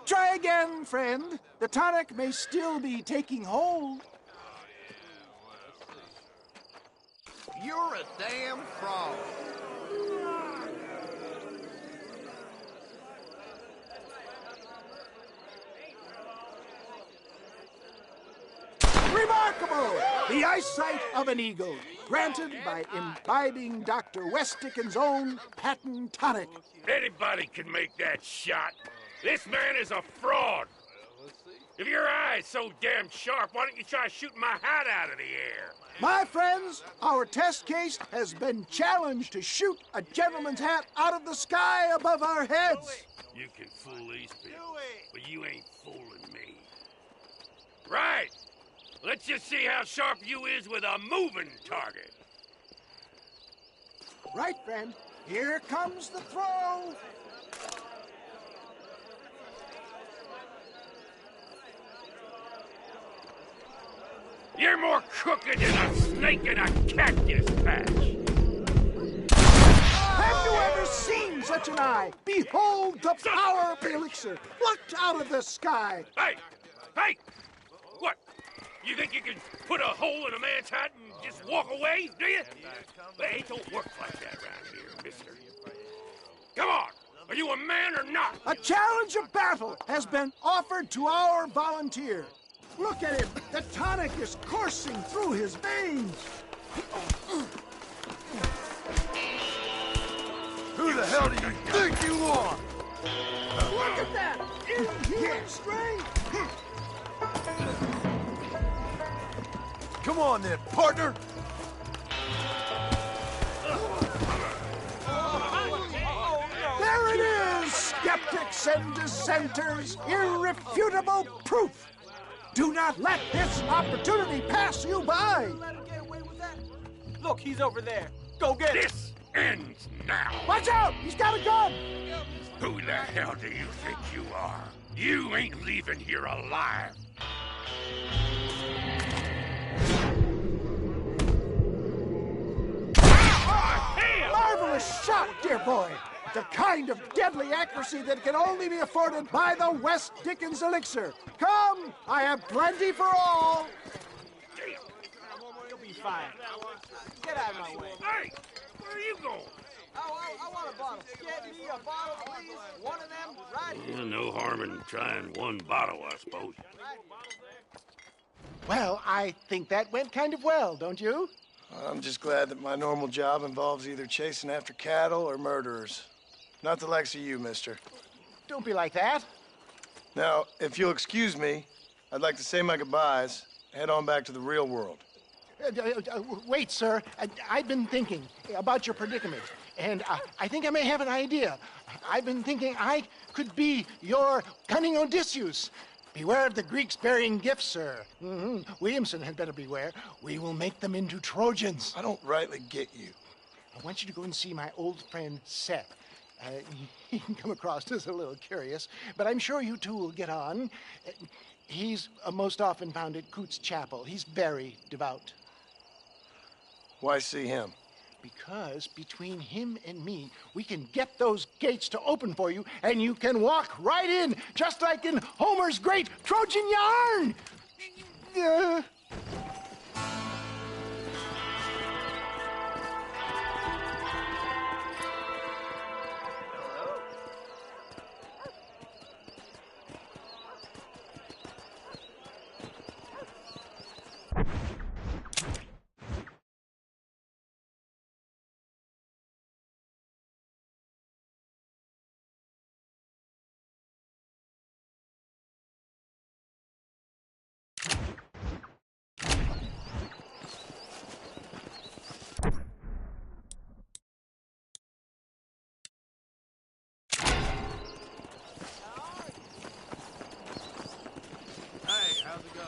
Speaker 8: Try again, friend. The tonic may still be taking hold.
Speaker 2: You're a damn fraud.
Speaker 8: Remarkable! The eyesight of an eagle, granted by imbibing Dr. West Dickens' own patent tonic.
Speaker 23: Anybody can make that shot. This man is a fraud. If your eye's so damn sharp, why don't you try shooting my hat out of the air?
Speaker 8: My friends, our test case has been challenged to shoot a gentleman's hat out of the sky above our heads.
Speaker 23: You can fool these people, but you ain't fooling me. Right. Let's just see how sharp you is with a moving target.
Speaker 8: Right, friend. Here comes the throw.
Speaker 23: You're more crooked than a snake in a cactus patch.
Speaker 8: Have you ever seen such an eye? Behold the power of the elixir, plucked out of the sky.
Speaker 23: Hey! Hey! What? You think you can put a hole in a man's hat and just walk away, do you? Hey, it don't work like that around here, mister. Come on! Are you a man or not?
Speaker 8: A challenge of battle has been offered to our volunteer. Look at him. The tonic is coursing through his veins.
Speaker 6: Who the hell do you think you are?
Speaker 8: Look at that! Inhuman strength!
Speaker 6: Come on then, partner.
Speaker 8: There it is, skeptics and dissenters, irrefutable proof. Do not let this opportunity pass you by.
Speaker 14: Look, he's over there. Go get him.
Speaker 23: This ends now.
Speaker 8: Watch out! He's got a gun!
Speaker 23: Who the hell do you think you are? You ain't leaving here alive.
Speaker 8: Marvelous shot, dear boy. The kind of deadly accuracy that can only be afforded by the West Dickens elixir. Come, I have plenty for all.
Speaker 14: fine. Get out of my way.
Speaker 23: Hey, where are you going?
Speaker 14: I want a bottle. Get me a bottle, please. One of them right here.
Speaker 23: Yeah, no harm in trying one bottle, I suppose.
Speaker 8: Well, I think that went kind of well, don't you?
Speaker 6: I'm just glad that my normal job involves either chasing after cattle or murderers. Not the likes of you, mister.
Speaker 8: Don't be like that.
Speaker 6: Now, if you'll excuse me, I'd like to say my goodbyes, head on back to the real world.
Speaker 8: Wait, sir. I've been thinking about your predicament, and I think I may have an idea. I've been thinking I could be your cunning Odysseus. Beware of the Greeks bearing gifts, sir. Williamson had better beware. We will make them into Trojans.
Speaker 6: I don't rightly get you.
Speaker 8: I want you to go and see my old friend Seth. He can come across as a little curious, but I'm sure you two will get on. He's most often found at Coots Chapel. He's very devout.
Speaker 6: Why see him?
Speaker 8: Because between him and me, we can get those gates to open for you, and you can walk right in, just like in Homer's great Trojan yarn!
Speaker 1: Hey, how's it going?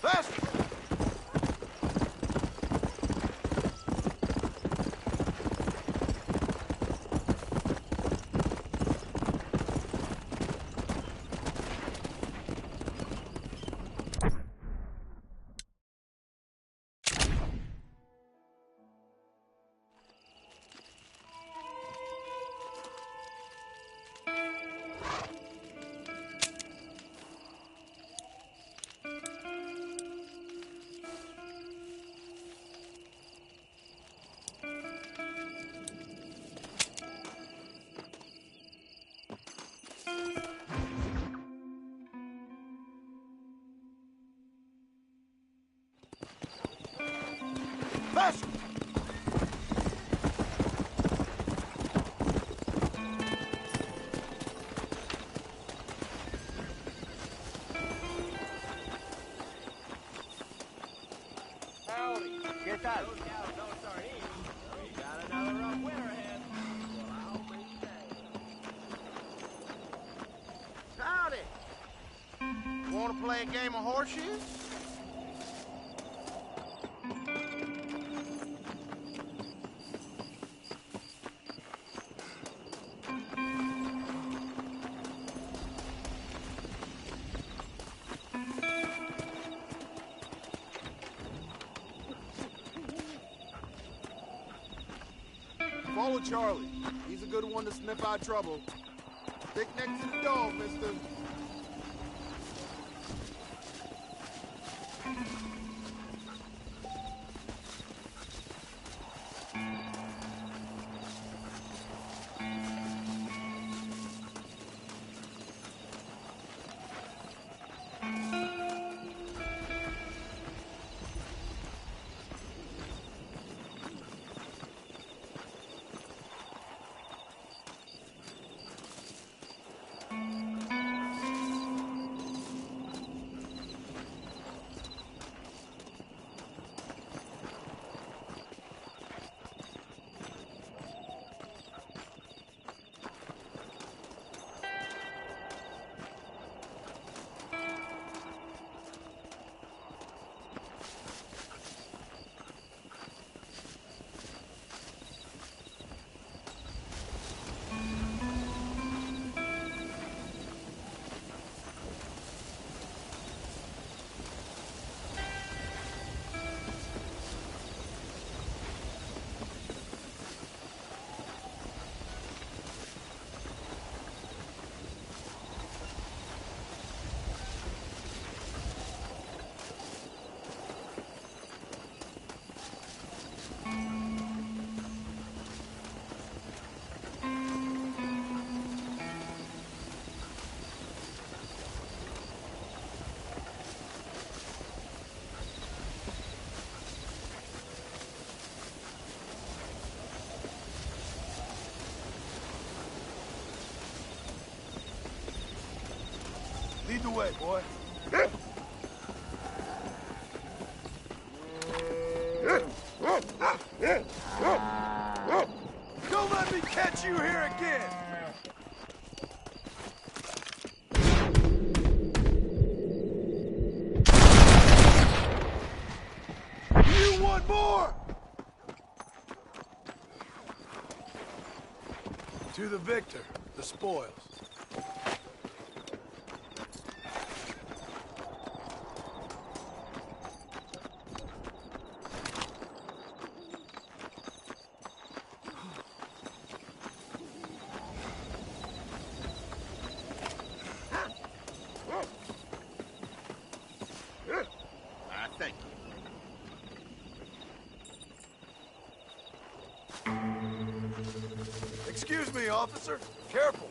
Speaker 8: Faster! Faster!
Speaker 14: Howdy. Get that. No doubt, no sardines. We got another rough winter ahead. Well, I'll be damned. Howdy. Want to play a game of horseshoes?
Speaker 18: Follow Charlie. He's a good one to sniff out trouble. Stick next to the dog, mister.
Speaker 6: Lead the way, boy. Don't let me catch you here again! You want more? To the victor, the spoils.
Speaker 5: Thank you.
Speaker 6: Excuse me, officer. Careful.